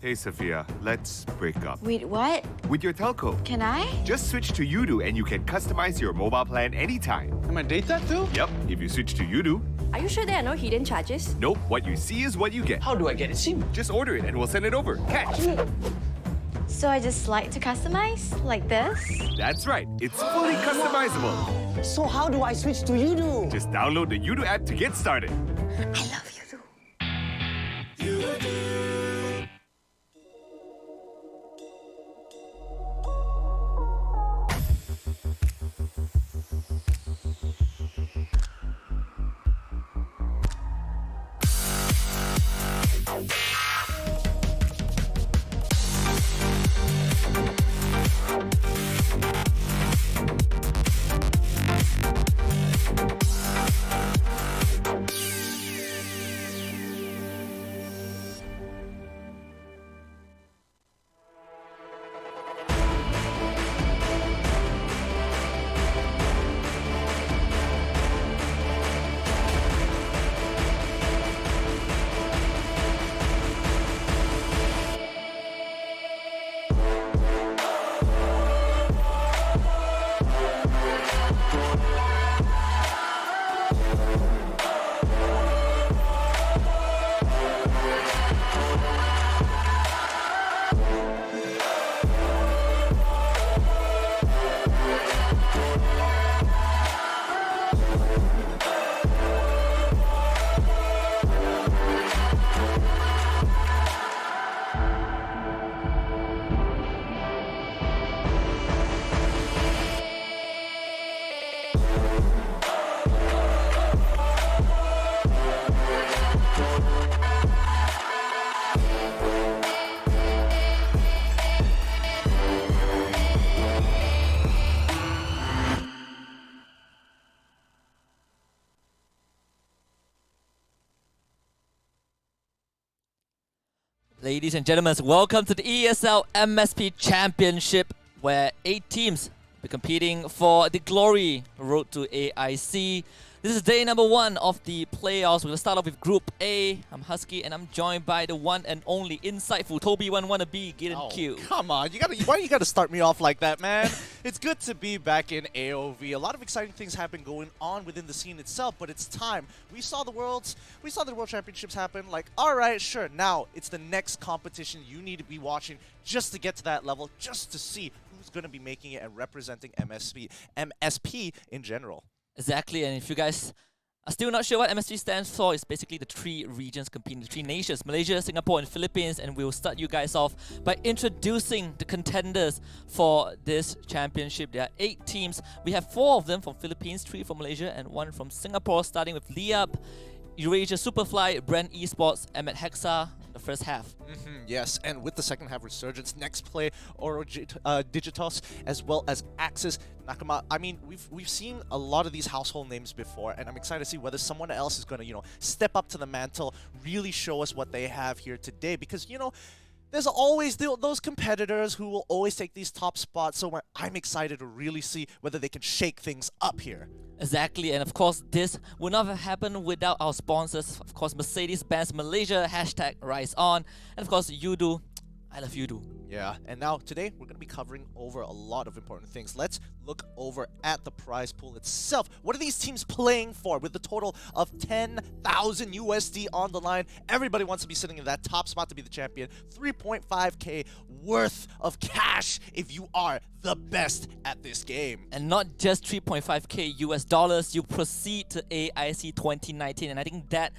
Hey Sophia, let's break up. Wait, what? With your telco. Can I? Just switch to Udo and you can customize your mobile plan anytime. Am I data too? Yep, if you switch to Udo, Are you sure there are no hidden charges? nope, what you see is what you get. How do I get it SIM? Just order it and we'll send it over. Catch! So I just slide to customize? Like this? That's right, it's fully customizable. So how do I switch to Udo? Just download the Udo app to get started. I love you too. Ladies and gentlemen, welcome to the ESL MSP Championship, where 8 teams will be competing for the glory road to AIC. This is day number 1 of the playoffs. We're going to start off with Group A. I'm HusKKiee, and I'm joined by the one and only insightful Toby1 wannabe, Gideon Q. Come on, why you gotta start me off like that, man? It's good to be back in AOV. A lot of exciting things have been going on within the scene itself, but it's time. We saw the World Championships happen. Like, all right, sure. Now it's the next competition you need to be watching just to get to that level, just to see who's gonna be making it and representing MSP in general. Exactly, and if you guys are still not sure what MSP stands for, it's basically the 3 regions competing, the 3 nations, Malaysia, Singapore, and Philippines, and we'll start you guys off by introducing the contenders for this championship. There are 8 teams. We have 4 of them from Philippines, 3 from Malaysia, and 1 from Singapore, starting with Liab, Eurasia Superfly, Bren Esports, and Hexa in the first half. Yes, and with the second half resurgence, next play, Digitos, as well as Axis, Nakama. I mean, we've seen a lot of these household names before, and I'm excited to see whether someone else is going to, step up to the mantle, really show us what they have here today, because, there's always those competitors who will always take these top spots, so I'm excited to really see whether they can shake things up here. Exactly, and of course, this would not have happened without our sponsors. Of course, Mercedes-Benz Malaysia, #RiseOn, and of course, Udo. I love Udo. Yeah, and now today we're going to be covering over a lot of important things. Let's look over at the prize pool itself. What are these teams playing for? With the total of 10,000 USD on the line, everybody wants to be sitting in that top spot to be the champion. 3.5k worth of cash if you are the best at this game. And not just 3.5k US dollars, you proceed to AIC 2019, and I think that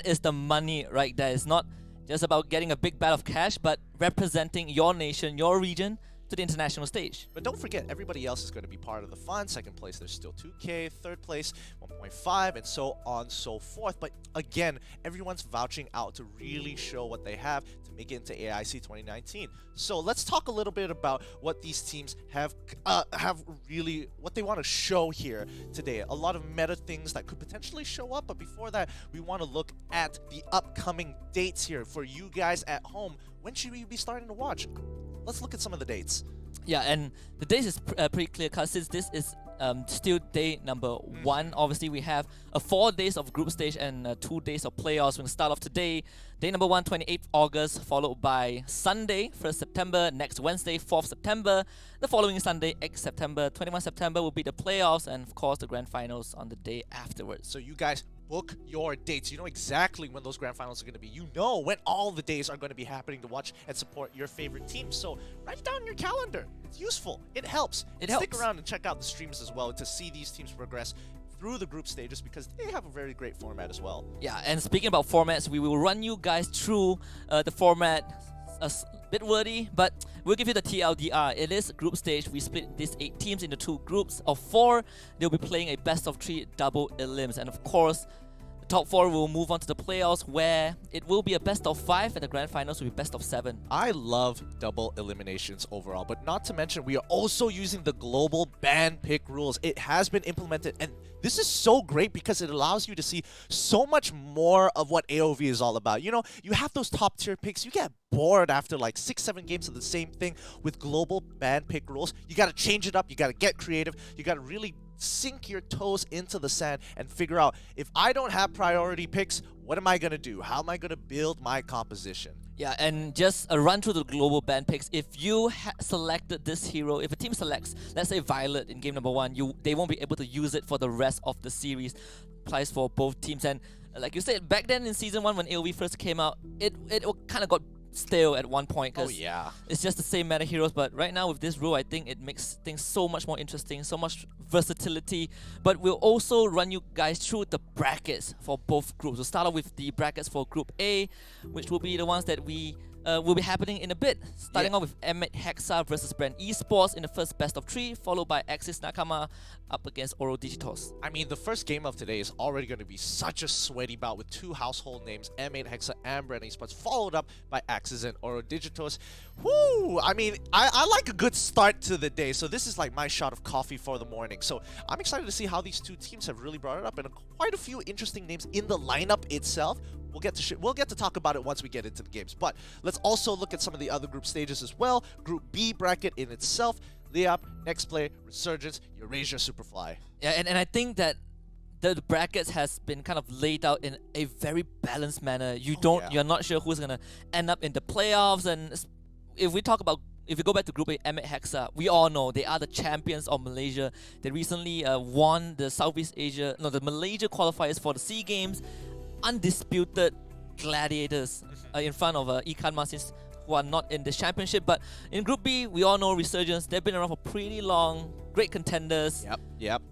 is the money right there. It's not just about getting a big bat of cash, but representing your nation, your region, to the international stage. But don't forget, everybody else is going to be part of the fun. Second place, there's still 2K. Third place, 1.5, and so on and so forth. But again, everyone's vouching out to really show what they have to make it into AIC 2019. So let's talk a little bit about what these teams have really, what they want to show here today. A lot of meta things that could potentially show up, but before that, we want to look at the upcoming dates here for you guys at home. When should we be starting to watch? Let's look at some of the dates. Yeah, and the dates is pretty clear, because since this is still day number 1. Obviously, we have 4 days of group stage and 2 days of playoffs. We're going to start off today. Day number 1, 28th August, followed by Sunday, 1st September. Next Wednesday, 4th September. The following Sunday, 8th September. 21 September will be the playoffs and, of course, the grand finals on the day afterwards. So you guys book your dates. You know exactly when those grand finals are going to be. You know when all the days are going to be happening to watch and support your favorite team. So write it down in your calendar. It's useful. It helps. Stick around and check out the streams as well to see these teams progress through the group stages because they have a very great format as well. Yeah, and speaking about formats, we will run you guys through the format. A bit wordy, but we'll give you the TLDR. It is group stage. We split these 8 teams into 2 groups of 4. They'll be playing a best of 3 double elims, and of course, the top 4 will move on to the playoffs, where it will be a best of 5, and the grand finals will be best of 7. I love double eliminations overall, but not to mention we are also using the global ban pick rules. It has been implemented, and this is so great because it allows you to see so much more of what AOV is all about. You know, you have those top tier picks, you get bored after like 6-7 games of the same thing. With global ban pick rules, you got to change it up, you got to get creative, you got to really sink your toes into the sand and figure out, if I don't have priority picks, what am I going to do? How am I going to build my composition? Yeah, and just a run through the global ban picks. If you selected this hero, if a team selects, let's say Violet in game number 1, they won't be able to use it for the rest of the series. Applies for both teams. And like you said, back then in Season 1 when AoV first came out, it kind of got stale at one point because it's just the same meta heroes. But right now with this rule, I think it makes things so much more interesting, so much versatility. But we'll also run you guys through the brackets for both groups. We'll start off with the brackets for Group A, which will be the ones that will be happening in a bit. Starting off with Hexa versus Bren Esports in the first best of 3, followed by Axis Nakama up against Oro Digitos. I mean, the first game of today is already going to be such a sweaty bout with 2 household names, M8 Hexa and Bren Esports, followed up by Axis and Oro Digitos. Woo! I mean, I like a good start to the day, so this is like my shot of coffee for the morning. So I'm excited to see how these 2 teams have really brought it up, and quite a few interesting names in the lineup itself. We'll get to talk about it once we get into the games. But let's also look at some of the other group stages as well. Group B bracket in itself: Liap, Next Play, Resurgence, Eurasia, Superfly. Yeah, and I think that the brackets has been kind of laid out in a very balanced manner. You're not sure who's gonna end up in the playoffs. And if we go back to Group A, M8 Hexa, we all know they are the champions of Malaysia. They recently won the the Malaysia qualifiers for the SEA Games. Undisputed gladiators in front of Ikan Masis, who are not in the championship. But in Group B, we all know Resurgence. They've been around for pretty long. Great contenders. Yep.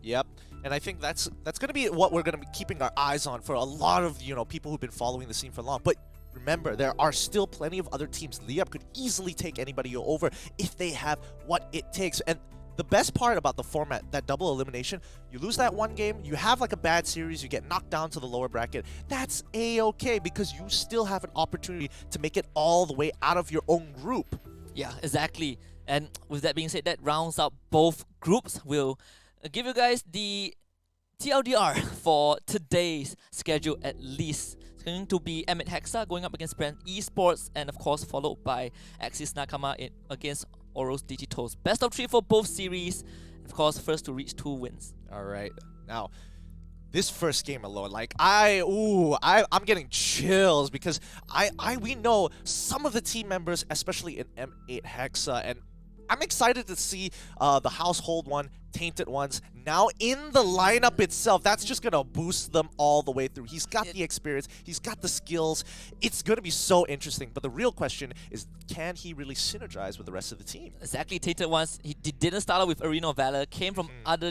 And I think that's going to be what we're going to be keeping our eyes on for a lot of people who've been following the scene for long. But remember, there are still plenty of other teams. Liap could easily take anybody over if they have what it takes. And the best part about the format, that double elimination, you lose that one game, you have like a bad series, you get knocked down to the lower bracket. That's a-okay because you still have an opportunity to make it all the way out of your own group. Yeah, exactly. And with that being said, that rounds out both groups. We'll give you guys the TLDR for today's schedule at least. It's going to be M8 Hexa going up against Bren Esports, and of course followed by Axis Nakama against Oro's Digitos. Best of 3 for both series. Of course, first to reach 2 wins. All right. Now, this first game alone, like I'm getting chills because we know some of the team members, especially in M8 Hexa, and I'm excited to see the household one, Tainted Ones, now in the lineup itself. That's just going to boost them all the way through. He's got the experience. He's got the skills. It's going to be so interesting. But the real question is, can he really synergize with the rest of the team? Exactly. Tainted Ones, he didn't start out with Arena of Valor, came from other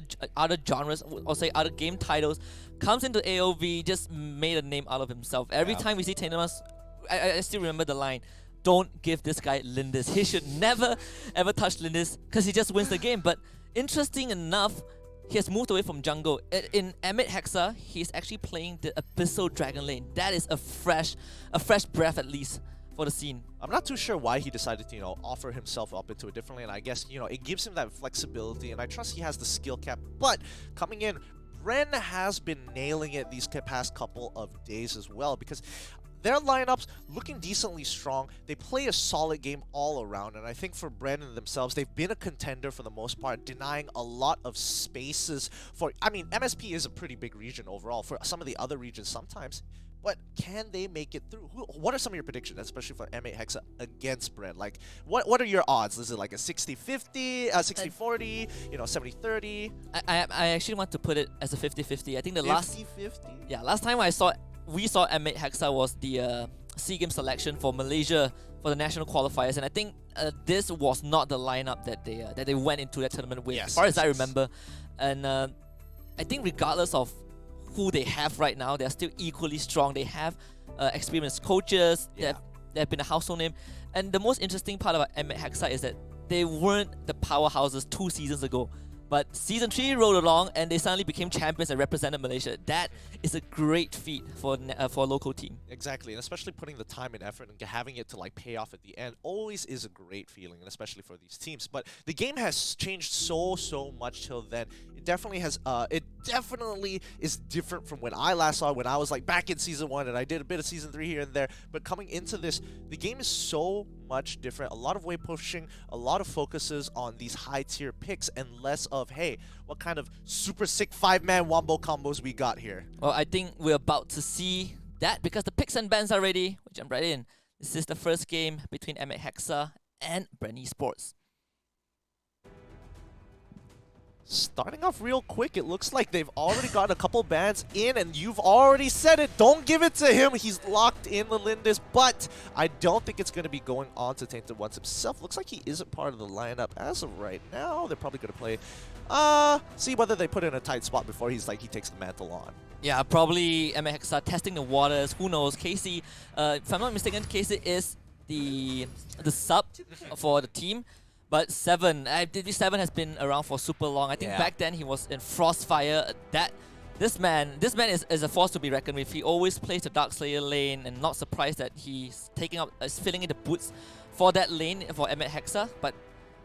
genres, or say other game titles, comes into AOV, just made a name out of himself. Every time we see Tainted Ones, I still remember the line, don't give this guy Lindis. He should never ever touch Lindis because he just wins the game. But interesting enough, he has moved away from jungle. In M8 Hexa, he's actually playing the Abyssal Dragon lane. That is a fresh breath at least for the scene. I'm not too sure why he decided to, offer himself up into a different lane. I guess, it gives him that flexibility, and I trust he has the skill cap. But coming in, Bren has been nailing it these past couple of days as well, because their lineups looking decently strong. They play a solid game all around, and I think for Bren themselves, they've been a contender for the most part, denying a lot of spaces for. I mean, MSP is a pretty big region overall. For some of the other regions, sometimes. But can they make it through? What are some of your predictions, especially for M8 Hexa against Bren? Like, what are your odds? Is it like a 60-50, 60-40, you know, 70-30? I actually want to put it as a 50-50. I think the 50-50? last time we saw M8 Hexa was the SEA Games selection for Malaysia for the national qualifiers, and I think this was not the lineup that they went into that tournament with, as far as I remember. And I think regardless of who they have right now, they're still equally strong. They have experienced coaches. They have been a household name. And the most interesting part about M8 Hexa is that they weren't the powerhouses 2 seasons ago. But Season 3 rolled along and they suddenly became champions and represented Malaysia. That is a great feat for a local team. Exactly, and especially putting the time and effort and having it to like pay off at the end always is a great feeling, and especially for these teams. But the game has changed so much till then. It definitely has. It definitely is different from when I last saw it, when I was like back in Season 1 and I did a bit of Season 3 here and there. But coming into this, the game is so much different. A lot of weight pushing, a lot of focuses on these high tier picks, and less of, hey, what kind of super sick 5-man wombo combos we got here. Well, I think we're about to see that because the picks and bans are ready. We'll jump right in. This is the first game between M8 Hexa and Bren Esports. Starting off real quick, it looks like they've already got a couple bans in, and you've already said it. Don't give it to him. He's locked in the Lindis, but I don't think it's going to be going on to Tainted Ones himself. Looks like he isn't part of the lineup as of right now. They're probably going to play, see whether they put in a tight spot before he takes the mantle on. Yeah, probably M8 Hexa testing the waters. Who knows? Casey, if I'm not mistaken, Casey is the sub for the team. But Seven has been around for super long. I think back then he was in Frostfire. This man is a force to be reckoned with. He always plays the Dark Slayer lane, and not surprised that he's filling in the boots for that lane for M8 Hexa. But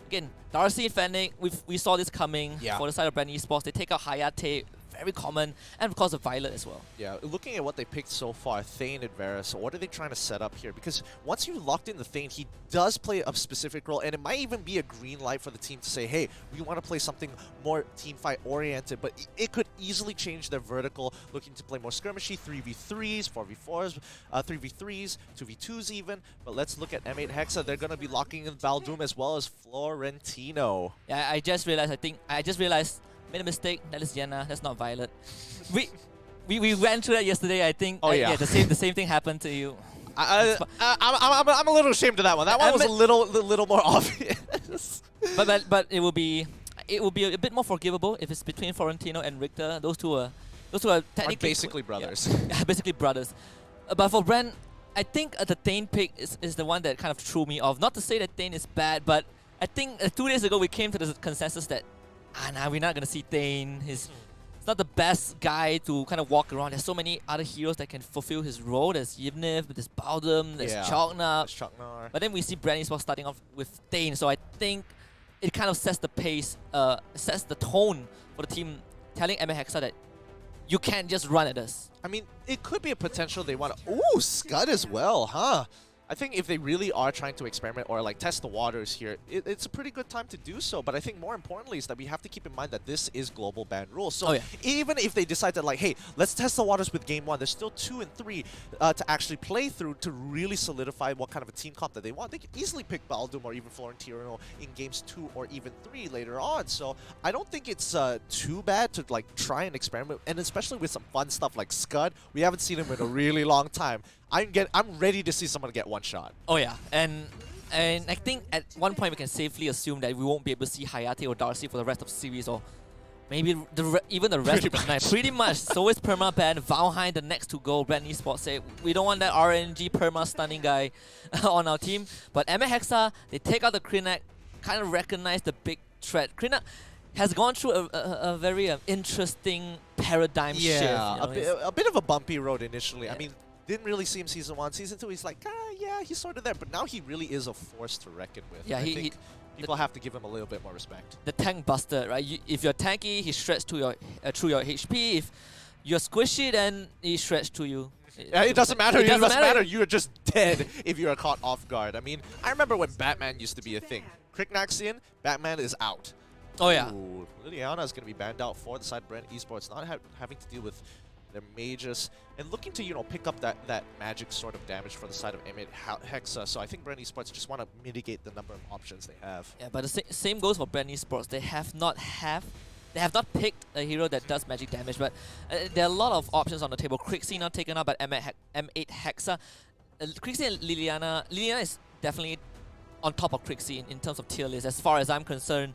again, Darcy and Fennec, we saw this coming for the side of Bren Esports. They take out Hayate, very common, and of course the Violet as well. Yeah, looking at what they picked so far, Thane and Varus, so what are they trying to set up here? Because once you locked in the Thane, he does play a specific role, and it might even be a green light for the team to say, hey, we want to play something more teamfight oriented, but it could easily change their vertical, looking to play more skirmishy, 3v3s, 4v4s, 3v3s, 2v2s even. But let's look at M8 Hexa. They're going to be locking in Baldoom as well as Florentino. Yeah, I just realized, made a mistake. That is Yenna. That's not Violet. we went through that yesterday. I think. Oh yeah. The same thing happened to you. I'm a little ashamed of that one. That one was a little more obvious. but it will be a bit more forgivable if it's between Florentino and Richter. Those two are technically basically brothers. Yeah, basically brothers. But for Bren, I think the Thane pick is the one that kind of threw me off. Not to say that Thane is bad, but I think 2 days ago we came to the consensus that we're not gonna see Thane. He's not the best guy to kind of walk around. There's so many other heroes that can fulfill his role. There's Yivnev, there's Baldum, there's Choknar. But then we see Bren Esports starting off with Thane, so I think it kind of sets the pace, sets the tone for the team, telling M8 Hexa that you can't just run at us. I mean, it could be a potential they want to... Ooh, Scud as well, huh? I think if they really are trying to experiment or like test the waters here, it's a pretty good time to do so. But I think more importantly is that we have to keep in mind that this is global ban rules. So even if they decide that like, hey, let's test the waters with game 1, there's still 2 and 3 to actually play through to really solidify what kind of a team comp that they want. They can easily pick Baldoom or even Florentino in games 2 or even 3 later on. So I don't think it's too bad to like try and experiment, and especially with some fun stuff like Scud. We haven't seen him in a really long time. I'm ready to see someone get one shot. Oh yeah, and I think at one point we can safely assume that we won't be able to see Hayate or Darcy for the rest of the series, or maybe even the rest of the night. Pretty much. So is perma ban. Valheim the next to go. Bren Esports say we don't want that RNG perma stunning guy on our team. But M8 Hexa, they take out the Krinak, kind of recognize the big threat. Krinak has gone through a very interesting paradigm shift. Yeah, a bit of a bumpy road initially. Yeah. I mean, didn't really see him Season 1. Season 2, he's like, yeah, he's sort of there. But now he really is a force to reckon with. Yeah, I think people have to give him a little bit more respect. The tank buster, right? If you're tanky, he shreds to your through your HP. If you're squishy, then he shreds to you. Yeah, it doesn't matter. It doesn't matter. You're just dead if you're caught off guard. I mean, I remember when Batman used to be a thing. Cricknack's in, Batman is out. Oh yeah. Ooh, Liliana is going to be banned out for the side Bren Esports, not having to deal with their mages and looking to, you know, pick up that magic sort of damage for the side of M8 Hexa. So I think Bren Esports just want to mitigate the number of options they have. Yeah, but the same goes for Bren Esports. They have not picked a hero that does magic damage, but there are a lot of options on the table. KrikZee now taken up by M8 Hexa. KrikZee and Liliana is definitely on top of KrikZee in terms of tier list. As far as I'm concerned,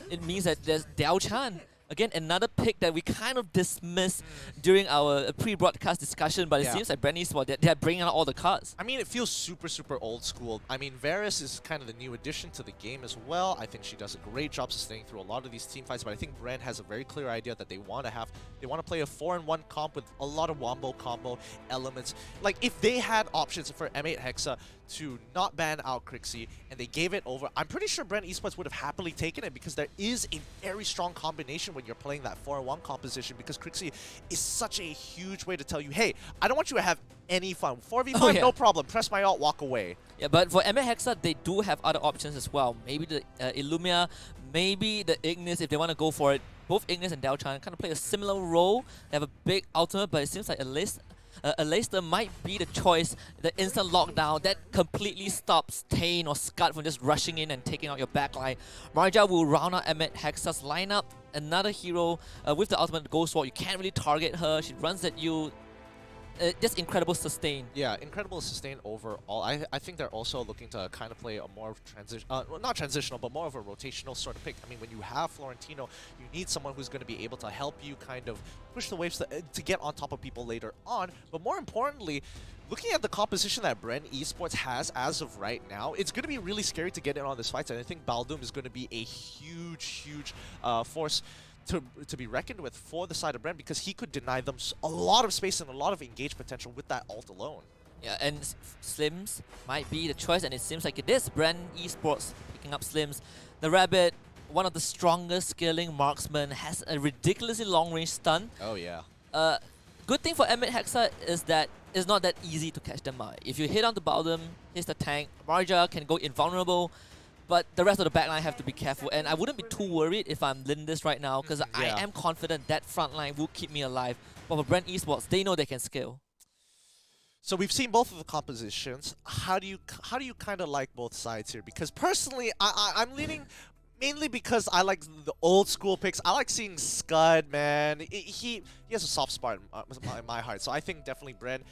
it means that there's Diao-chan. Again, another pick that we kind of dismissed during our pre-broadcast discussion, but it seems like Bren Esports, they're bringing out all the cards. I mean, it feels super, super old school. I mean, Varus is kind of the new addition to the game as well. I think she does a great job sustaining through a lot of these team fights, but I think Bren has a very clear idea that they want to play a 4-in-1 comp with a lot of wombo combo elements. Like, if they had options for M8 Hexa to not ban out KrikZee and they gave it over, I'm pretty sure Bren Esports would have happily taken it, because there is a very strong combination when you're playing that 4-in-1 composition, because KrikZee is such a huge way to tell you, hey, I don't want you to have any fun. 4v5, no problem. Press my ult, walk away. Yeah, but for M8 Hexa, they do have other options as well. Maybe the Illumia, maybe the Ignis if they want to go for it. Both Ignis and Diao-chan kind of play a similar role. They have a big ultimate, but it seems like Aleister might be the choice, the instant lockdown that completely stops Tain or Scud from just rushing in and taking out your backline. Marja will round out M8 Hexa's lineup. Another hero with the ultimate Ghost Sword. You can't really target her. She runs at you. Just incredible sustain. Yeah, incredible sustain overall. I think they're also looking to kind of play a more not transitional, but more of a rotational sort of pick. I mean, when you have Florentino, you need someone who's going to be able to help you kind of push the waves to get on top of people later on. But more importantly, looking at the composition that Bren Esports has as of right now, it's going to be really scary to get in on this fight. And I think Baldoom is going to be a huge force to be reckoned with for the side of Bren, because he could deny them a lot of space and a lot of engage potential with that ult alone. Yeah, and Slims might be the choice, and it seems like it is. Bren Esports picking up Slims. The Rabbit, one of the strongest scaling marksmen, has a ridiculously long-range stun. Oh, yeah. Good thing for M8 Hexa is that it's not that easy to catch them out. If you hit on the bottom, hits the tank, Marja can go invulnerable, but the rest of the backline have to be careful. And I wouldn't be too worried if I'm Lindis right now, because I am confident that front line will keep me alive. But for Bren Esports, they know they can scale. So we've seen both of the compositions. How do you kind of like both sides here? Because personally, I'm leaning mainly because I like the old school picks. I like seeing Scud, man. He has a soft spot in my heart. So I think definitely Bren.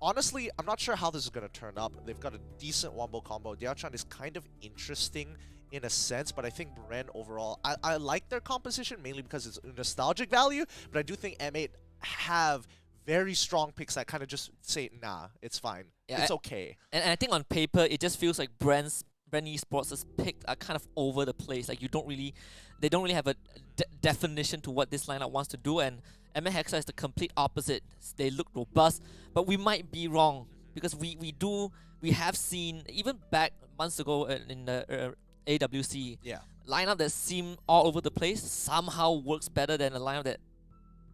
Honestly, I'm not sure how this is going to turn up. They've got a decent wombo combo. Diao-chan is kind of interesting in a sense, but I think Bren overall, I like their composition mainly because it's nostalgic value, but I do think M8 have very strong picks that kind of just say, nah, it's fine. Yeah, it's okay. And I think on paper, it just feels like Bren Esports' picks are kind of over the place. Like they don't really have a definition to what this lineup wants to do, and M8 Hexa is the complete opposite. They look robust, but we might be wrong, because we have seen, even back months ago in the AWC, lineup that seemed all over the place somehow works better than a lineup that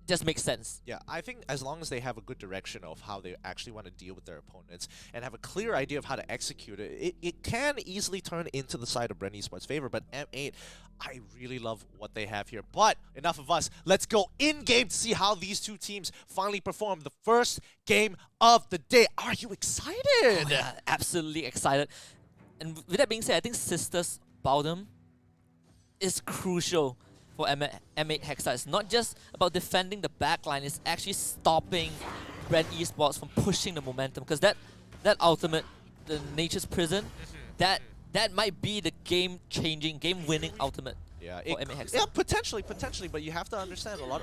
just makes sense. Yeah, I think as long as they have a good direction of how they actually want to deal with their opponents and have a clear idea of how to execute it, it can easily turn into the side of Bren Esports' favor. But M8, I really love what they have here. But enough of us. Let's go in-game to see how these two teams finally perform. The first game of the day. Are you excited? Oh, yeah, absolutely excited. And with that being said, I think Sisters Baldoom is crucial for M8 Hexa. It's not just about defending the backline, it's actually stopping Bren Esports from pushing the momentum, because that ultimate, the Nature's Prison, that might be the game-changing, game-winning ultimate for M8 Hexa. Yeah, potentially, but you have to understand a lot.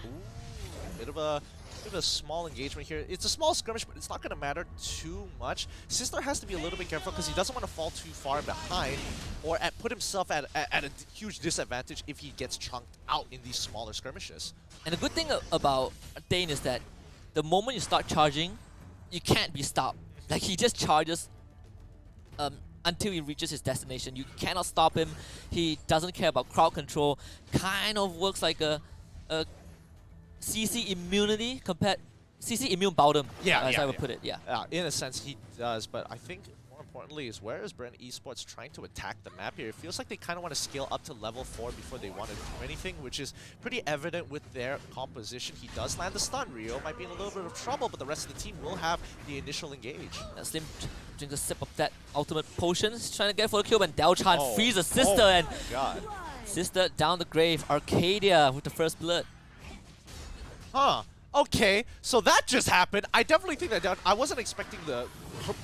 Bit of a small engagement here. It's a small skirmish, but it's not going to matter too much. Sister has to be a little bit careful because he doesn't want to fall too far behind or put himself at a huge disadvantage if he gets chunked out in these smaller skirmishes. And the good thing about Dane is that the moment you start charging, you can't be stopped. Like, he just charges until he reaches his destination. You cannot stop him. He doesn't care about crowd control. Kind of works like a CC immunity compared CC immune Bowdom, as I would yeah. put it, yeah. In a sense, he does, but I think more importantly is where is Bren Esports trying to attack the map here? It feels like they kind of want to scale up to level 4 before they want to do anything, which is pretty evident with their composition. He does land the stun. Rio might be in a little bit of trouble, but the rest of the team will have the initial engage. Slim drinks a sip of that ultimate potion. He's trying to get for the kill, and Dao Chan frees Sister, and God. Sister down the grave. Arcadia with the first blood. Huh. Okay, so that just happened. I definitely think that I wasn't expecting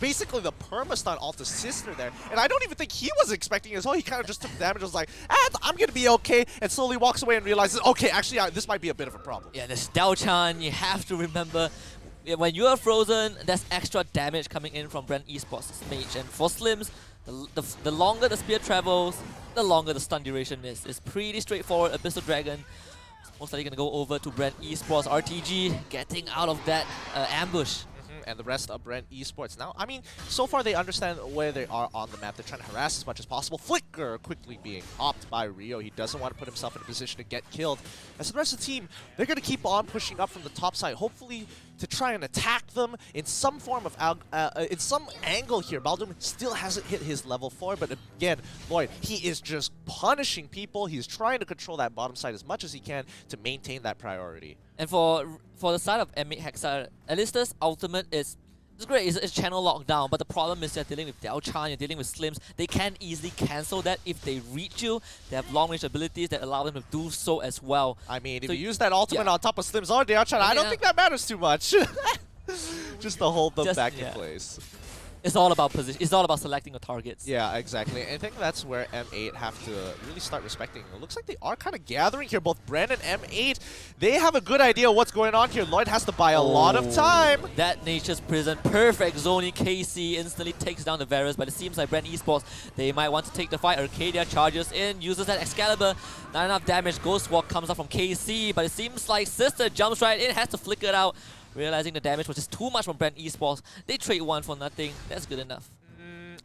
basically the perma-stun off the Sister there. And I don't even think he was expecting it as well. He kind of just took damage and was like, I'm going to be okay, and slowly walks away and realizes, okay, actually, this might be a bit of a problem. Yeah, this Dao Chan, you have to remember, when you are frozen, there's extra damage coming in from Bren Esports' mage. And for Slims, the longer the spear travels, the longer the stun duration is. It's pretty straightforward. Abyssal Dragon most likely going to go over to Bren Esports. RTG getting out of that ambush. And the rest of Bren Esports. Now, I mean, so far they understand where they are on the map. They're trying to harass as much as possible. Flicker quickly being hopped by Rio. He doesn't want to put himself in a position to get killed. As the rest of the team, they're going to keep on pushing up from the top side, hopefully to try and attack them in some form of in some angle here. Baldum still hasn't hit his level 4, but again, Lloyd, he is just punishing people. He's trying to control that bottom side as much as he can to maintain that priority. And for the side of M8 Hexa, Alistair's ultimate is great. It's channel lockdown, but the problem is you're dealing with Dao Chan, you're dealing with Slims. They can easily cancel that if they reach you. They have long-range abilities that allow them to do so as well. I mean, if you use that ultimate on top of Slims or Dao Chan, I don't think that matters too much. Just to hold them back in place. It's all about position. It's all about selecting your targets. Yeah, exactly. And I think that's where M8 have to really start respecting. It looks like they are kind of gathering here, both Bren and M8. They have a good idea of what's going on here. Lloyd has to buy a lot of time. That Nature's Prison, perfect zoning. KC instantly takes down the Varus, but it seems like Bren Esports, they might want to take the fight. Arcadia charges in, uses that Excalibur. Not enough damage. Ghost Walk comes up from KC, but it seems like Sister jumps right in, has to flicker it out. Realizing the damage was just too much from Bren Esports. They trade one for nothing. That's good enough.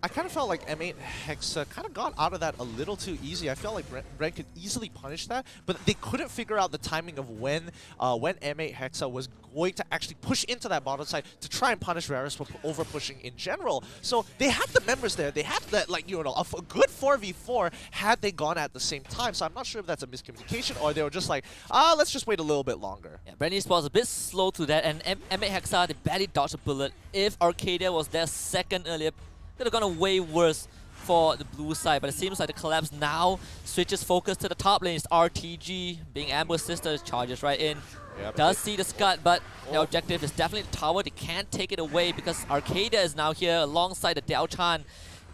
I kind of felt like M8 Hexa kind of got out of that a little too easy. I felt like Bren could easily punish that, but they couldn't figure out the timing of when M8 Hexa was going to actually push into that bottom side to try and punish Varus for over pushing in general. So they had the members there. They had that, like, you know, a good 4v4 had they gone at the same time. So I'm not sure if that's a miscommunication or they were just like, let's just wait a little bit longer. Yeah, Bren Esports a bit slow to that, and M8 Hexa, they barely dodged a bullet. If Arcadia was there second earlier, could have gone way worse for the blue side, but it seems like the collapse now switches focus to the top lane. It's RTG being ambushed. Sister charges right in. Yep. Does see the Scud, but the objective is definitely the tower. They can't take it away because Arcadia is now here alongside the Dao Chan.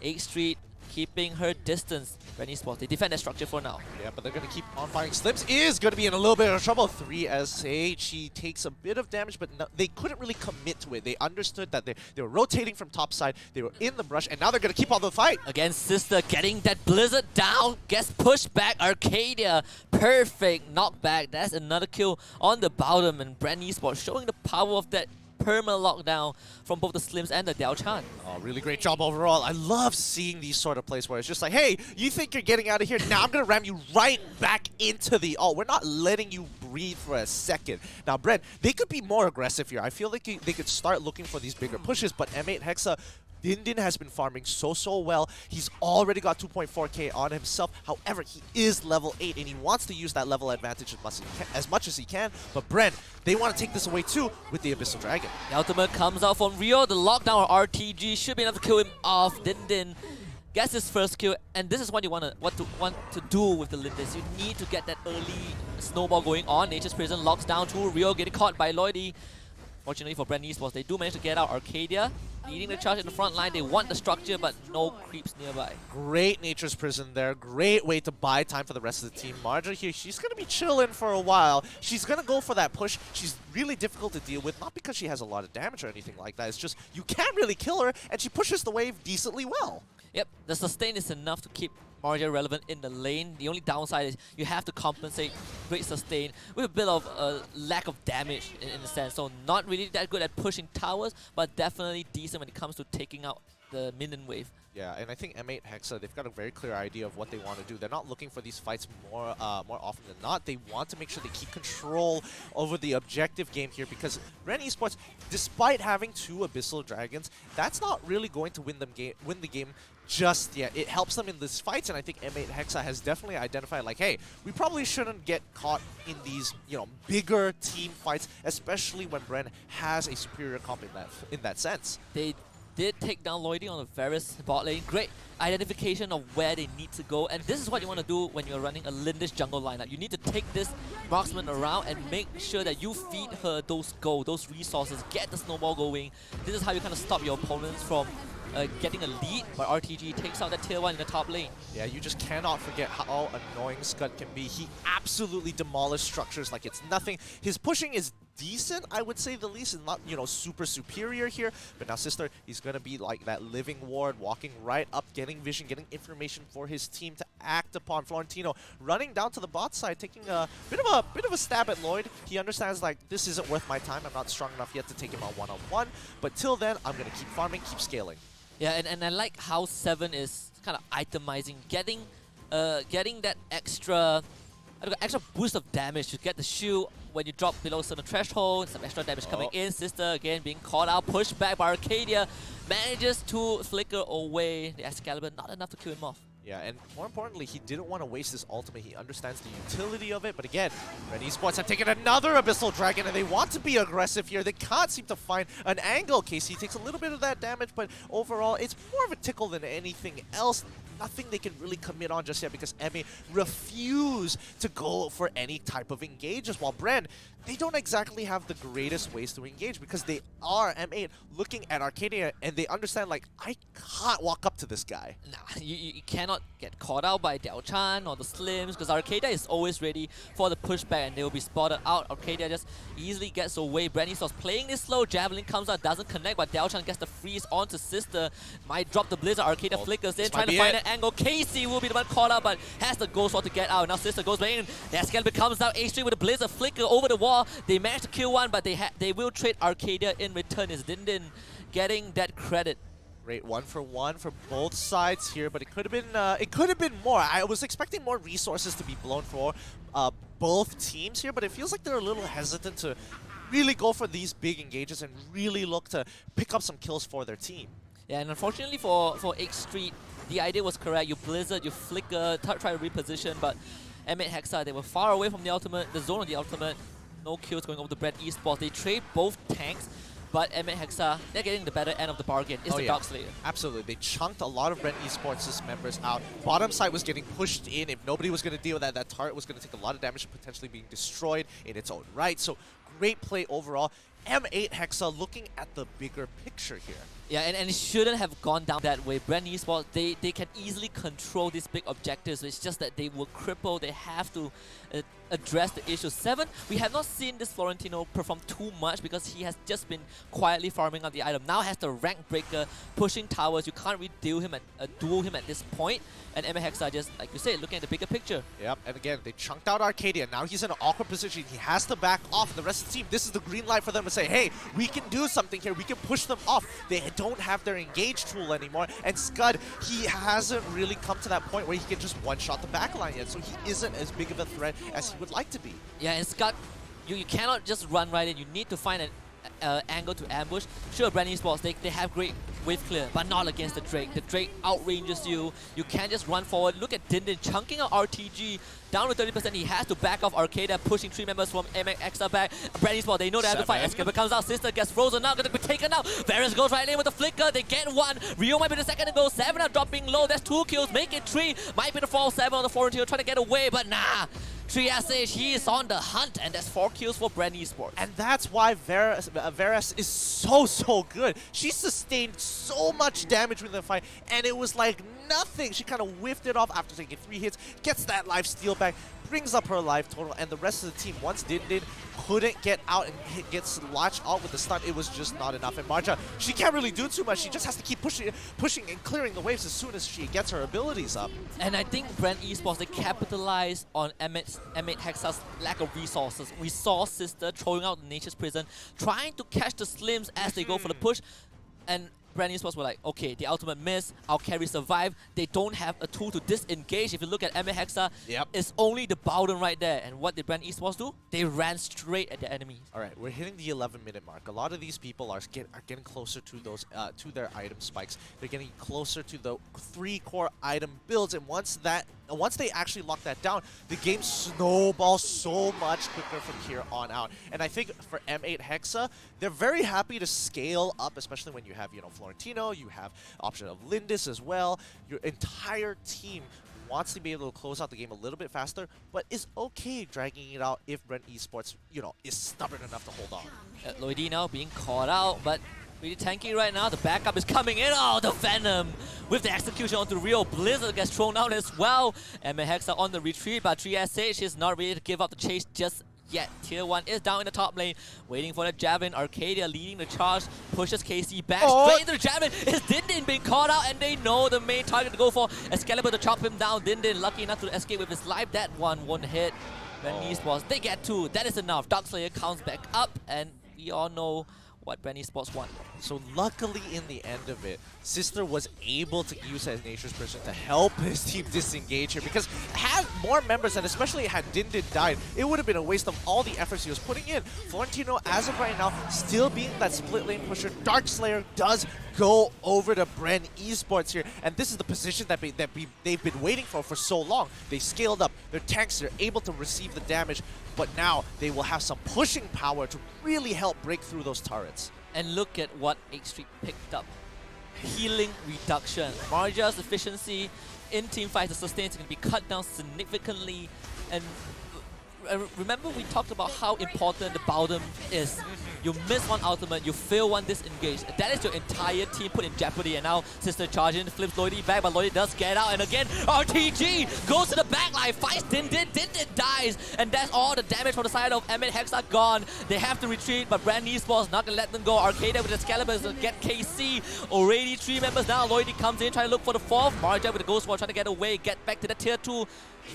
8th Street keeping her distance. Bren Esports, they defend that structure for now. Yeah, but they're going to keep on firing. Slims is going to be in a little bit of trouble. 3SH, she takes a bit of damage, but no, they couldn't really commit to it. They understood that they were rotating from top side, they were in the brush, and now they're going to keep on the fight. Again, Sister getting that Blizzard down, gets pushed back. Arcadia, perfect knockback. That's another kill on the bottom, and Bren Esports showing the power of that perma lockdown from both the Slims and the Dao Chan. Oh, really great job overall. I love seeing these sort of plays where it's just like, hey, you think you're getting out of here? Now I'm going to ram you right back into the ult. We're not letting you breathe for a second. Now, Bren, they could be more aggressive here. I feel like they could start looking for these bigger pushes, but M8 Hexa, Din has been farming so well. He's already got 2.4k on himself. However, he is level 8 and he wants to use that level advantage as much as he can. But Bren, they want to take this away too with the Abyssal Dragon. The ultimate comes out from Rio. The lockdown or RTG should be enough to kill him off. Din gets his first kill, and this is what you want to do with the Lindis. You need to get that early snowball going on. Nature's Prison locks down to Rio, getting caught by Lloydie. Fortunately for Bren Esports, they do manage to get out. Arcadia leading the charge in the front line. They want the structure, but no creeps nearby. Great Nature's Prison there. Great way to buy time for the rest of the team. Marja here, she's going to be chilling for a while. She's going to go for that push. She's really difficult to deal with, not because she has a lot of damage or anything like that. It's just you can't really kill her, and she pushes the wave decently well. Yep, the sustain is enough to keep Marja relevant in the lane. The only downside is you have to compensate great sustain with a bit of lack of damage in a sense. So not really that good at pushing towers, but definitely decent when it comes to taking out the minion wave. Yeah, and I think M8 Hexa, they've got a very clear idea of what they want to do. They're not looking for these fights more often than not. They want to make sure they keep control over the objective game here, because Bren Esports, despite having 2 Abyssal Dragons, that's not really going to win the game just yet. It helps them in these fights, and I think M8 Hexa has definitely identified, like, hey, we probably shouldn't get caught in these, you know, bigger team fights, especially when Bren has a superior comp in that sense. They did take down Lloydie on the Varus bot lane. Great identification of where they need to go, and this is what you want to do when you're running a Lindish jungle lineup. You need to take this marksman around and make sure that you feed her those gold, those resources, get the snowball going. This is how you kind of stop your opponents from getting a lead, but RTG takes out that tier 1 in the top lane. Yeah, you just cannot forget how annoying Scud can be. He absolutely demolished structures like it's nothing. His pushing is decent, I would say the least, and not, you know, super superior here. But now Sister, he's gonna be like that living ward, walking right up, getting vision, getting information for his team to act upon. Florentino running down to the bot side, taking a bit of a stab at Lloyd. He understands, like, this isn't worth my time. I'm not strong enough yet to take him on one-on-one. But till then, I'm gonna keep farming, keep scaling. Yeah, and I like how 7 is kind of itemizing, getting that extra boost of damage to get the shield when you drop below a certain threshold, some extra damage coming in. Sister again being caught out, pushed back by Arcadia, manages to flicker away the Excalibur, not enough to kill him off. Yeah, and more importantly, he didn't want to waste his ultimate. He understands the utility of it, but again, Red Esports have taken another Abyssal Dragon, and they want to be aggressive here. They can't seem to find an angle. KC takes a little bit of that damage, but overall, it's more of a tickle than anything else. Nothing they can really commit on just yet, because MA refuse to go for any type of engages, while Bren, they don't exactly have the greatest ways to engage, because they are M8 looking at Arcadia and they understand, like, I can't walk up to this guy. Nah, you cannot get caught out by Del Chan or the Slims, because Arcadia is always ready for the pushback and they will be spotted out. Arcadia just easily gets away. Bren was playing this slow, Javelin comes out, doesn't connect, but Del Chan gets the freeze onto Sister. Might drop the Blizzard, Arcadia flickers in, trying to find an angle. Casey will be the one caught out, but has the Ghost Sword to get out. Now Sister goes back in, the Excalibur comes out, H3 with the Blizzard flicker over the wall. They managed to kill one, but they will trade Arcadia in return. Is Dindin getting that credit? Great 1-for-1 for both sides here, but it could have been more. I was expecting more resources to be blown for both teams here, but it feels like they're a little hesitant to really go for these big engages and really look to pick up some kills for their team. Yeah, and unfortunately for X Street, the idea was correct. You Blizzard, you flicker, try to reposition, but M8 Hexa, they were far away from the ultimate, the zone of the ultimate. No kills going over to Bren Esports. They trade both tanks, but M8 Hexa, they're getting the better end of the bargain. It's the Dark Slayer. Absolutely. They chunked a lot of Bren Esports' members out. Bottom side was getting pushed in. If nobody was going to deal with that, that turret was going to take a lot of damage and potentially being destroyed in its own right. So great play overall. M8 Hexa looking at the bigger picture here. Yeah, and it shouldn't have gone down that way. Bren Esports, they can easily control these big objectives. It's just that they will cripple. They have to address the issue. 7, we have not seen this Florentino perform too much because he has just been quietly farming out the item. Now has the rank breaker, pushing towers. You can't really duel him at this point. And M8 Hexa just, like you said, looking at the bigger picture. Yep, and again, they chunked out Arcadia. Now he's in an awkward position. He has to back off. And the rest of the team, this is the green light for them to say, hey, we can do something here. We can push them off. They don't have their engage tool anymore. And Scud, he hasn't really come to that point where he can just one-shot the backline yet. So he isn't as big of a threat as he would like to be. Yeah, and Scud, you cannot just run right in. You need to find an angle to ambush. Sure, Bren Esports, they have great wave clear, but not against the Drake. The Drake outranges you. You can't just run forward. Look at Dindin chunking out RTG down to 30%. He has to back off Arcadia, pushing 3 members from M8 Hexa back. Bren Esports, they know they have to fight. Excalibur comes out. Sister gets frozen now, gonna be taken out. Varus goes right in with the flicker. They get 1. Rio might be the second to go. 7 are dropping low. That's 2 kills. Make it 3. Might be the fall 7 on the Florentino trying to get away, but nah. 3SH, he is on the hunt, and that's 4 kills for Bren Esports. And that's why Varus is so good. She sustained so much damage within the fight, and it was like nothing. She kind of whiffed it off after taking 3 hits, gets that life steal back, brings up her life total, and the rest of the team, once Dindin couldn't get out and gets latched out with the stun, it was just not enough. And Marja, she can't really do too much. She just has to keep pushing and clearing the waves as soon as she gets her abilities up. And I think Bren Esports, they capitalize on M8 Hexa's lack of resources. We saw Sister throwing out the Nature's Prison, trying to catch the Slims as they go for the push. And Bren Esports were like, okay, the ultimate miss, our carry survive. They don't have a tool to disengage. If you look at MA Hexa, it's only the Bowden right there. And what did Bren Esports do? They ran straight at the enemies. Alright, we're hitting the 11-minute mark. A lot of these people are getting closer to those to their item spikes. They're getting closer to the 3 core item builds, and once they actually lock that down, the game snowballs so much quicker from here on out. And I think for M8 Hexa, they're very happy to scale up, especially when you have, you know, Florentino, you have option of Lindis as well. Your entire team wants to be able to close out the game a little bit faster, but is okay dragging it out if Bren Esports, you know, is stubborn enough to hold on. Lloydie now being caught out, but really tanky right now. The backup is coming in. Oh, the Venom with the execution onto Rio. Blizzard gets thrown out as well. And Hexa on the retreat, but 3SH is not ready to give up the chase just yet. Tier 1 is down in the top lane, waiting for the Javelin. Arcadia leading the charge, pushes KC back straight into the Javelin. Is Dindin being caught out, and they know the main target to go for. Excalibur to chop him down. Dindin lucky enough to escape with his life. That one won't hit. Bren Esports, they get 2. That is enough. Darkslayer counts back up, and we all know what Bren Esports won. So luckily in the end of it, Sister was able to use his Nature's Prison to help his team disengage here, because had more members, and especially had Dindin died, it would have been a waste of all the efforts he was putting in. Florentino, as of right now, still being that split lane pusher. Darkslayer does go over to Bren Esports here, and this is the position that they've been waiting for so long. They scaled up their tanks, they're able to receive the damage, but now they will have some pushing power to really help break through those turrets. And look at what H3 picked up. Healing reduction. Marja's efficiency in team fights, the sustains can be cut down significantly. And remember we talked about how important the Bowden is. You miss one ultimate, you fail one disengage. That is your entire team put in jeopardy. And now Sister charging, flips Lloydie back, but Lloydie does get out. And again, RTG goes to the backline, fights Dindin dies. And that's all the damage from the side of M8 Hexa gone. They have to retreat, but Bren Esports not gonna let them go. Arcadia with the Excalibur to get KC. Already 3 members now. Lloydie comes in, trying to look for the 4th. Marja with the Ghost Wall trying to get away, get back to the tier 2.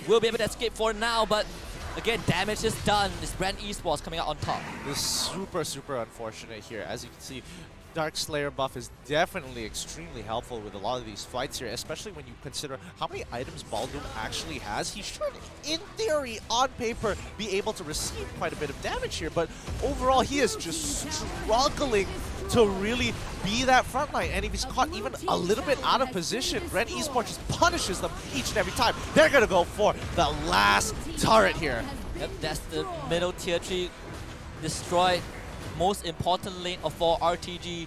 Will be able to escape for now, but again, damage is done. It's Bren Esports coming out on top. This is super unfortunate here. As you can see, Darkslayer buff is definitely extremely helpful with a lot of these fights here, especially when you consider how many items Baldoon actually has. He should, in theory, on paper, be able to receive quite a bit of damage here, but overall he is just struggling to really be that front line, and if he's caught even a little bit out of position, Bren Esports just punishes them each and every time. They're gonna go for the last turret here. Yep, that's the middle tier 3 destroyed. Most important lane of 4, RTG.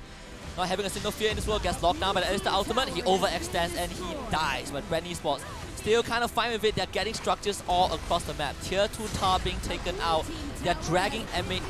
Not having a single fear in this world, gets locked down by the Alistair ultimate. He overextends and he dies. But Bren Esports still kind of fine with it. They're getting structures all across the map. Tier 2 tower being taken out. They're dragging M8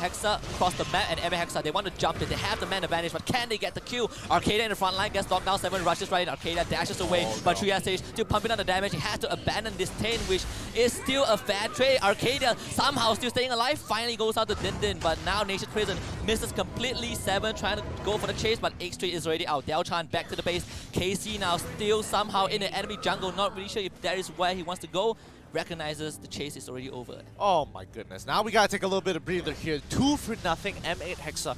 Hexa across the map, and M8 Hexa, they want to jump it. They have the man advantage, but can they get the kill? Arcadia in the front line gets knocked down, 7 rushes right in. Arcadia dashes away, but 3SH still pumping on the damage. He has to abandon this 10, which is still a fair trade. Arcadia somehow still staying alive, finally goes out to Dindin, but now Nature's Prison misses completely. 7 trying to go for the chase, but H3 is already out. Delchan back to the base. KC now still somehow in the enemy jungle, not really sure if that is where he wants to go. Recognizes the chase is already over. Oh my goodness. Now we gotta take a little bit of breather here. 2-0 M8 Hexa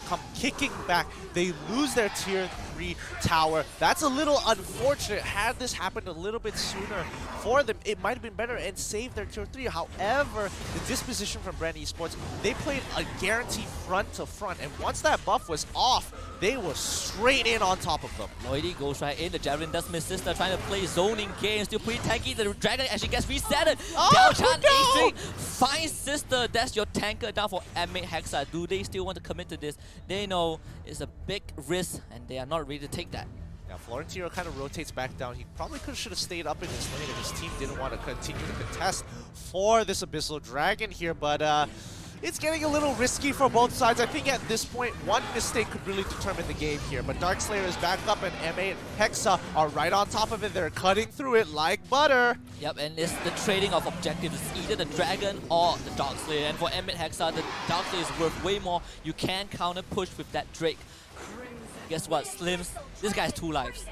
come kicking back. They lose their tier 3 tower. That's a little unfortunate. Had this happened a little bit sooner for them, it might have been better and saved their tier 3. However, the disposition from Bren Esports, they played a guaranteed front to front, and once that buff was off, they were straight in on top of them. Lloydie goes right in. The Javelin does miss Sister, trying to play zoning games. Still pretty tanky. The Dragon actually gets resetted. Delchan H3 finds Sister. That's your tanker down for M8 Hexa. Do they still want to commit to this? They know it's a big risk, and they are not ready to take that. Now Florentino kind of rotates back down. He probably should have stayed up in his lane if his team didn't want to continue to contest for this Abyssal Dragon here, but it's getting a little risky for both sides. I think at this point, one mistake could really determine the game here. But Darkslayer is back up, and M8 Hexa are right on top of it. They're cutting through it like butter. Yep, and it's the trading of objectives. It's either the Dragon or the Darkslayer. And for M8 Hexa, the Darkslayer is worth way more. You can counter push with that Drake. Guess what, Slims? This guy has 2 lives.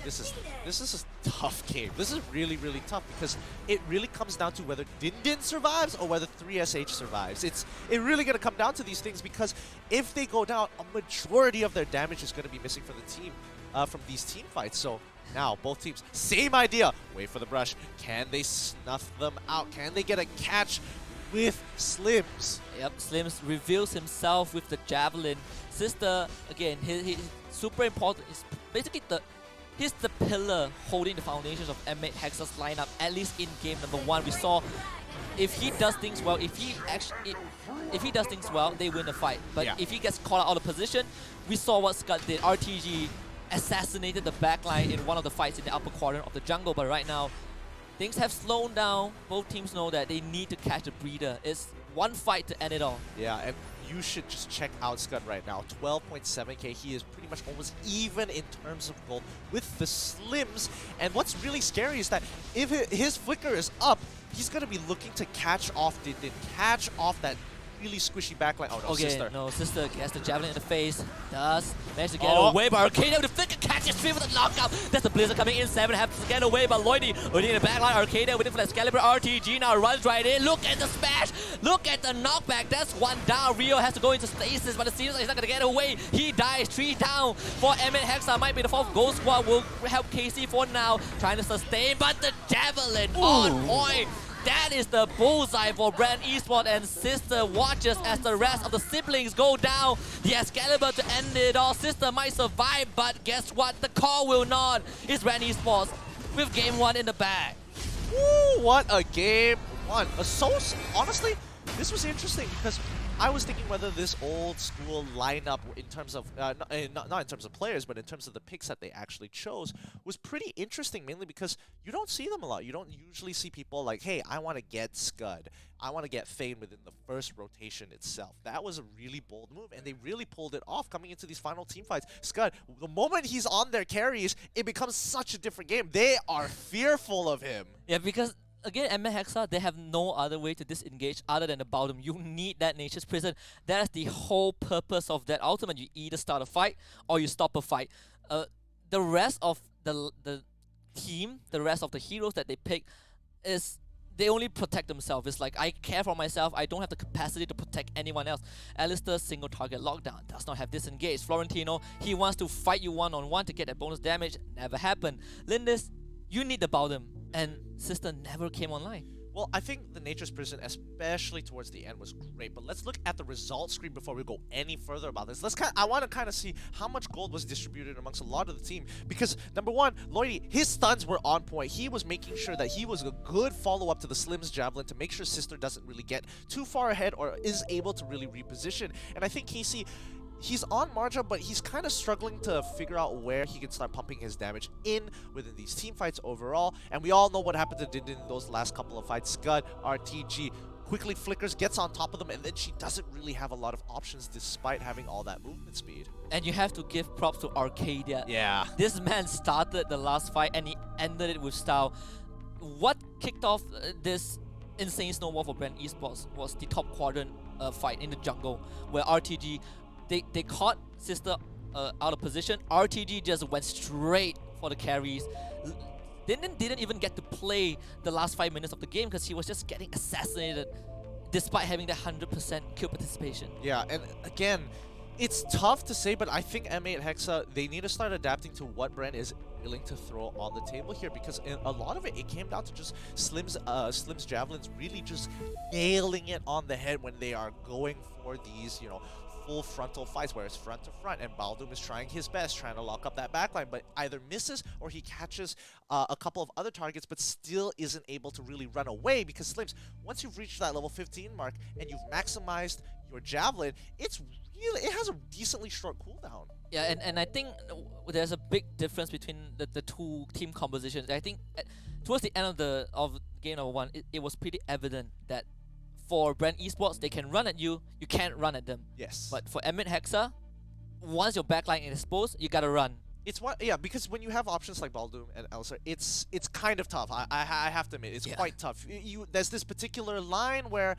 This is a tough game. This is really, really tough because it really comes down to whether Din survives or whether 3SH survives. It's really going to come down to these things because if they go down, a majority of their damage is going to be missing from the team, from these team fights. So now both teams, same idea. Wait for the brush. Can they snuff them out? Can they get a catch with Slims? Yep, Slims reveals himself with the javelin. Sister, again, he's super important. He's basically he's the pillar holding the foundations of M8 Hexa's lineup, at least in game number 1. We saw if he does things well, if he does things well, they win the fight. But if he gets caught out of position, we saw what Scud did. RTG assassinated the backline in one of the fights in the upper quadrant of the jungle, but right now, things have slowed down. Both teams know that they need to catch the breather. It's one fight to end it all. Yeah, and you should just check out Scud right now. 12.7k. He is pretty much almost even in terms of gold with the Slims. And what's really scary is that if his flicker is up, he's going to be looking to catch off Din, catch off that really squishy backline. Oh no, okay, Sister. No, Sister gets the javelin in the face. Does manage to get away, but Arcadia with the flicker catches 3 with the knockout. That's the Blizzard coming in. 7 have to get away, but Lloydie in the backline. Arcadia waiting for that Excalibur. RTG now runs right in. Look at the smash. Look at the knockback. That's 1 down. Rio has to go into stasis, but it seems like he's not going to get away. He dies. 3 down for M8 Hexa. Might be the 4th. Gold Squad will help KC for now. Trying to sustain, but the javelin on point. That is the bullseye for Bren Esports, and Sister watches as the rest of the siblings go down. The Excalibur to end it all. Sister might survive, but guess what? The call will not. It's Bren Esports with game 1 in the bag. Woo, what a game 1. Honestly, this was interesting because I was thinking whether this old school lineup in terms of, not in terms of players, but in terms of the picks that they actually chose, was pretty interesting, mainly because you don't see them a lot. You don't usually see people like, hey, I want to get Scud. I want to get Fane within the first rotation itself. That was a really bold move, and they really pulled it off coming into these final team fights. Scud, the moment he's on their carries, it becomes such a different game. They are fearful of him. Yeah, because again, M8 Hexa, they have no other way to disengage other than about them. You need that Nature's Prison. That is the whole purpose of that ultimate. You either start a fight or you stop a fight. The rest of the team, the rest of the heroes that they pick, is they only protect themselves. It's like, I care for myself. I don't have the capacity to protect anyone else. Alistair, single target lockdown, does not have disengage. Florentino, he wants to fight you one-on-one to get that bonus damage. Never happened. Lindis, you need the Baldum, and Sister never came online. Well, I think the Nature's Prison, especially towards the end, was great. But let's look at the result screen before we go any further about this. I want to kind of see how much gold was distributed amongst a lot of the team. Because, number 1, Lloydie, his stuns were on point. He was making sure that he was a good follow-up to the Slim's Javelin to make sure Sister doesn't really get too far ahead or is able to really reposition. And I think Casey, he's on Marja, but he's kind of struggling to figure out where he can start pumping his damage in within these team fights overall. And we all know what happened to Din in those last couple of fights. Scud, RTG, quickly flickers, gets on top of them, and then she doesn't really have a lot of options despite having all that movement speed. And you have to give props to Arcadia. Yeah. This man started the last fight and he ended it with style. What kicked off this insane snowball for Bren Esports was the top quadrant fight in the jungle, where RTG, they caught Sister out of position. RTG just went straight for the carries. Didn't even get to play the last 5 minutes of the game because he was just getting assassinated despite having that 100% kill participation. Yeah, and again, it's tough to say, but I think M8 Hexa, they need to start adapting to what Bren is willing to throw on the table here, because in a lot of it came down to just Slim's javelins really just nailing it on the head when they are going for these, you know, full frontal fights where it's front to front, and Baldum is trying his best, trying to lock up that backline, but either misses or he catches a couple of other targets, but still isn't able to really run away, because Slims, once you've reached that level 15 mark and you've maximized your javelin, it has a decently short cooldown. Yeah, and I think there's a big difference between the two team compositions. I think towards the end of game number 1, it was pretty evident that for Bren Esports, they can run at you, you can't run at them. Yes. But for M8 Hexa, once your backline is exposed, you gotta run. Yeah, because when you have options like Baldum and Elsa, it's kind of tough. I have to admit, it's quite tough. There's this particular line where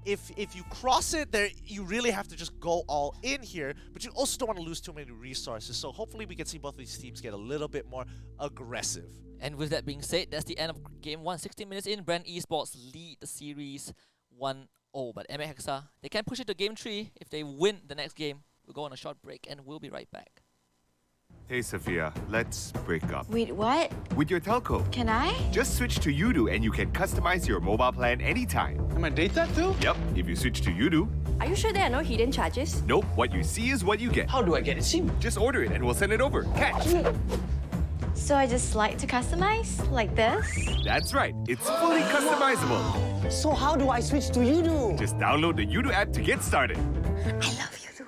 if you cross it, there you really have to just go all in here, but you also don't want to lose too many resources. So hopefully we can see both of these teams get a little bit more aggressive. And with that being said, that's the end of game 1. 16 minutes in, Bren Esports lead the series 1-0. But M8 Hexa, they can push it to game 3. If they win the next game, we'll go on a short break and we'll be right back. Hey Sophia, let's break up. Wait, what? With your telco. Can I? Just switch to Udo and you can customize your mobile plan anytime. Am I data too? Yep, if you switch to Udo, Are you sure there are no hidden charges? nope, what you see is what you get. How do I get it SIM? Just order it and we'll send it over. Catch! So I just slide to customize? Like this? That's right, it's fully customizable. So how do I switch to Udo? Just download the Udo app to get started. I love you too.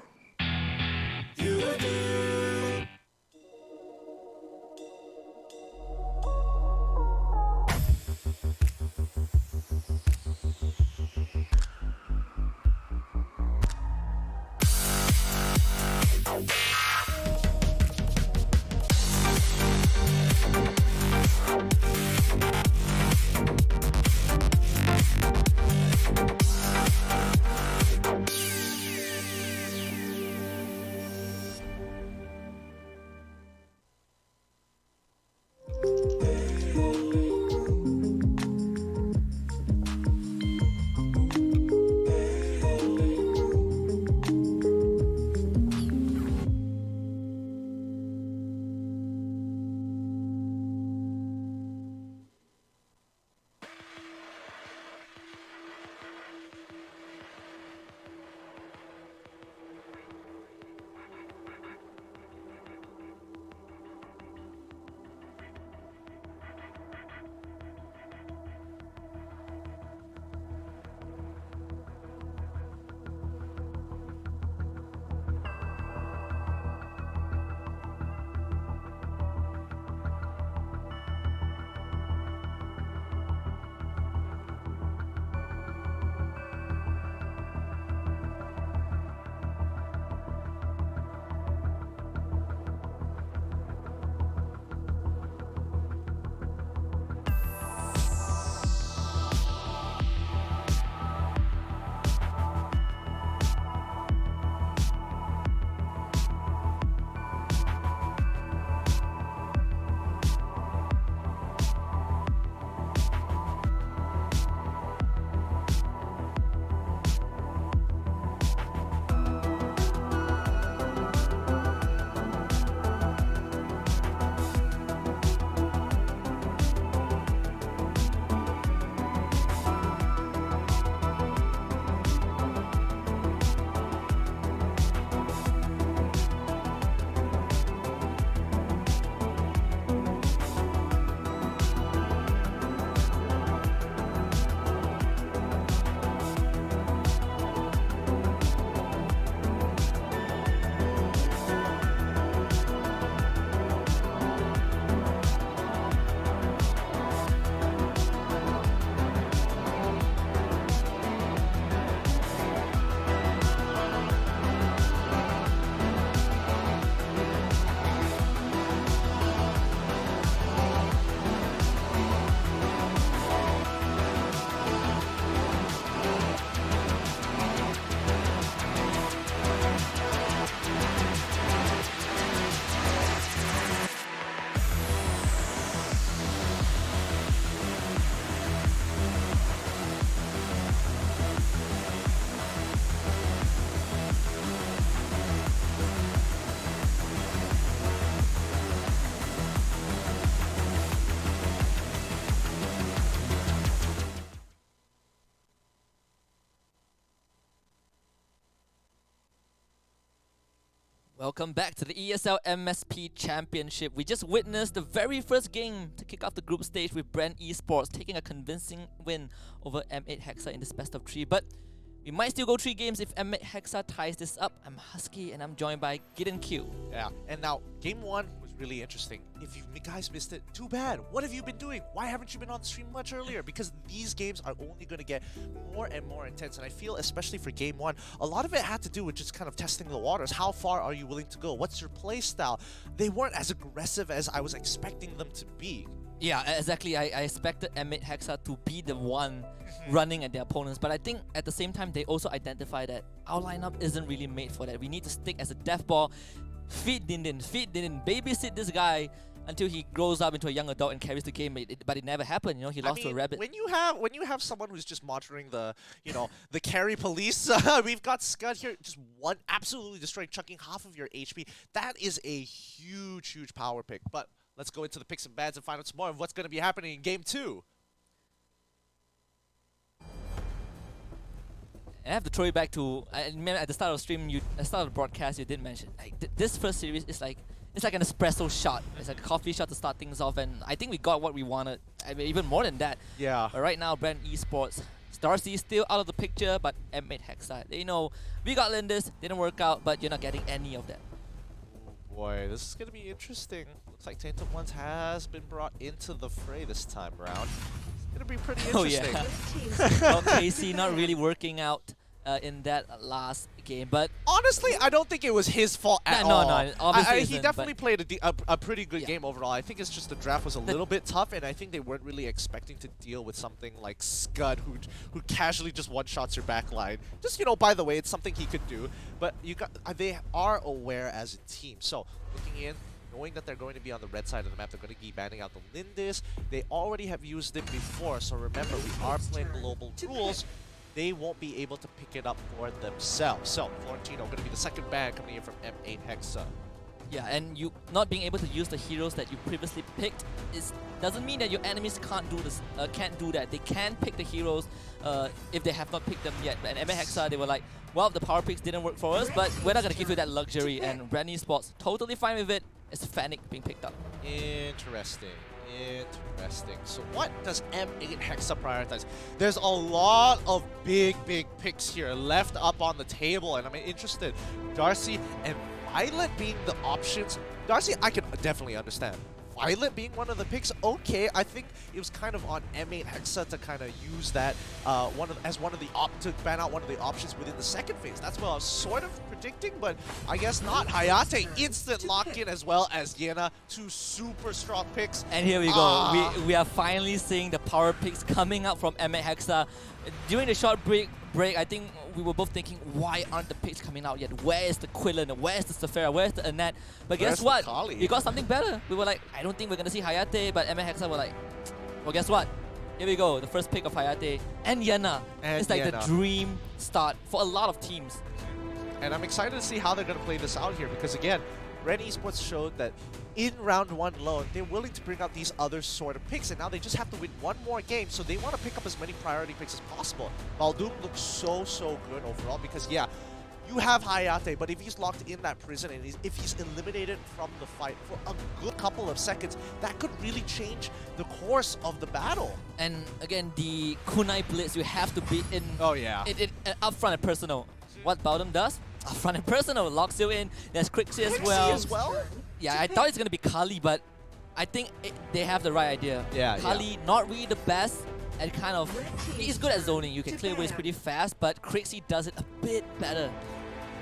Welcome back to the ESL MSP Championship. We just witnessed the very first game to kick off the group stage with Bren Esports taking a convincing win over M8 Hexa in this best of 3. But we might still go 3 games if M8 Hexa ties this up. I'm HusKKiee and I'm joined by GiddenQ. Yeah, and now game 1 was really interesting. If you guys missed it, too bad. What have you been doing? Why haven't you been on the stream much earlier? Because these games are only going to get more and more intense, and I feel especially for game 1, a lot of it had to do with just kind of testing the waters. How far are you willing to go? What's your play style? They weren't as aggressive as I was expecting them to be. Yeah, exactly. I expected M8 Hexa to be the one running at their opponents, but I think at the same time they also identify that our lineup isn't really made for that. We need to stick as a death ball, feed Dindin, babysit this guy until he grows up into a young adult and carries the game. But it never happened. You know, he lost to a rabbit. When you have someone who's just monitoring the the carry police, we've got Scud here, just one absolutely destroying, chucking half of your HP. That is a huge power pick. But let's go into the picks and bans and find out some more of what's going to be happening in Game 2. I have to throw it back to, I remember at the start of the stream, at the start of the broadcast, you did mention, like, this first series is like, it's like an espresso shot. It's like a coffee shot to start things off, and I think we got what we wanted. I mean, even more than that. Yeah. But right now, Bren Esports, Darcy is still out of the picture, but M8 Hexa, they know we got Lindis, didn't work out, but you're not getting any of that. Oh boy, this is going to be interesting. Looks like Tainted Ones has been brought into the fray this time around. It's going to be pretty interesting. Oh yeah. Well, Casey not really working out in that last game, but honestly, I don't think it was his fault at all. No, obviously he definitely played a pretty good game overall. I think it's just the draft was a little bit tough, and I think they weren't really expecting to deal with something like Scud, who casually just one-shots your backline. Just, by the way, it's something he could do, but they are aware as a team. So, looking in, knowing that they're going to be on the red side of the map, they're going to be banning out the Lindis. They already have used it before, so remember, we are playing global rules. They won't be able to pick it up for themselves. So, Florentino going to be the second ban coming in from M8 Hexa. Yeah, and you not being able to use the heroes that you previously picked doesn't mean that your enemies can't do this. Can't do that. They can pick the heroes if they have not picked them yet. And M8 Hexa, they were like, well, the power picks didn't work for us, but we're not gonna give you that luxury. And Bren Esports totally fine with it. It's Fennec being picked up. Interesting. So what does M8 Hexa prioritize? There's a lot of big picks here left up on the table, and I'm interested. Darcy and Violet being the options. Darcy, I can definitely understand. Violet being one of the picks, okay. I think it was kind of on M8 Hexa to kind of use that to ban out one of the options within the second phase. That's what I was sort of predicting, but I guess not. Hayate instant lock-in as well as Yena, two super strong picks. And here we go. We are finally seeing the power picks coming out from M8 Hexa. During the short break, I think we were both thinking, why aren't the picks coming out yet? Where is the Quillen? Where is the Sephira? Where is the Annette? But guess what? We got something better. We were like, I don't think we're going to see Hayate, but M8 Hexa were like, well, guess what? Here we go. The first pick of Hayate and Yena. It's like the dream start for a lot of teams. And I'm excited to see how they're going to play this out here because, again, Bren Esports showed that in round 1 alone, they're willing to bring out these other sort of picks, and now they just have to win one more game, so they want to pick up as many priority picks as possible. Baldoom looks so good overall because, yeah, you have Hayate, but if he's locked in that prison and if he's eliminated from the fight for a good couple of seconds, that could really change the course of the battle. And again, the Kunai Blitz, you have to be in upfront and personal. What Baldoom does? Upfront and personal, locks you in. There's Crixie as well. Yeah, I thought it's going to be Kali, but I think they have the right idea. Kali, not really the best, and kind of, he's good at zoning. You can clear waves pretty fast, but Crixie does it a bit better.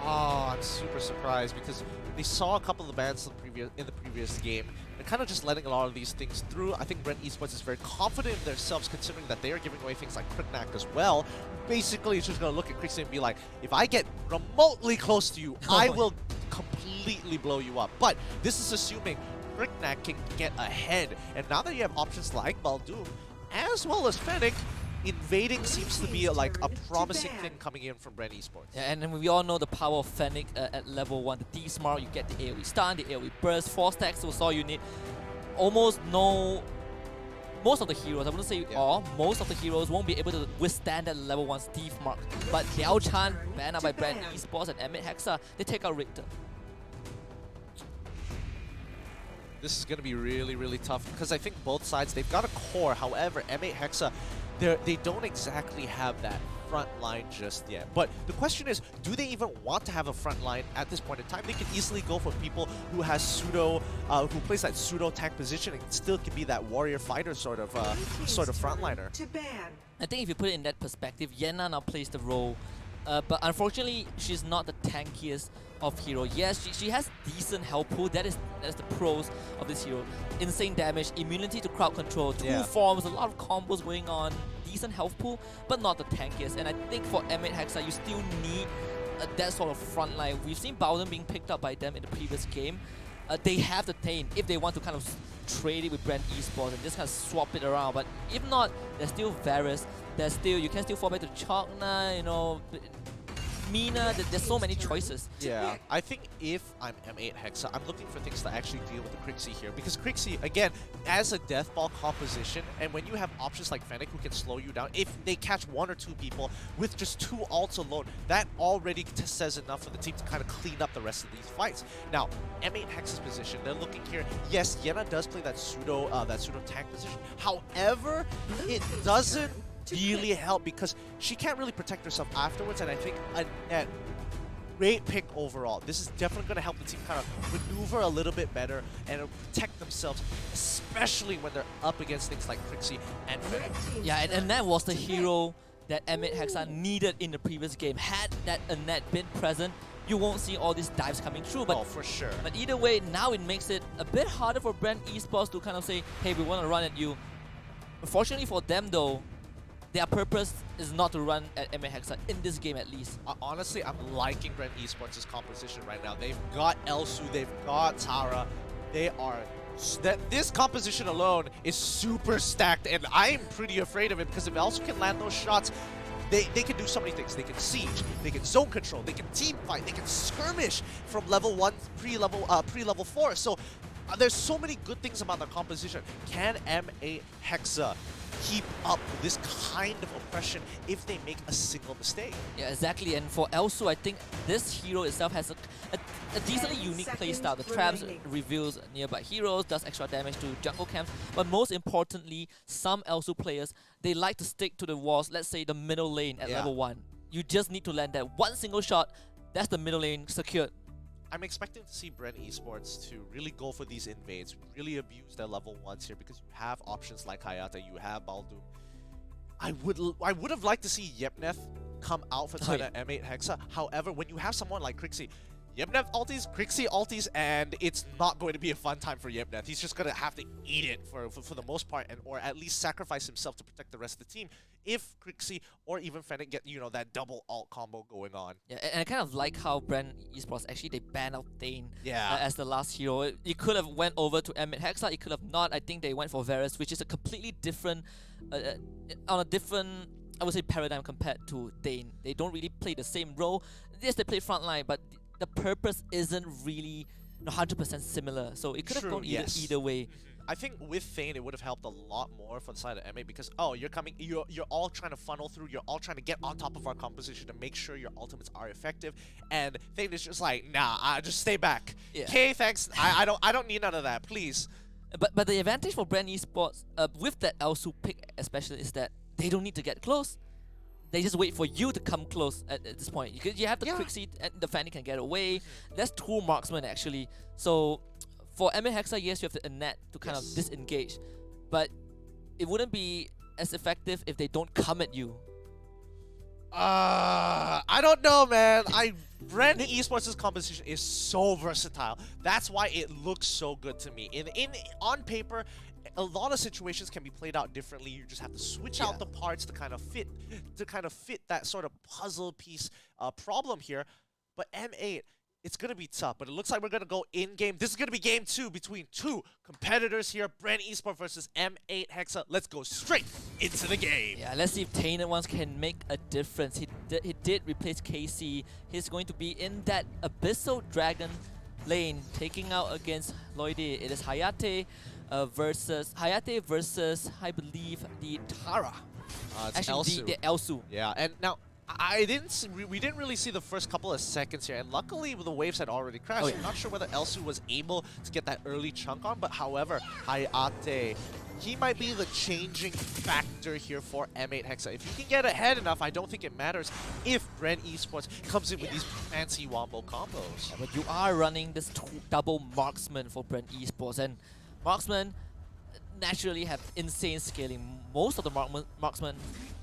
Oh, I'm super surprised because they saw a couple of bans in the previous game. They're kind of just letting a lot of these things through. I think Bren Esports is very confident in themselves considering that they are giving away things like Kriknak as well. Basically, it's just going to look at Crixie and be like, if I get remotely close to you, I will completely blow you up. But this is assuming Kriknak can get ahead. And now that you have options like Baldoom, as well as Fennec, invading seems to be like a promising thing coming in from Bren Esports. Yeah, and we all know the power of Fennec at level 1. The D-Smart, you get the AoE stun, the AoE burst, 4 stacks was all you need. Most of the heroes, I wouldn't say all, most of the heroes won't be able to withstand that level 1 Steve Mark. But Liao Chan, banned out by Bren Esports and M8 Hexa, they take out Richter. This is going to be really tough because I think both sides, they've got a core. However, M8 Hexa, they don't exactly have that front line just yet. But the question is, do they even want to have a front line at this point in time? They could easily go for people who has pseudo, who plays that pseudo tank position and still can be that warrior fighter sort of frontliner. I think if you put it in that perspective, Yena now plays the role But unfortunately, she's not the tankiest of hero. Yes, she has decent health pool. That is the pros of this hero. Insane damage, immunity to crowd control, two forms, a lot of combos going on, decent health pool, but not the tankiest. And I think for M8 Hexa, you still need that sort of front line. We've seen Bowden being picked up by them in the previous game. They have the Thane if they want to kind of trade it with Bren Esports and just kind of swap it around. But if not, there's still Varus. You can still fall back to Chokna, you know, Mina. There's so many choices. Yeah, I think if I'm M8 Hexa, I'm looking for things to actually deal with the Krixie here. Because Krixie, again, as a death ball composition, and when you have options like Fennec who can slow you down, if they catch 1 or 2 people with just 2 ults alone, that already says enough for the team to kind of clean up the rest of these fights. Now, M8 Hexa's position, they're looking here. Yes, Yena does play that pseudo tank position. However, it doesn't really help because she can't really protect herself afterwards, and I think Annette, great pick overall. This is definitely going to help the team kind of maneuver a little bit better and protect themselves, especially when they're up against things like Krixie and Fennec. Yeah, and Annette was the hero that M8 Hexa needed in the previous game. Had that Annette been present, you won't see all these dives coming through. But, oh, for sure. But either way, now it makes it a bit harder for Bren Esports to kind of say, hey, we want to run at you. Unfortunately for them though, their purpose is not to run at M8 Hexa in this game at least. Honestly, I'm liking Bren Esports' composition right now. They've got Elsu, they've got Tara. They are... This composition alone is super stacked, and I'm pretty afraid of it because if Elsu can land those shots, they can do so many things. They can siege, they can zone control, they can team fight, they can skirmish from level 1 pre-level 4. So there's so many good things about their composition. Can M8 Hexa keep up with this kind of oppression if they make a single mistake? Yeah, exactly. And for Elsu, I think this hero itself has a decently unique playstyle. The traps reveals nearby heroes, does extra damage to jungle camps, but most importantly, some Elsu players, they like to stick to the walls, let's say the middle lane at level 1. You just need to land that one single shot, that's the middle lane secured. I'm expecting to see Bren Esports to really go for these invades, really abuse their level 1s here because you have options like Hayata, you have Baldoon. I would have liked to see Yepneth come out for side of M8 Hexa. However, when you have someone like Krixie, Yepneth ultis, Krixie ultis, and it's not going to be a fun time for Yepneth. He's just going to have to eat it for the most part, and or at least sacrifice himself to protect the rest of the team if Krixie or even Fennec get, you know, that double ult combo going on. Yeah, and I kind of like how Bren Esports actually they banned out Thane as the last hero. It could have went over to M8 Hexa, it could have not. I think they went for Varus, which is a completely different, on a different, I would say, paradigm compared to Thane. They don't really play the same role. Yes, they play frontline, but the purpose isn't really 100% similar, so it could have gone either way. I think with Thane, it would have helped a lot more for the side of M8 because, oh, you're all trying to funnel through, you're all trying to get on top of our composition to make sure your ultimates are effective, and Thane is just like, nah, just stay back. Okay, thanks. I don't need none of that, please. But the advantage for Bren Esports with that Elsu pick especially is that they don't need to get close. They just wait for you to come close at this point. You have the Krixie and the Fanny can get away. That's 2 marksmen actually. So for M8 Hexa, yes, you have the Annette to kind of disengage. But it wouldn't be as effective if they don't come at you. I don't know, man. Bren Esports' composition is so versatile. That's why it looks so good to me. On paper, a lot of situations can be played out differently. You just have to switch out the parts to kind of fit that sort of puzzle piece problem here. But M8, it's gonna be tough. But it looks like we're gonna go in game. This is gonna be game 2 between 2 competitors here. Bren Esports versus M8 Hexa. Let's go straight into the game. Yeah, let's see if Thane once can make a difference. He did replace KC. He's going to be in that Abyssal Dragon lane, taking out against Lloydie. It is Hayate versus I believe the Tara. Actually, the Elsu. Yeah, and now we didn't really see the first couple of seconds here, and luckily the waves had already crashed. I'm not sure whether Elsu was able to get that early chunk on, but however, Hayate, he might be the changing factor here for M8 Hexa. If you can get ahead enough, I don't think it matters if Bren Esports comes in with these fancy wombo combos. Yeah, but you are running this double marksman for Bren Esports, and marksman, naturally have insane scaling. Most of the marksmen,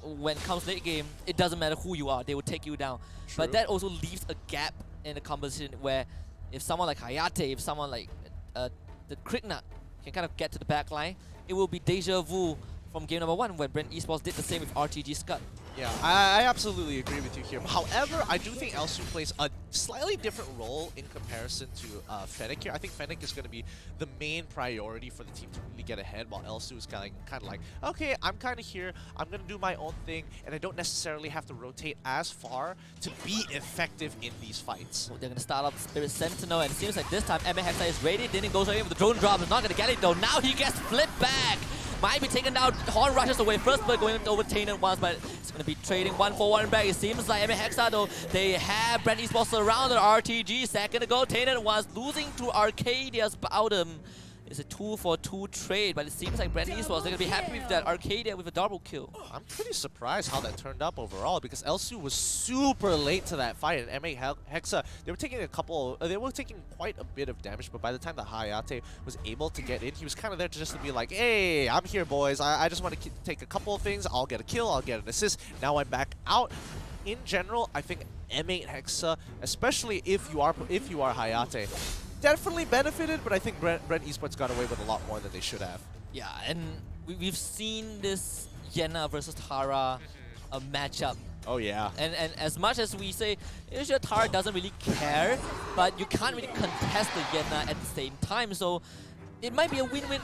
when it comes late game, it doesn't matter who you are, they will take you down. True. But that also leaves a gap in the composition where if someone like Hayate, if someone like the Kriknut can kind of get to the back line, it will be deja vu from game number 1 when Bren Esports did the same with RTG Scud. Yeah, I absolutely agree with you here. However, I do think Elsu plays a slightly different role in comparison to Fennec here. I think Fennec is going to be the main priority for the team to really get ahead, while Elsu is kind of like, okay, I'm kind of here, I'm going to do my own thing, and I don't necessarily have to rotate as far to be effective in these fights. So they're going to start up Spirit Sentinel, and it seems like this time Hexa is ready. Didn't go straight in with the drone drop, is not going to get it though. Now he gets flipped back. Might be taken down. Horn rushes away. First blood going over Tainted once, but it's going to be trading 1-for-1 back. It seems like Hexa though, they have Bren Esports surrounded. RTG second to go. Tainted once losing to Arcadia's Bowdom. It's a 2-for-2 trade, but it seems like Bren Esports, they're going to be happy with that. Arcadia with a double kill. I'm pretty surprised how that turned up overall, because Elsu was super late to that fight, and Hexa, they were taking quite a bit of damage, but by the time that Hayate was able to get in, he was kind of there just to be like, hey, I'm here, boys. I just want to take a couple of things. I'll get a kill, I'll get an assist. Now I'm back out. In general, I think M8 Hexa, especially if you are Hayate, definitely benefited, but I think Bren Esports got away with a lot more than they should have. Yeah, and we've seen this Yenna versus Tara a matchup. Oh yeah. And as much as we say, usually Tara doesn't really care, but you can't really contest the Yenna at the same time. So it might be a win-win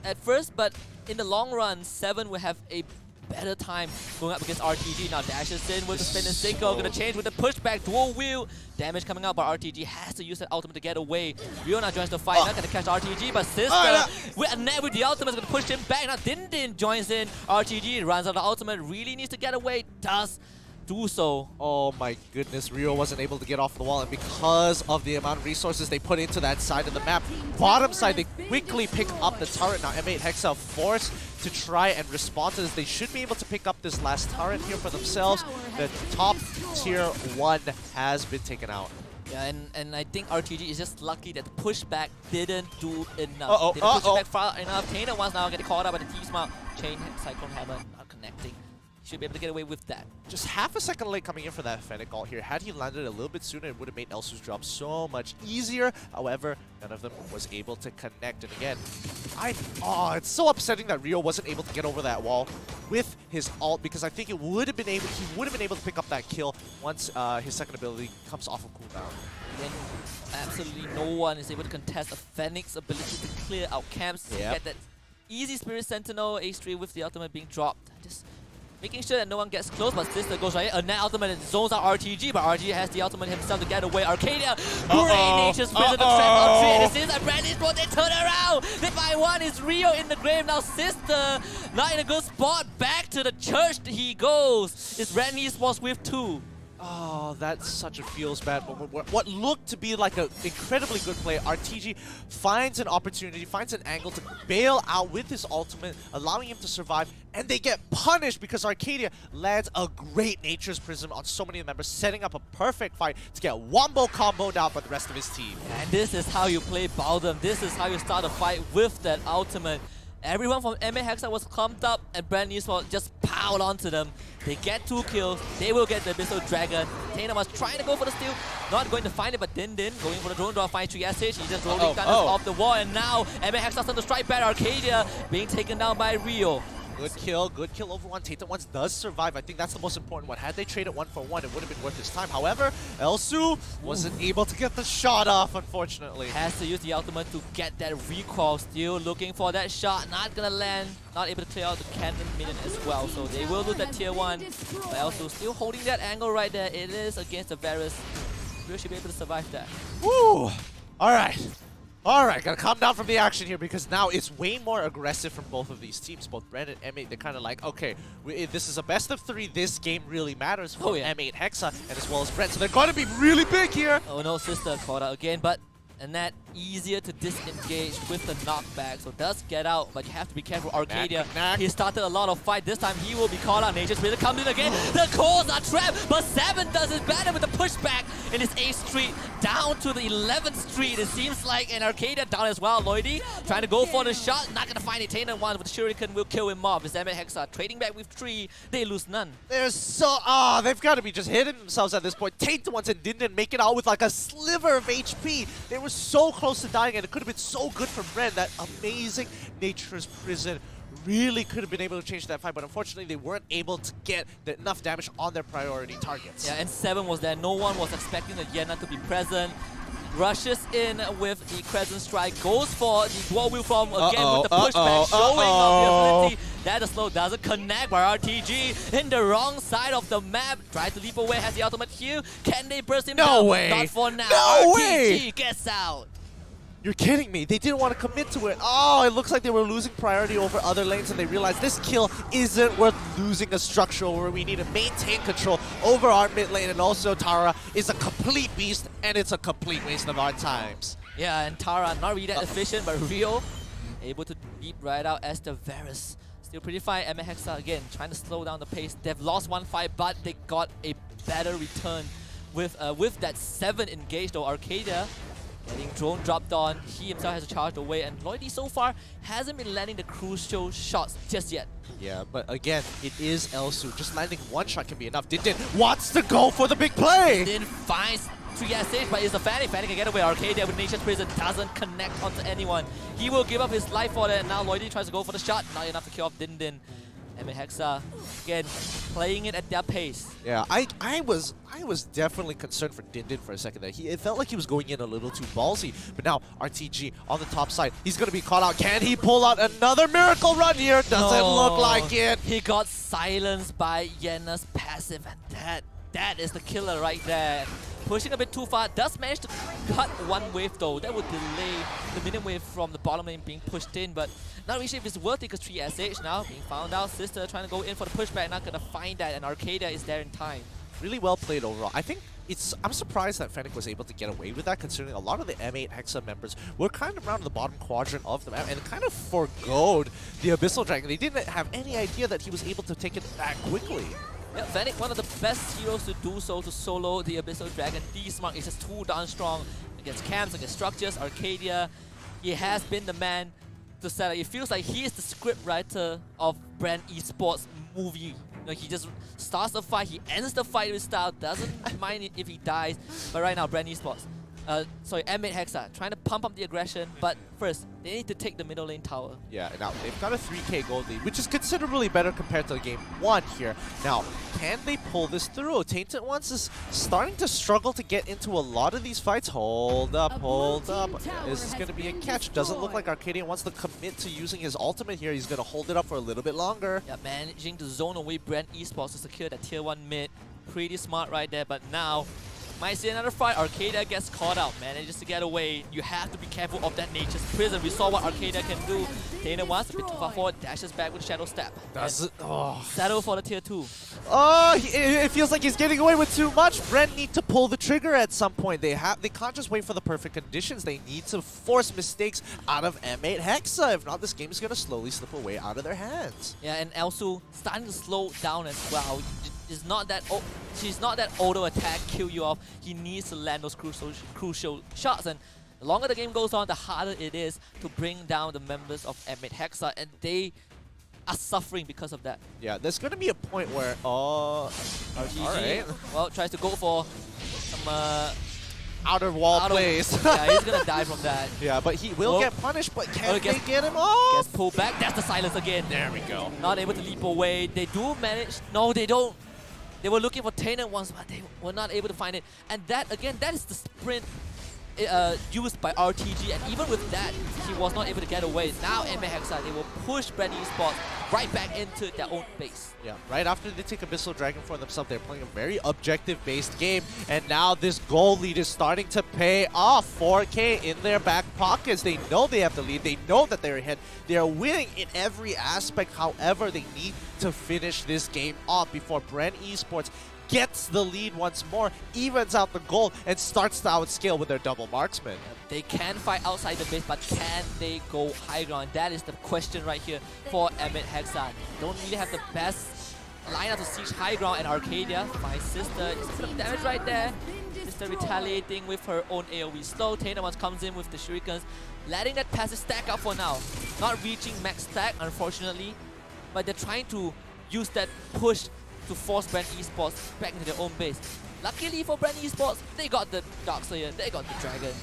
at first, but in the long run, 7 will have a better time going up against RTG. Now dashes in with the spin and Sinko, gonna change with the pushback, dual wheel. Damage coming out, but RTG has to use that ultimate to get away. Rio now joins the fight, not gonna catch RTG, but Sister with a net with the ultimate is gonna push him back. Now Din joins in. RTG runs out the ultimate, really needs to get away, does do so. Oh my goodness, Rio wasn't able to get off the wall, and because of the amount of resources they put into that side of the map, bottom side, they quickly pick up the turret. Now M8 Hexa forced to try and respond to this. They should be able to pick up this last turret here for themselves. The top tier 1 has been taken out. Yeah, and I think RTG is just lucky that the pushback didn't do enough. Didn't push it back far enough. Tainted once now getting caught up by the T-Smart. Chain Cyclone Hammer not connecting. Should be able to get away with that. Just half a second late coming in for that Fennec ult here. Had he landed a little bit sooner, it would have made Elsu's job so much easier. However, none of them was able to connect. And again, it's so upsetting that Rio wasn't able to get over that wall with his ult, because I think he would have been able to pick up that kill once his second ability comes off of cooldown. Then absolutely no one is able to contest a Fennec's ability to clear out camps. Get that easy Spirit Sentinel H3 with the ultimate being dropped. Just making sure that no one gets close, but Sister goes right in. A net ultimate and zones out RTG, but RTG has the ultimate himself to get away. Arcadia, great nature's prison to trap out 3, and it seems like Bren Esports, they turn around. They find one, is Rio in the grave. Now Sister, not in a good spot. Back to the church he goes. It's Bren Esports with 2. Oh, that's such a feels bad moment. What looked to be like an incredibly good play, RTG finds an opportunity, finds an angle to bail out with his ultimate, allowing him to survive, and they get punished because Arcadia lands a great Nature's Prism on so many members, setting up a perfect fight to get Wombo comboed out by the rest of his team. And this is how you play Bowdom. This is how you start a fight with that ultimate. Everyone from M8 Hexa was clumped up, and Bren Esports just piled onto them. They get 2 kills. They will get the Abyssal Dragon. Taina was trying to go for the steal, not going to find it, but Din going for the drone draw, finds 3 SH. He's just rolling guns off the wall, and now M8 Hexa starting to strike back. Arcadia being taken down by Rio. Good kill over one. Tainted Ones does survive. I think that's the most important one. Had they traded 1-for-1, it would have been worth his time. However, Elsu wasn't able to get the shot off, unfortunately. Has to use the ultimate to get that recoil. Still looking for that shot. Not gonna land. Not able to clear out the cannon minion as well. So they will lose that tier 1. But Elsu still holding that angle right there. It is against the Varus. Rio should be able to survive that. Woo! Alright, gotta calm down from the action here, because now it's way more aggressive from both of these teams. Both Bren and M8, they're kind of like, okay, this is a best of 3. This game really matters for M8 Hexa and as well as Bren. So they're gonna be really big here. Oh no, Sister caught out again, but Annette easier to disengage with the knockback, so does get out, but you have to be careful. Arcadia, he started a lot of fight. This time he will be called out. Nature's Prison comes in again. The cores are trapped, but 7 does it better with the pushback in his 8th street down to the 11th street. It seems like an Arcadia down as well. Lloydie trying to go for the shot, not gonna find it. Tainted one with the Shuriken will kill him off. His M8 Hexa trading back with 3. They lose none. They're so they've got to be just hitting themselves at this point. Tainted ones and didn't make it out with like a sliver of HP. They were so close to dying, and it could have been so good for Bren. That amazing Nature's Prison really could have been able to change that fight, but unfortunately they weren't able to get enough damage on their priority targets. Yeah, and 7 was there. No one was expecting the Yenna to be present. Rushes in with the Crescent Strike, goes for the Dual Wheel from again with the pushback, showing off the ability that the slow doesn't connect by RTG in the wrong side of the map. Tries to leap away, has the ultimate heal. Can they burst him down? No way! Not for now. No RTG way! gets out. You're kidding me. They didn't want to commit to it. Oh, it looks like they were losing priority over other lanes, and they realized this kill isn't worth losing a structure over. We need to maintain control over our mid lane, and also Tara is a complete beast, and it's a complete waste of our times. Yeah, and Tara, not really that efficient, but Rio able to leap right out as the Varus. Still pretty fine. M8 Hexa again trying to slow down the pace. They've lost 1 fight, but they got a better return with that 7 engaged though. Arcadia getting drone dropped on. He himself has to charge away, and Lloydie so far hasn't been landing the crucial shots just yet. Yeah, but again, it is Elsu. Just landing 1 shot can be enough. Din wants to go for the big play! Din finds 3 SH, but it's a Fanny. Fanny can get away. Arcadia with Nature's Prison doesn't connect onto anyone. He will give up his life for that, and now Lloydie tries to go for the shot. Not enough to kill off Din. M8 Hexa, again, playing it at their pace. Yeah, I was definitely concerned for Din for a second there. It felt like he was going in a little too ballsy, but now RTG on the top side, he's going to be caught out. Can he pull out another miracle run here? Doesn't look like it. He got silenced by Yenna's passive, and that is the killer right there. Pushing a bit too far, does manage to cut 1 wave though. That would delay the minion wave from the bottom lane being pushed in, but not really sure if it's worth it because 3 SH now being found out. Sister trying to go in for the pushback, not gonna find that, and Arcadia is there in time. Really well played overall. I think I'm surprised that Fennec was able to get away with that, considering a lot of the M8 Hexa members were kind of around the bottom quadrant of the map and kind of forgoed the Abyssal Dragon. They didn't have any idea that he was able to take it that quickly. Yeah, Fennec, one of the best heroes to do so, to solo the Abyssal Dragon. D-Smart is just too darn strong against camps, against structures. Arcadia, he has been the man to set up. It feels like he is the script writer of Bren Esports movie. You know, he just starts the fight, he ends the fight with style, doesn't mind if he dies. But right now, Bren Esports, M8 Hexa, trying to pump up the aggression, but first, they need to take the middle lane tower. Yeah, now they've got a 3k gold lead, which is considerably better compared to game 1 here. Now, can they pull this through? Tainted Ones is starting to struggle to get into a lot of these fights. Hold up. Is this going to be a catch? Doesn't look like Arcadia wants to commit to using his ultimate here. He's going to hold it up for a little bit longer. Yeah, managing to zone away Bren Esports to secure that tier 1 mid. Pretty smart right there, but now might see another fight. Arcadia gets caught out, manages to get away. You have to be careful of that Nature's Prison. We saw what Arcadia can do. Tainted wants a bit too far forward, dashes back with Shadow Step. Does it? Oh. Settle for the tier 2. Oh, it feels like he's getting away with too much. Bren need to pull the trigger at some point. They can't just wait for the perfect conditions. They need to force mistakes out of M8 Hexa. If not, this game is going to slowly slip away out of their hands. Yeah, and Elsu starting to slow down as well. She's not that auto attack kill you off. He needs to land those crucial shots, and the longer the game goes on, the harder it is to bring down the members of M8 Hexa, and they are suffering because of that. Yeah, there's going to be a point where RTG, well, tries to go for some outer wall plays. Yeah, he's gonna die from that. Yeah, but he will get punished, but can they get him off? Gets pulled back. That's the silence again. There we go. Not able to leap away. They do manage. No, they don't. They were looking for Tainted ones, but they were not able to find it. And that, again, that is the sprint used by RTG. And even with that, he was not able to get away. Now, M8 Hexa, they will push Bren Esports right back into their own base. Yeah, right after they take Abyssal Dragon for themselves, they're playing a very objective-based game. And now this goal lead is starting to pay off. 4K in their back pockets. They know they have the lead. They know that they're ahead. They are winning in every aspect. However, they need to finish this game off before Bren Esports gets the lead once more, evens out the goal, and starts to outscale with their double marksman. They can fight outside the base, but can they go high ground? That is the question right here for Emmet Hexa. They don't really have the best lineup to siege high ground, and Arcadia, my sister, is some damage right there. Sister retaliating with her own AoE slow. Tainer once comes in with the shurikens, letting that passive stack up for now. Not reaching max stack, unfortunately, but they're trying to use that push to force Bren Esports back into their own base. Luckily for Bren Esports, they got the Darkslayer, they got the Dragon.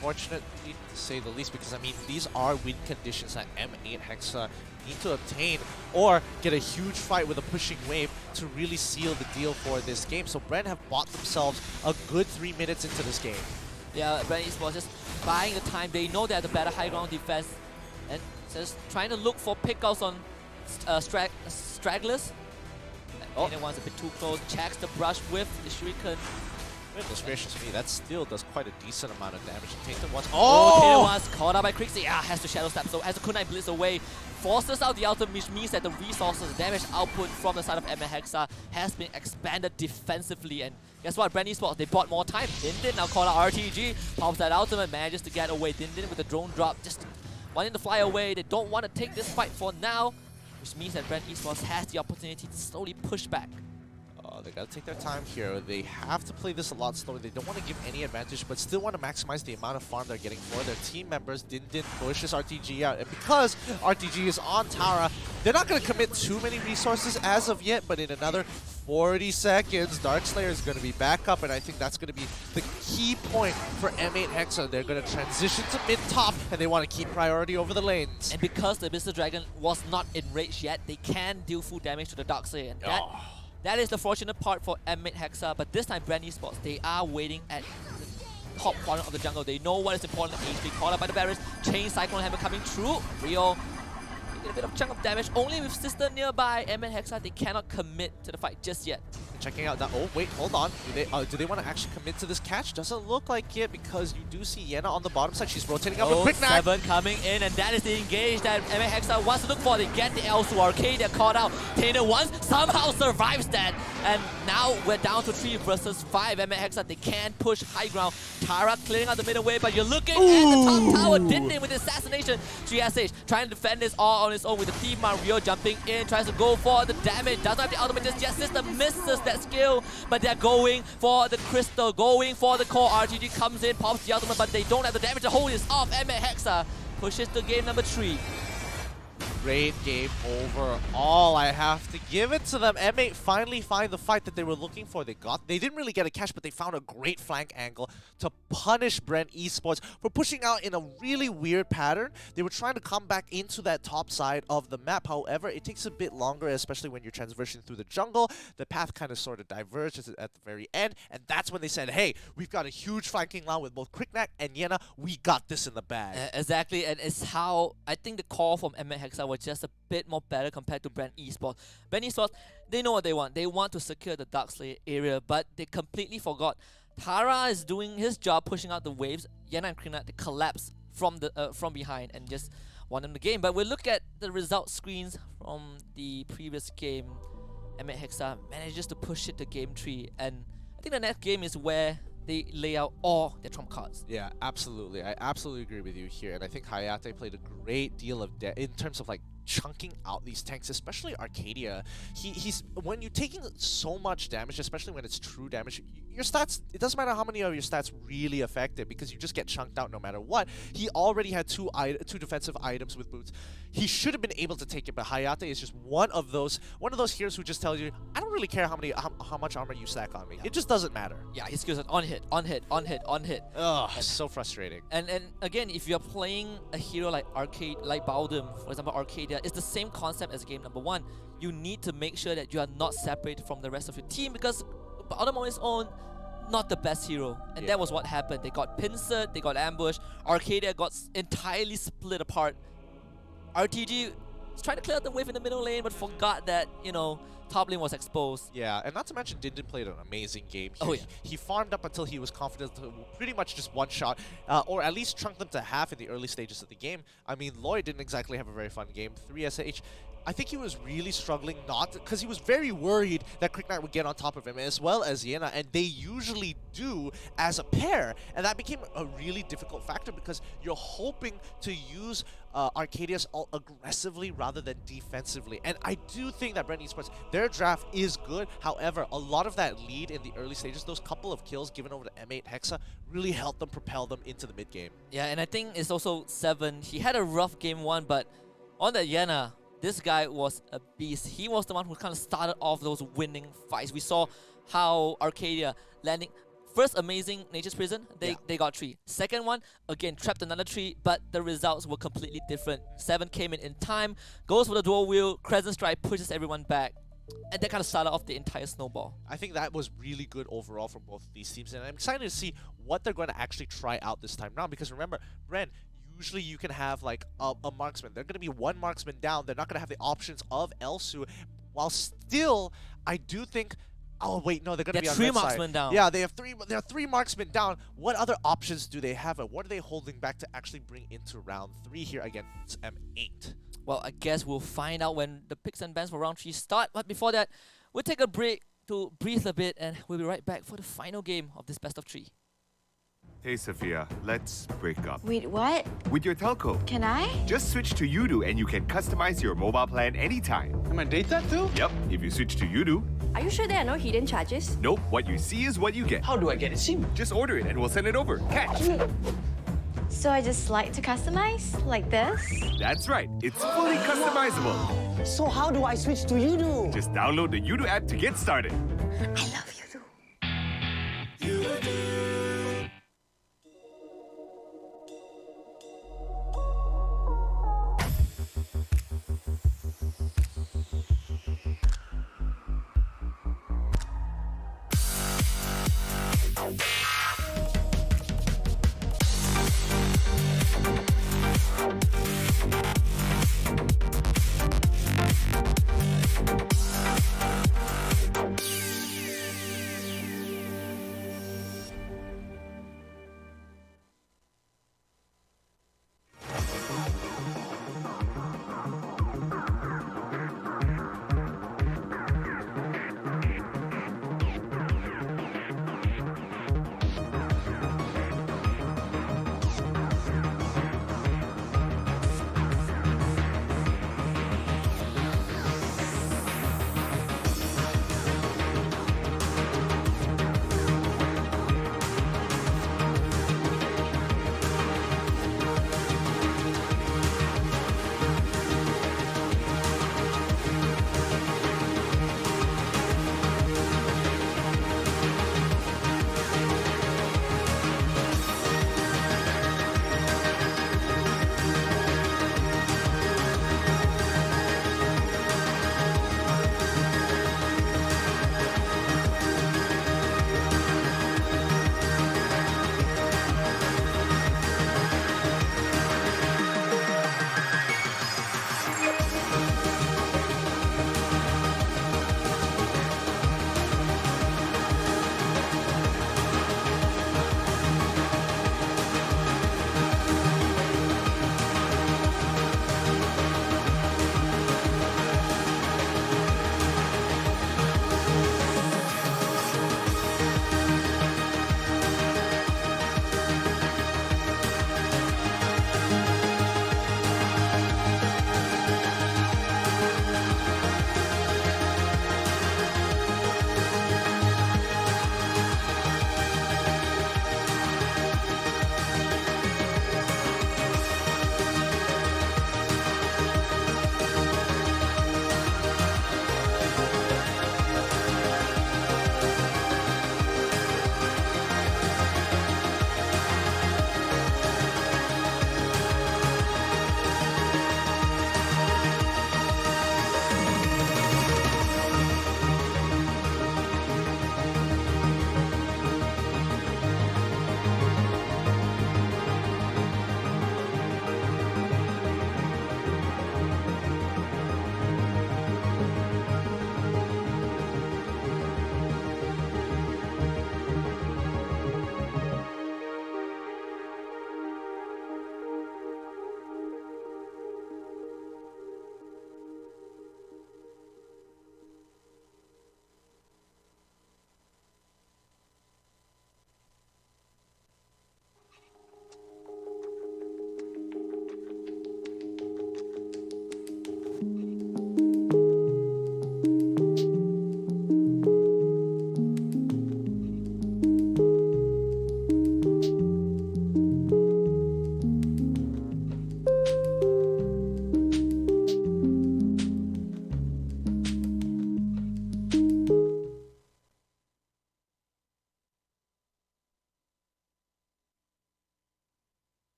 Fortunately, to say the least, because I mean, these are win conditions that M8 Hexa need to obtain or get a huge fight with a pushing wave to really seal the deal for this game. So Bren have bought themselves a good 3 minutes into this game. Yeah, Bren Esports just buying the time. They know they have the better high ground defense and just trying to look for pickouts on stragglers. Oh, one's a bit too close. Checks the brush with the shuriken. Goodness gracious me, that still does quite a decent amount of damage. Tainted once. Oh! Tainted once caught out by Crixie. Yeah, has to shadow step. So has to Kunai blitz away. Forces out the ultimate, which means that the resources, the damage output from the side of Emmet Hexa has been expanded defensively. And guess what? Bren Esports, they bought more time. Dindin now caught out RTG. Pops that ultimate, manages to get away. Dindin with the drone drop, just wanting to fly away. They don't want to take this fight for now, which means that Bren Esports has the opportunity to slowly push back. They gotta take their time here. They have to play this a lot slower. They don't want to give any advantage, but still want to maximize the amount of farm they're getting for their team members. Dindin pushes RTG out, and because RTG is on Tara, they're not going to commit too many resources as of yet, but in another 40 seconds, Darkslayer is going to be back up, and I think that's going to be the key point for M8 Hexa. They're going to transition to mid-top, and they want to keep priority over the lanes. And because the Mr. Dragon was not enraged yet, they can deal full damage to the Darkslayer. And that is the fortunate part for Emmet Hexa, but this time Bren Esports, they are waiting at the top corner of the jungle. They know what is important in HP. Caught up by the barriers, Chain Cyclone Hammer coming through. Rio get a bit of chunk of damage. Only with Sister nearby, Emmet Hexa, they cannot commit to the fight just yet. Checking out that. Oh wait, hold on. Do they want to actually commit to this catch? Doesn't look like it, because you do see Yenna on the bottom side. She's rotating up with quick knack. 7 coming in, and that is the engage that Emmet Hexa wants to look for. They get the L to Arcadia caught out. Tainer once somehow survives that, and now we're down to 3 versus 5. Emmet Hexa, they can push high ground. Tara clearing out the middle way, but you're looking at the top tower. Dindin with the assassination. 3SH trying to defend this all on his own with the team. Mario jumping in, tries to go for the damage. Doesn't have the ultimate just yet. Sister misses that skill, but they're going for the crystal, going for the core. RTG comes in, pops the ultimate, but they don't have the damage to hold this off. Emmet Hexa pushes to game number 3. Great game overall. I have to give it to them. M8 finally find the fight that they were looking for. They didn't really get a catch, but they found a great flank angle to punish Bren Esports for pushing out in a really weird pattern. They were trying to come back into that top side of the map. However, it takes a bit longer, especially when you're transitioning through the jungle. The path kind of sort of diverges at the very end, and that's when they said, hey, we've got a huge flanking line with both Quicknack and Yenna. We got this in the bag. Exactly, and it's how I think the call from Emmet Hexa was just a bit more better compared to Bren Esports. Bren Esports, they know what they want. They want to secure the Darkslayer area, but they completely forgot. Tara is doing his job, pushing out the waves. Yenna and Krina, they collapse from behind and just won them the game. But we'll look at the result screens from the previous game. Emmet Hexa manages to push it to game 3, and I think the next game is where they lay out all their trump cards. Yeah, absolutely. I absolutely agree with you here, and I think Hayate played a great deal of in terms of like chunking out these tanks, especially Arcadia. He's when you're taking so much damage, especially when it's true damage, your stats, it doesn't matter how many of your stats really affected, because you just get chunked out no matter what. He already had two defensive items with boots. He should have been able to take it, but Hayate is just one of those heroes who just tells you, I don't really care how much armor you stack on me. It just doesn't matter. Yeah, his skills are on hit, on hit, on hit, on hit. Ugh, so frustrating. And again, if you're playing a hero like Baldum, for example, Arcadia, it's the same concept as game number 1. You need to make sure that you are not separated from the rest of your team, because Baldum on his own, not the best hero. And that was what happened. They got pincered, they got ambushed. Arcadia got entirely split apart. RTG was trying to clear out the wave in the middle lane, but forgot that, you know, top lane was exposed. Yeah, and not to mention Dindin played an amazing game. Oh, yeah. He farmed up until he was confident to pretty much just one-shot, or at least chunk them to half in the early stages of the game. I mean, Lloyd didn't exactly have a very fun game. 3SH, I think he was really struggling because he was very worried that Cricknight would get on top of him, as well as Yena, and they usually do as a pair. And that became a really difficult factor because you're hoping to use Arcadia's ult aggressively rather than defensively. And I do think that Bren Esports, their draft is good. However, a lot of that lead in the early stages, those couple of kills given over to M8 Hexa, really helped them propel them into the mid game. Yeah, and I think it's also 7. He had a rough game 1, but on that Yena, this guy was a beast. He was the one who kind of started off those winning fights. We saw how Arcadia landing first amazing Nature's Prison, they got 3. Second one, again, trapped another 3, but the results were completely different. 7 came in time, goes for the dual wheel, Crescent Strike pushes everyone back, and that kind of started off the entire snowball. I think that was really good overall from both of these teams, and I'm excited to see what they're going to actually try out this time round, because remember, Bren, usually you can have like a marksman. They're going to be one marksman down. They're not going to have the options of Elsu, while still, I do think... Oh wait, no, they're gonna be on 3 red marksmen side. down. Yeah, they have 3. There are 3 marksmen down. What other options do they have, and what are they holding back to actually bring into round 3 here against M8? Well, I guess we'll find out when the picks and bans for round 3 start. But before that, we'll take a break to breathe a bit, and we'll be right back for the final game of this best of 3. Hey Sophia, let's break up. Wait, what? With your telco, Can I? just switch to Udo and you can customize your mobile plan anytime. Am I data too? Yep, if you switch to Udo, Are you sure there are no hidden charges? nope, what you see is what you get. How do I get it SIM? Just order it and we'll send it over. Catch! So I just slide to customize? Like this? That's right, it's fully customizable. So how do I switch to Udo? Just download the Udo app to get started. I love you too.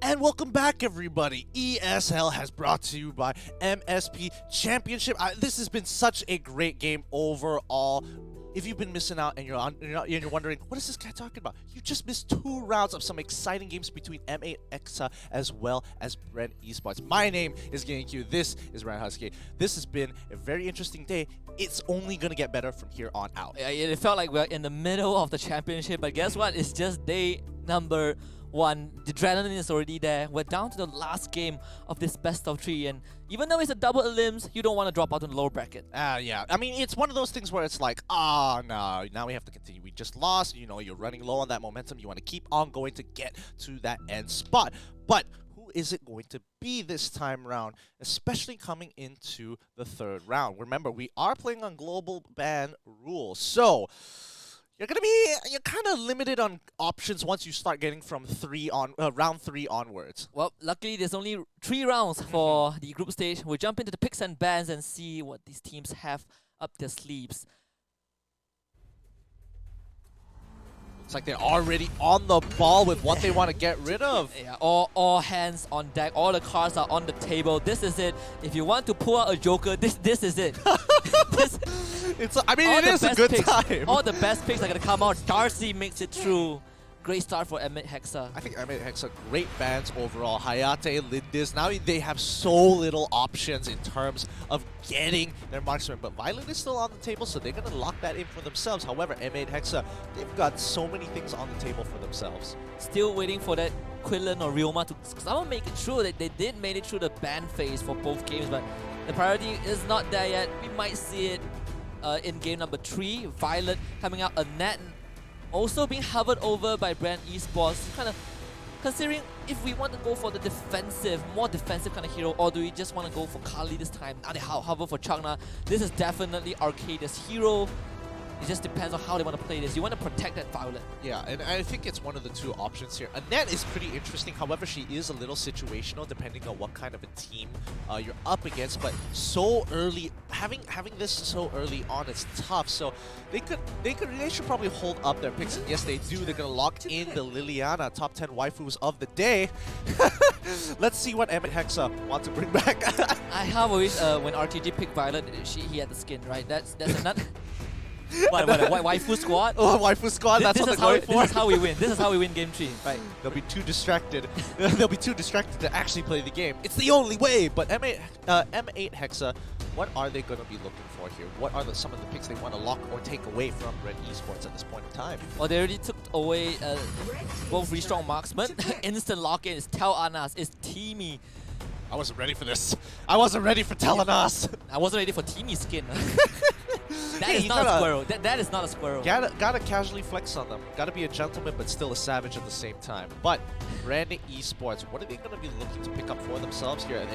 And welcome back, everybody. ESL has brought to you by MSP Championship. This has been such a great game overall. If you've been missing out and you're wondering, what is this guy talking about? You just missed 2 rounds of some exciting games between M8 Hexa as well as Bren Esports. My name is HusKKiee. This is HusKKiee. This has been a very interesting day. It's only going to get better from here on out. It felt like we're in the middle of the championship, but guess what? It's just day number 1. The adrenaline is already there. We're down to the last game of this best of 3, and even though it's a double elims, you don't want to drop out in the lower bracket. Yeah. I mean, it's one of those things where it's like, no, now we have to continue. We just lost. You know, you're running low on that momentum. You want to keep on going to get to that end spot. But who is it going to be this time around, especially coming into the 3rd round? Remember, we are playing on global ban rules, so you're kind of limited on options once you start getting from round 3 onwards. Well, luckily there's only 3 rounds for the group stage. We'll jump into the picks and bans and see what these teams have up their sleeves. It's like they're already on the ball with what they want to get rid of. Yeah, all hands on deck. All the cards are on the table. This is it. If you want to pull out a joker, this is it. It is a good time. All the best picks are going to come out. Darcy makes it through. Great start for M8 Hexa. I think M8 Hexa, great bans overall. Hayate, Lindis, now they have so little options in terms of getting their marksman. But Violet is still on the table, so they're going to lock that in for themselves. However, M8 Hexa, they've got so many things on the table for themselves. Still waiting for that Quillen or Ryoma to someone make it through. They did make it through the ban phase for both games, but the priority is not there yet. We might see it in game number 3. Violet coming out a net. Also being hovered over by Bren Esports, kind of considering if we want to go for the more defensive kind of hero, or do we just want to go for Kali this time? Now they hover for Changna. This is definitely Arcadia's hero. It just depends on how they want to play this. You want to protect that Violet. Yeah, and I think it's one of the 2 options here. Annette is pretty interesting. However, she is a little situational depending on what kind of a team you're up against. But so early, having this so early on, it's tough. So they should probably hold up their picks. And yes, they do. They're gonna lock in the Liliana top 10 waifus of the day. Let's see what M8 Hexa want to bring back. I have always when RTG picked Violet, he had the skin, right? That's another. What, waifu squad? Oh, waifu squad, that's what they're going for. This is how we win. This is how we win game 3, right? They'll be too distracted. They'll be too distracted to actually play the game. It's the only way. But M8 Hexa, what are they going to be looking for here? What are some of the picks they want to lock or take away from Red Esports at this point in time? Well, they already took away both really strong marksmen. Instant lock-in is Tel Anas, is Teamy. I wasn't ready for this. I wasn't ready for Telenas. I wasn't ready for Teamy skin. That is not a squirrel. That is not a squirrel. Gotta casually flex on them. Gotta be a gentleman, but still a savage at the same time. But Bren Esports, what are they gonna be looking to pick up for themselves here? And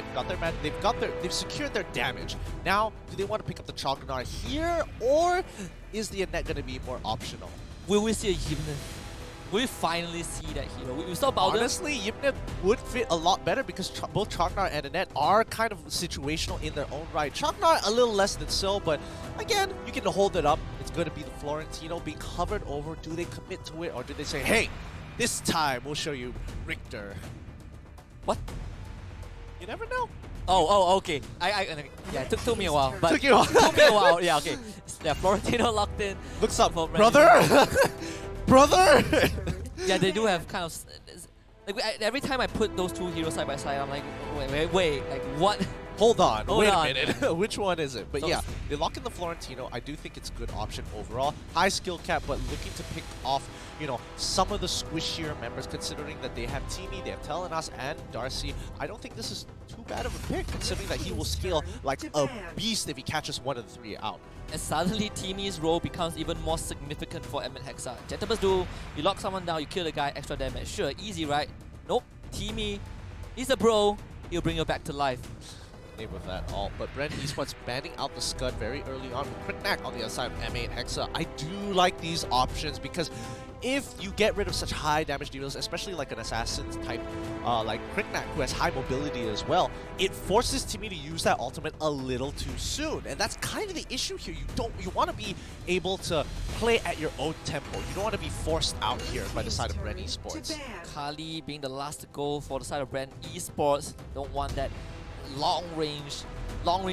they've secured their damage. Now, do they want to pick up the Chalknar here, or is the Annette gonna be more optional? Will we see a Yimne? Will we finally see that hero? We saw Bowden. Honestly, Yimne would fit a lot better because both Chalknar and Annette are kind of situational in their own right. Chalknar a little less than so, but again, you can hold it up. It's going to be the Florentino being covered over. Do they commit to it, or do they say, hey, this time we'll show you Richter? What? You never know. Oh, okay. Yeah, it took me a while. But took you a while. Took me a while. Yeah, okay. Yeah, Florentino locked in. Looks up, brother. Brother! Yeah, they do have kind of... Like, every time I put those 2 heroes side by side, I'm like, wait, like what? Hold on, wait a minute. Which one is it? But yeah, they lock in the Florentino. I do think it's a good option overall. High skill cap, but looking to pick off, some of the squishier members, considering that they have Teamy, they have Telenas, and Darcy. I don't think this is too bad of a pick, considering that he will scale like a beast if he catches 1 of the 3 out. And suddenly, Teamy's role becomes even more significant for M8 Hexa. Gentleman's duel, you lock someone down, you kill the guy, extra damage. Sure, easy, right? Nope. Teamy, he's a bro. He'll bring you back to life. Name of that all. But Bren Esports banning out the Scud very early on with Crit Knack on the other side of M8 Hexa. I do like these options because if you get rid of such high damage dealers, especially like an assassin type like Kriknak, who has high mobility as well, it forces Timmy to use that ultimate a little too soon. And that's kind of the issue here. You want to be able to play at your own tempo. You don't want to be forced out here by the side of Bren Esports. HusKKiee being the last to go for the side of Bren Esports. Don't want that long range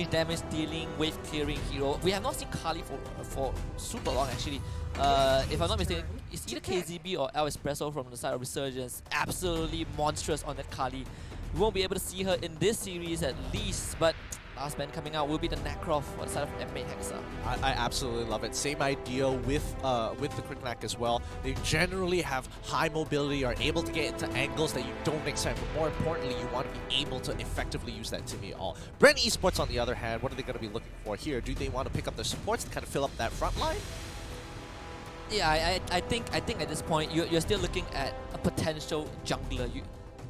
damage dealing, wave clearing hero. We have not seen HusKKiee for super long actually. If I'm not mistaken, it's either KZB or El Espresso from the side of Resurgence. Absolutely monstrous on that HusKKiee. We won't be able to see her in this series at least, but last man coming out will be the Necroft on the side of M8 Hexa. I absolutely love it. Same idea with the Kriknak as well. They generally have high mobility, are able to get into angles that you don't expect, but more importantly, you want to be able to effectively use that Timmy all. Bren Esports, on the other hand, what are they going to be looking for here? Do they want to pick up their supports to kind of fill up that front line? Yeah, I think at this point you're still looking at a potential jungler.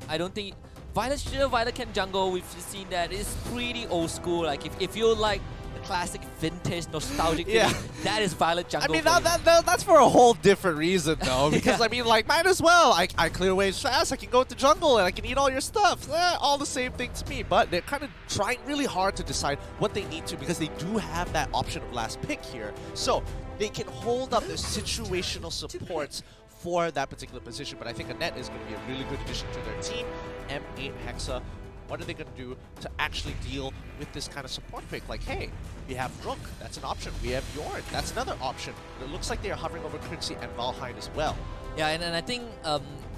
I don't think Violet can jungle. We've seen that. It's pretty old school. Like if you like the classic vintage nostalgic feeling, that is Violet jungle. I mean that's for a whole different reason though. Because I mean, like, might as well. I clear waves fast. I can go to jungle and I can eat all your stuff. All the same thing to me. But they're kind of trying really hard to decide what they need to, because they do have that option of last pick here. So they can hold up their situational supports for that particular position, but I think Annette is going to be a really good addition to their team. M8 Hexa, what are they going to do to actually deal with this kind of support pick? Like, hey, we have Rook, that's an option. We have Yorn, that's another option. But it looks like they are hovering over Quincy and Valheim as well. Yeah, and I think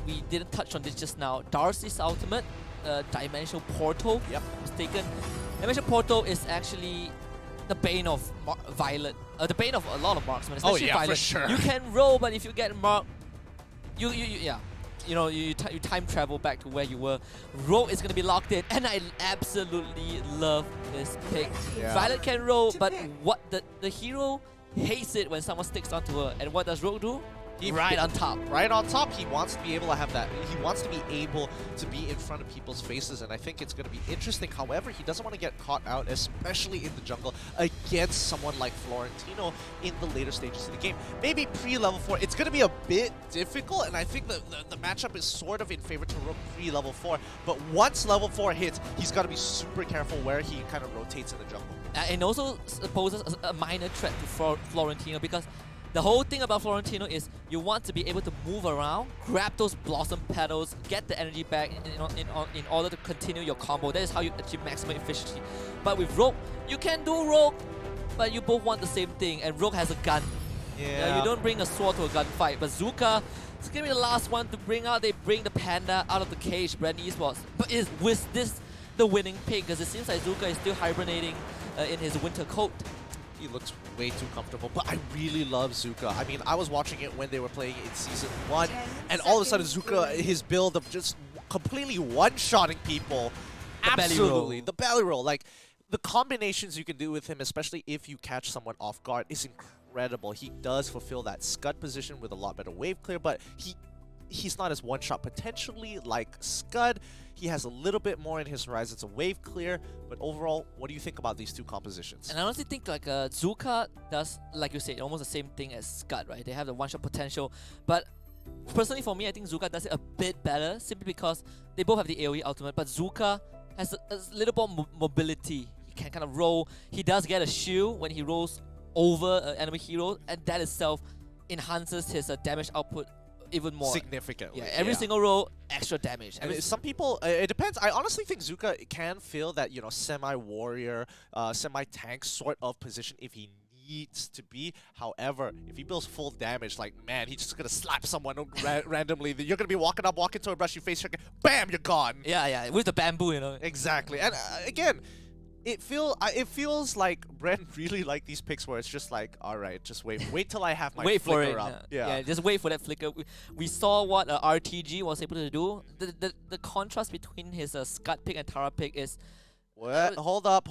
we didn't touch on this just now. Darcy's ultimate, Dimensional Portal, if I'm mistaken. Dimensional Portal is actually the bane of Violet, the bane of a lot of marksmen, especially Violet. For sure. You can roll, but if you get marked, you time travel back to where you were. Rogue is going to be locked in, and I absolutely love this pick. Violet can roll, but what the hero hates it when someone sticks onto her. And what does Rogue do? Right on top. Right on top. He wants to be able to have that. He wants to be able to be in front of people's faces, and I think it's going to be interesting. However, he doesn't want to get caught out, especially in the jungle, against someone like Florentino in the later stages of the game. Maybe pre-level 4, it's going to be a bit difficult, and I think the matchup is sort of in favor to Rook pre-level 4. But once level 4 hits, he's got to be super careful where he kind of rotates in the jungle. And also poses a minor threat to Florentino, because the whole thing about Florentino is you want to be able to move around, grab those blossom petals, get the energy back in order to continue your combo. That is how you achieve maximum efficiency. But with Rogue, you can do Rogue, but you both want the same thing, and Rogue has a gun. You don't bring a sword to a gunfight. But Zuka is going to be the last one to bring out. They bring the panda out of the cage, Bren Esports. But is this the winning pick? Because it seems like Zuka is still hibernating in his winter coat. He looks way too comfortable, but I really love Zuka. I mean, I was watching it when they were playing in Season 1, and all of a sudden Zuka, his build of just completely one-shotting people. Absolutely. The belly roll. Like, the combinations you can do with him, especially if you catch someone off guard, is incredible. He does fulfill that Scud position with a lot better wave clear, but he's not as one-shot potentially like Scud. He has a little bit more in his horizons of wave clear, but overall, what do you think about these two compositions? And I honestly think like Zuka does, like you said, almost the same thing as Scud, right? They have the one-shot potential, but personally for me, I think Zuka does it a bit better, simply because they both have the AoE ultimate, but Zuka has a little more mobility. He can kind of roll. He does get a shield when he rolls over an enemy hero, and that itself enhances his damage output even more. Significantly. Yeah, every single roll, extra damage. And some people, it depends. I honestly think Zuka can feel that, you know, semi-warrior, semi-tank sort of position if he needs to be. However, if he builds full damage, like, man, he's just gonna slap someone randomly. You're gonna be walking into a brush, you face check, bam, you're gone. Yeah, with the bamboo, you know. Exactly. And again, it feels like Bren really like these picks where it's just like, all right, just wait till I have my flicker up. Yeah, just wait for that flicker. We saw what RTG was able to do. The contrast between his Scud pick and Tara pick is. What? Hold up.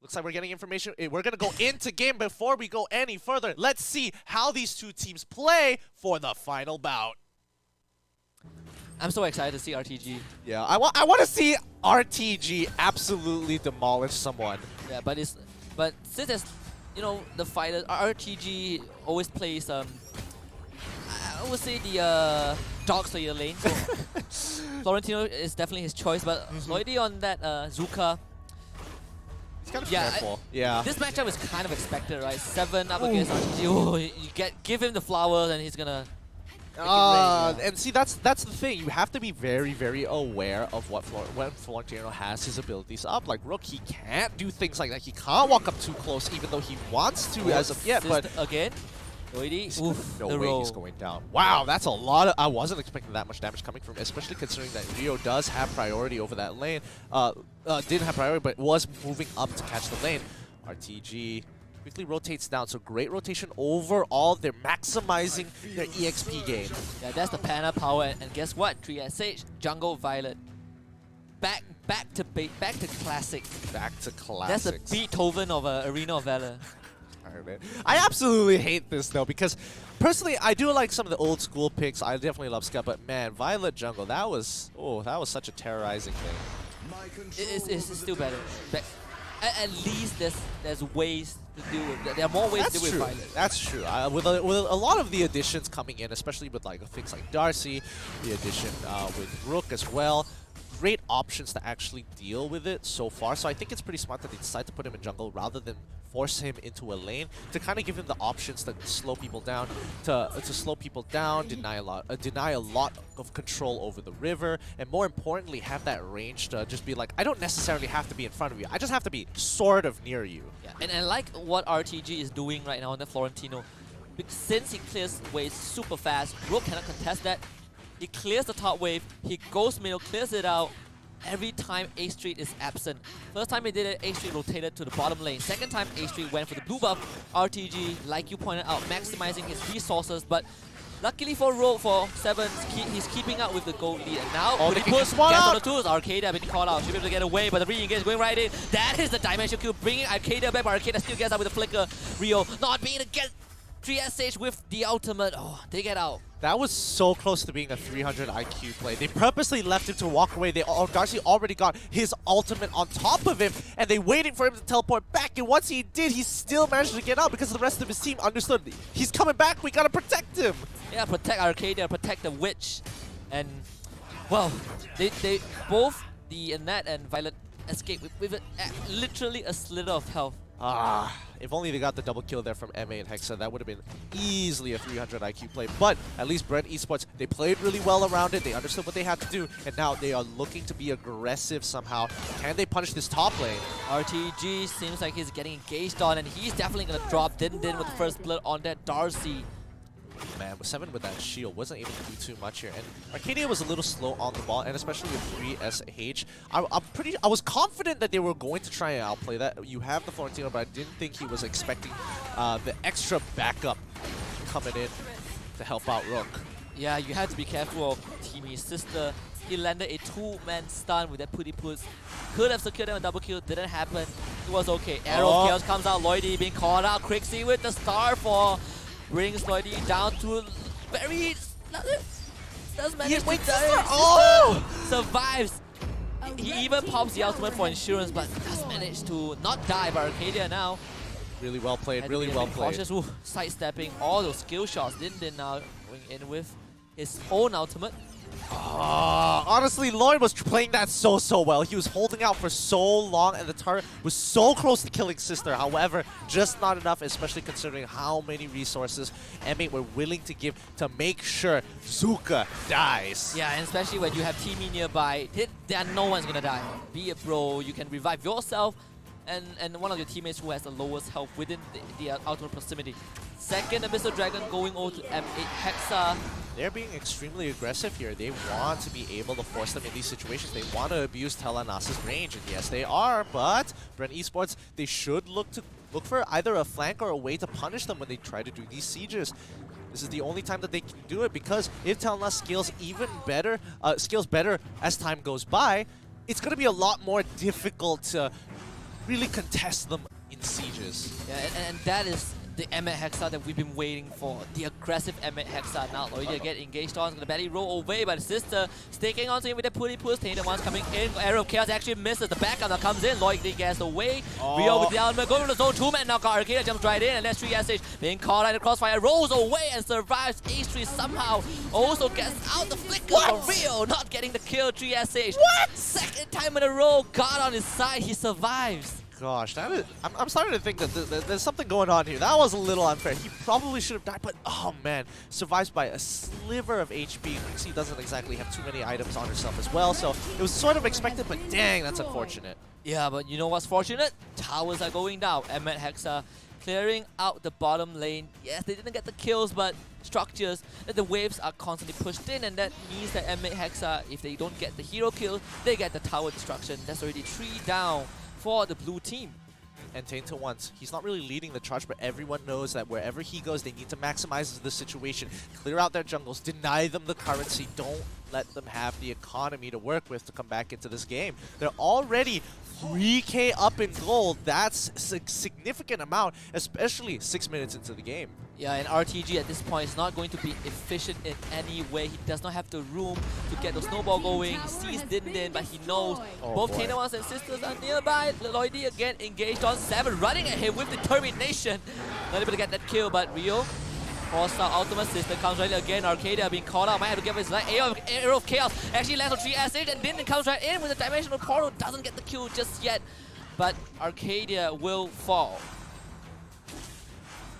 Looks like we're getting information. We're gonna go into game before we go any further. Let's see how these two teams play for the final bout. I'm so excited to see RTG. Yeah, I want to see RTG absolutely demolish someone. Yeah, but since it's, you know, the fighter, RTG always plays I would say the dog slayer lane. So Florentino is definitely his choice, but Lloydie on that Zuka. He's kind of Yeah, careful. Yeah. This matchup is kind of expected, right? 7 up against RTG. Oh, you give him the flowers and he's gonna. And see, that's the thing. You have to be very, very aware of when Florentino has his abilities up. Like Rook, he can't do things like that. He can't walk up too close, even though he wants to as of yet. But again, Lloydie, no way he's going down. Wow, that's a lot of. I wasn't expecting that much damage coming from, especially considering that Rio does have priority over that lane. Didn't have priority, but was moving up to catch the lane. RTG quickly rotates down, so great rotation overall. They're maximizing their EXP game. Yeah, that's the Pana power, and guess what? 3SH, Jungle Violet. Back to classic. Back to classics. That's the Beethoven of Arena of Valor. I absolutely hate this though, because personally I do like some of the old school picks. I definitely love Scott, but man, Violet Jungle, that was such a terrorizing thing. It's still better. At least there's ways to do it. There are more ways to do it with Violet. That's true. With a lot of the additions coming in, especially with like things like Darcy, the addition with Rook as well. Great options to actually deal with it so far. So I think it's pretty smart that they decide to put him in jungle rather than force him into a lane, to kind of give him the options to slow people down, deny a lot of control over the river, and more importantly, have that range to just be like, I don't necessarily have to be in front of you. I just have to be sort of near you. Yeah, and I like what RTG is doing right now on the Florentino. Since he clears waves super fast, Rook cannot contest that. He clears the top wave, he goes middle, clears it out. Every time A Street is absent. First time he did it, A Street rotated to the bottom lane. Second time, A Street went for the blue buff. RTG, like you pointed out, maximizing his resources, but luckily for Rogue, for 7, he's keeping up with the gold lead. And now, when he puts gets on the tools, Arcadia being called out. Should be able to get away, but the re-engage is going right in. That is the dimension kill, bringing Arcadia back, but Arcadia still gets out with the flicker. Rio not being able to get 3SH with the ultimate. Oh, they get out. That was so close to being a 300 IQ play. They purposely left him to walk away. Darcy already got his ultimate on top of him, and they waited for him to teleport back. And once he did, he still managed to get out because the rest of his team understood he's coming back. We gotta protect him. Yeah, protect Arcadia, protect the witch, and well, they both the Annette and Violet escape with literally a slither of health. If only they got the double kill there from MA and Hexa, that would have been easily a 300 IQ play. But at least Bren Esports, they played really well around it. They understood what they had to do, and now they are looking to be aggressive somehow. Can they punish this top lane? RTG seems like he's getting engaged on, and he's definitely going to drop Din with the first blood on that Darcy. Man, with 7 with that shield, wasn't able to do too much here. And Arcadia was a little slow on the ball, and especially with 3SH. I was confident that they were going to try and outplay that. You have the Florentino, but I didn't think he was expecting the extra backup coming in to help out Rook. Yeah, you have to be careful of Timmy's sister. He landed a 2-man stun with that putty puts. Could have secured him a double kill, didn't happen. It was okay. Arrow of Chaos comes out, Lloydie being called out. Crixie with the star for brings Lloydie down to very... Does manage to die. Survives. He even pops the ultimate for insurance, but does manage to not die by Arcadia now. Really well played, really well played. Cautious, sidestepping all those skill shots. Din now going in with his own ultimate. Honestly, Lloyd was playing that so well. He was holding out for so long, and the turret was so close to killing Sister. However, just not enough, especially considering how many resources M8 were willing to give to make sure Zuka dies. Yeah, and especially when you have Timmy nearby, no one's gonna die. Be it bro, you can revive yourself and one of your teammates who has the lowest health within the ultimate proximity. Second Abyssal Dragon going over to M8 Hexa. They're being extremely aggressive here. They want to be able to force them in these situations. They want to abuse Telanas's range, and yes, they are. But Bren Esports, they should look for either a flank or a way to punish them when they try to do these sieges. This is the only time that they can do it, because if Telenas scales better as time goes by, it's going to be a lot more difficult to really contest them in sieges. Yeah, and that is the Emmet Hexa that we've been waiting for. The aggressive Emmet Hexa. Now Lloydia get engaged on. Gonna barely roll away, but Sister sticking onto him with the putty push. Tainted One's coming in. Arrow of Chaos actually misses. The backup now comes in. Lloydia gets away. Rio with the element. Going to the zone 2 man. Now Arcadia jumps right in. And that's 3SH being caught in the crossfire. Rolls away and survives. H3 somehow also gets out the flicker for Rio. Not getting the kill. 3SH. What? Second time in a row. God on his side. He survives. Gosh, that is, I'm starting to think that there's something going on here. That was a little unfair. He probably should have died, but oh man, survives by a sliver of HP. He doesn't exactly have too many items on herself as well, so it was sort of expected, but dang, that's unfortunate. Yeah, but you know what's fortunate? Towers are going down. Emmet Hexa clearing out the bottom lane. Yes, they didn't get the kills, but structures, the waves are constantly pushed in, and that means that Emmet Hexa, if they don't get the hero kill, they get the tower destruction. That's already 3 down for the blue team. And Tainted Ones, he's not really leading the charge, but everyone knows that wherever he goes, they need to maximize the situation, clear out their jungles, deny them the currency, don't let them have the economy to work with to come back into this game. They're already 3k up in gold. That's a significant amount, especially 6 minutes into the game. Yeah, and RTG at this point is not going to be efficient in any way. He does not have the room to get the snowball going. He sees Din, but he knows both Tainted Ones and Sisters are nearby. Lloydia again engaged on 7, running at him with determination. Not able to get that kill, but Rio forced out ultimate. Sister comes right again. Arcadia being caught out. Might have to give his life. Arrow of Chaos actually lands on 3SH, and Din comes right in with a dimensional portal. Doesn't get the kill just yet, but Arcadia will fall.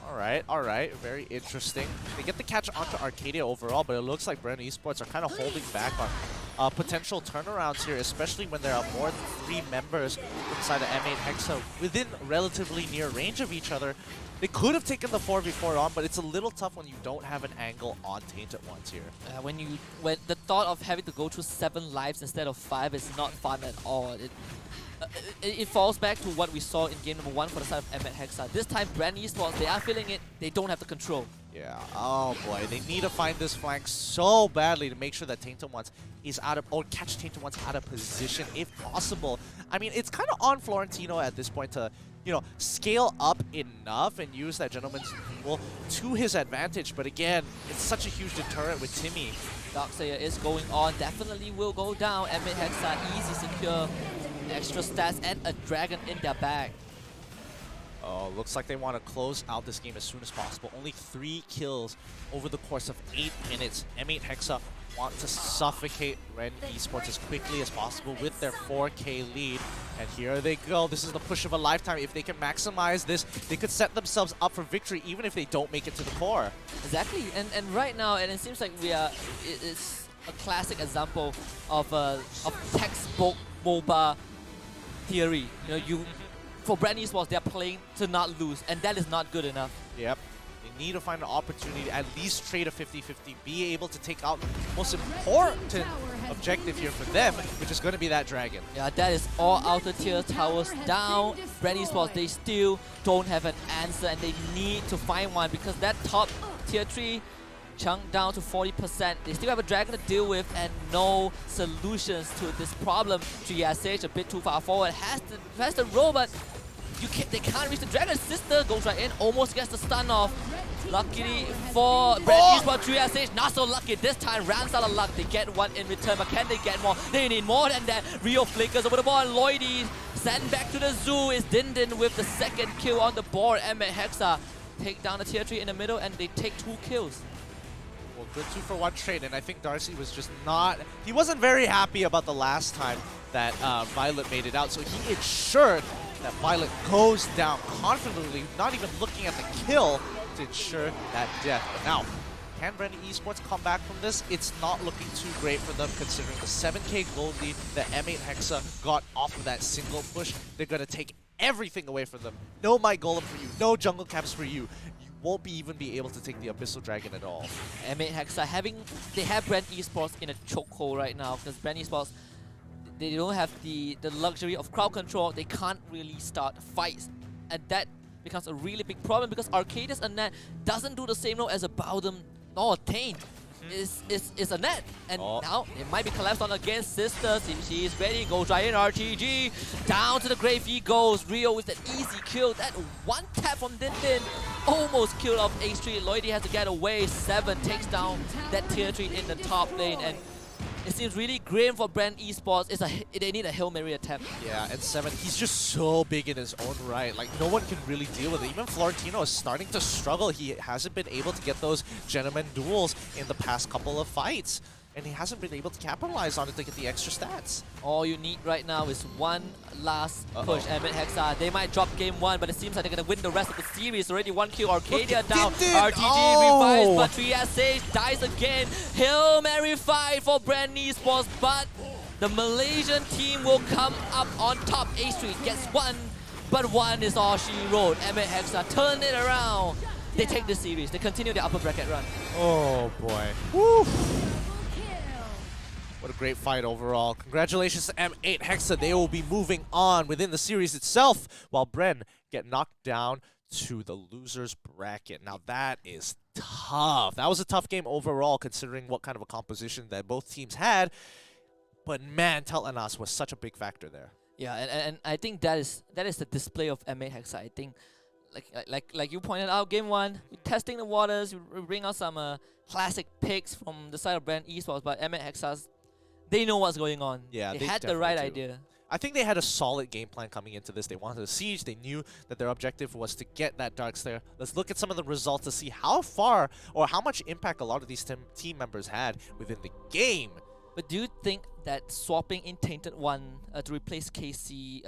Alright, very interesting. They get the catch onto Arcadia overall, but it looks like Bren Esports are kind of holding back on potential turnarounds here, especially when there are more than 3 members inside of M8 Hexa within relatively near range of each other. They could have taken the 4v4 on, but it's a little tough when you don't have an angle on Tainted Ones here. When the thought of having to go through 7 lives instead of 5 is not fun at all. It falls back to what we saw in game number 1 for the side of Emmet Hexa. This time, Bren Esports, they are feeling it. They don't have the control. Yeah, oh boy, they need to find this flank so badly to make sure that Tainted Ones is out of, or catch Tainted Ones out of position if possible. I mean, it's kind of on Florentino at this point to, you know, scale up enough and use that Gentleman's Duel to his advantage. But again, it's such a huge deterrent with Timmy. Darksayer is going on, definitely will go down. Emmet Hexa, easy secure, extra stats and a dragon in their bag. Oh, looks like they want to close out this game as soon as possible. Only 3 kills over the course of 8 minutes. M8 Hexa want to suffocate Bren Esports as quickly as possible with their 4k lead. And here they go. This is the push of a lifetime. If they can maximize this, they could set themselves up for victory even if they don't make it to the core. Exactly. And right now, and it seems like it's a classic example of textbook MOBA theory. You know, for Bren Esports, they're playing to not lose, and that is not good enough. Yep. They need to find an opportunity to at least trade a 50-50, be able to take out the most important objective here for them, which is going to be that dragon. Yeah, that is all outer tier towers down. Bren Esports, they still don't have an answer, and they need to find one because that top tier 3 chunk down to 40%. They still have a dragon to deal with and no solutions to this problem. 3SH a bit too far forward, has the roll, but they can't reach the dragon. Sister goes right in, almost gets the stun off. Luckily for Bren Esports, 3SH not so lucky this time. Runs out of luck. They get one in return, but can they get more? They need more than that. Rio flickers over the ball. Lloydie sent back to the zoo. Is Din with the second kill on the board. Emmet Hexa take down the tier 3 in the middle, and they take 2 kills. Well, good 2-for-1 trade, and I think Darcy was just not... He wasn't very happy about the last time that Violet made it out, so he ensured that Violet goes down confidently, not even looking at the kill to ensure that death. But now, can Bren Esports come back from this? It's not looking too great for them considering the 7k gold lead that M8 Hexa got off of that single push. They're going to take everything away from them. No Might Golem for you, no jungle caps for you. Won't even be able to take the Abyssal Dragon at all. M8 Hexa they have Bren Esports in a chokehold right now because Bren Esports, they don't have the luxury of crowd control. They can't really start fights, and that becomes a really big problem because Arcadius Annette doesn't do the same role as a Bowdom or Taint. Is a net, and now it might be collapsed on against Sisters. She is ready, goes right in RTG, down to the grave he goes. Rio with an easy kill, that one tap from Din. almost killed off H3. Loyalty has to get away. 7 takes down that tier 3 in the top lane, and it seems really grim for Bren Esports. They need a Hail Mary attempt. Yeah, and 7, he's just so big in his own right. Like, no one can really deal with it. Even Florentino is starting to struggle. He hasn't been able to get those gentleman duels in the past couple of fights. And he hasn't been able to capitalize on it to get the extra stats. All you need right now is one last push. Emmet Hexa, they might drop game 1, but it seems like they're going to win the rest of the series. Already 1 kill, Arcadia down. RTG revives, but Trias Sage dies again. Hail Mary fight for Bren Esports, but the Malaysian team will come up on top. H3 gets 1, but 1 is all she wrote. Emmet Hexa turn it around. They take the series. They continue their upper bracket run. Oh boy. Woo. What a great fight overall. Congratulations to M8 Hexa. They will be moving on within the series itself, while Bren get knocked down to the loser's bracket. Now that is tough. That was a tough game overall, considering what kind of a composition that both teams had. But man, Tel'Anas was such a big factor there. Yeah, and I think that is the display of M8 Hexa. I think, like you pointed out, game 1, we're testing the waters. We bring out some classic picks from the side of Bren Esports, but M8 Hexa's, they know what's going on. Yeah, they had the right idea. I think they had a solid game plan coming into this. They wanted a siege. They knew that their objective was to get that Darkslayer. Let's look at some of the results to see how far or how much impact a lot of these team members had within the game. But do you think that swapping in Tainted One to replace KC,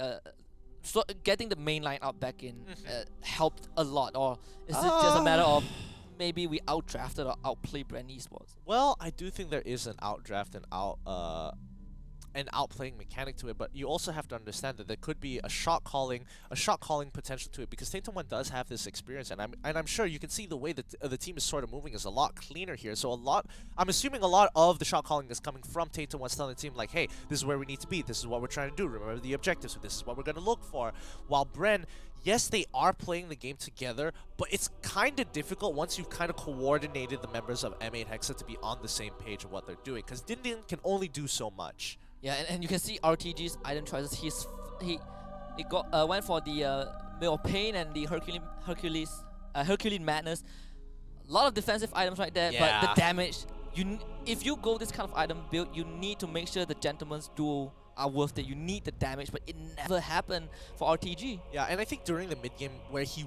getting the main line out back in, helped a lot? Or is it just a matter of maybe we outdrafted or outplayed Bren Esports? Well, I do think there is an outdraft and outplaying mechanic to it, but you also have to understand that there could be a shot calling potential to it, because Tainted One does have this experience, and I'm sure you can see the way that the team is sort of moving is a lot cleaner here. So I'm assuming a lot of the shot calling is coming from Tainted One, telling the team like, hey, this is where we need to be, this is what we're trying to do, remember the objectives, so this is what we're going to look for. While Bren, yes, they are playing the game together, but it's kind of difficult once you've kind of coordinated the members of M8 Hexa to be on the same page of what they're doing, because Din Din can only do so much. Yeah, and you can see RTG's item choices. He went for the Mill of Pain and the Herculean Madness. A lot of defensive items right there, but the damage. If you go this kind of item build, you need to make sure the Gentleman's Duel are worth it. You need the damage, but it never happened for RTG. Yeah, and I think during the mid-game where he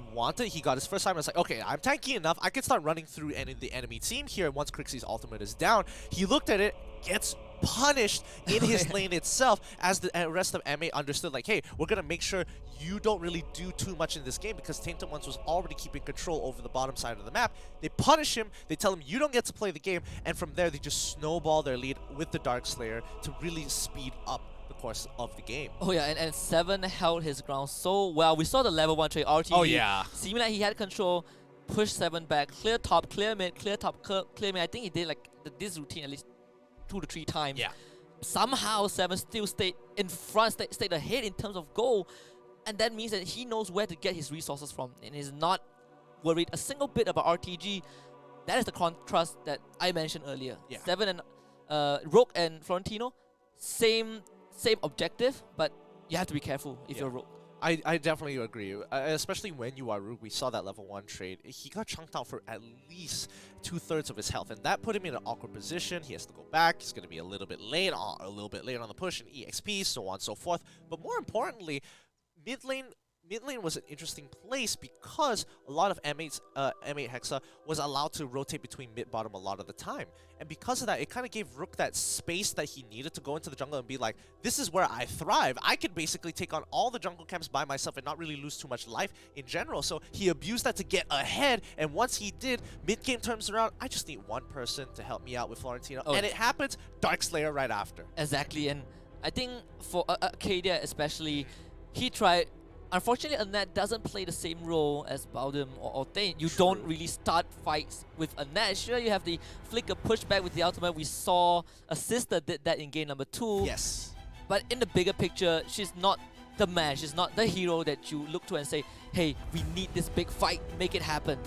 got his first time, it's like, okay, I'm tanky enough, I can start running through the enemy team here once Crixie's ultimate is down. He looked at it, gets punished in his lane itself, as the rest of MA understood, like, hey, we're going to make sure you don't really do too much in this game, because Tainted Ones was already keeping control over the bottom side of the map. They punish him, they tell him you don't get to play the game, and from there they just snowball their lead with the Darkslayer to really speed up the course of the game. Oh yeah, and 7 held his ground so well. We saw the level 1 trade RTG. Oh yeah. Seeming like he had control, push 7 back, clear top, clear mid, clear top, clear mid. I think he did like this routine at least 2 to 3 times. Yeah. Somehow 7 still stayed in front, stayed ahead in terms of goal. And that means that he knows where to get his resources from, and is not worried a single bit about RTG. That is the contrast that I mentioned earlier. Yeah. 7 and Rogue and Florentino, same objective, but you have to be careful if you're Rogue. I definitely agree, especially when you are Rogue. We saw that level 1 trade. He got chunked out for at least 2/3 of his health, and that put him in an awkward position. He has to go back. He's going to be a little bit late on the push and EXP, so on and so forth. But more importantly, mid lane was an interesting place because a lot of M8 Hexa was allowed to rotate between mid-bottom a lot of the time. And because of that, it kind of gave Rook that space that he needed to go into the jungle and be like, this is where I thrive. I could basically take on all the jungle camps by myself and not really lose too much life in general. So he abused that to get ahead, and once he did, mid-game turns around, I just need one person to help me out with Florentino. And it happens, Darkslayer right after. Exactly, and I think for Arcadia especially, he tried. Unfortunately, Annette doesn't play the same role as Baudum or Thane. You don't really start fights with Annette. Sure, you have the flicker pushback with the ultimate. We saw a sister did that in game number 2. Yes. But in the bigger picture, she's not the man. She's not the hero that you look to and say, hey, we need this big fight. Make it happen.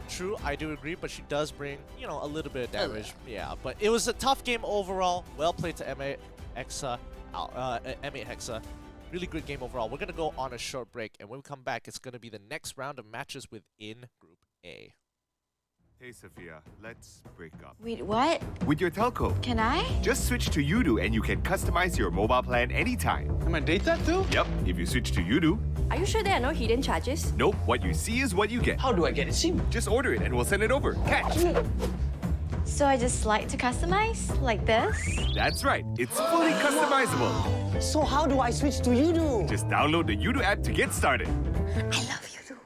True, I do agree, but she does bring, you know, a little bit of damage. Yeah, but it was a tough game overall. Well played to M8 Hexa. Really good game overall. We're going to go on a short break, and when we come back, it's going to be the next round of matches within Group A. Hey, Sophia, let's break up. Wait, what? With your telco. Can I? Just switch to Udo and you can customize your mobile plan anytime. Can I date that too? Yep, if you switch to Udo. Are you sure there are no hidden charges? Nope, what you see is what you get. How do I get a SIM? Just order it and we'll send it over. Catch! So I just slide to customize? Like this? That's right, it's fully customizable. So how do I switch to Udo? Just download the Udo app to get started. I love you too.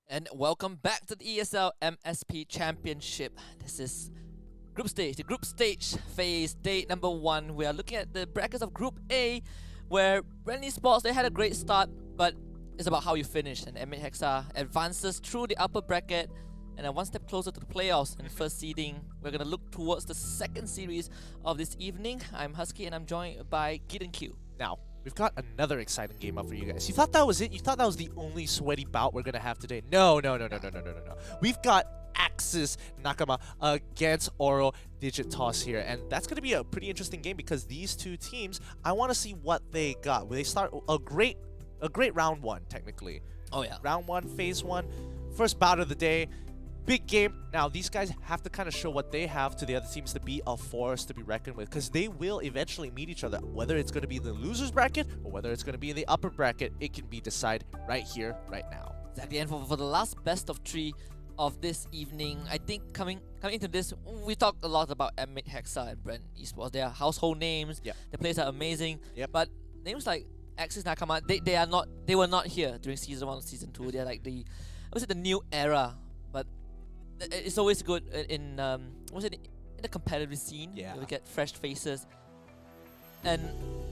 And welcome back to the ESL MSP Championship. This is group stage, the group stage phase, day number 1. We are looking at the brackets of Group A, where Bren Esports, they had a great start, but it's about how you finish. And M8 Hexa advances through the upper bracket and one step closer to the playoffs and first seeding. We're going to look towards the second series of this evening. I'm HusKKiee and I'm joined by HusKKiee. Now, we've got another exciting game up for you guys. You thought that was it? You thought that was the only sweaty bout we're going to have today? No. We've got Axis Nakama against Oro Digitos here, and that's going to be a pretty interesting game because these two teams, I want to see what they got. They start a great round 1 technically. Oh yeah. Round 1, phase 1, first bout of the day. Big game. Now, these guys have to kind of show what they have to the other teams to be a force to be reckoned with, because they will eventually meet each other. Whether it's going to be in the loser's bracket or whether it's going to be in the upper bracket, it can be decided right here, right now. Exactly, and for the last best of 3 of this evening, I think coming into this, we talked a lot about M8 Hexa and Bren Esports. They are household names. Yep. The players are amazing. Yep. But names like Axis Nakama, they were not here during season 1 or season 2. They're like I would say the new era. But it's always good in the competitive scene. Yeah. You get fresh faces. And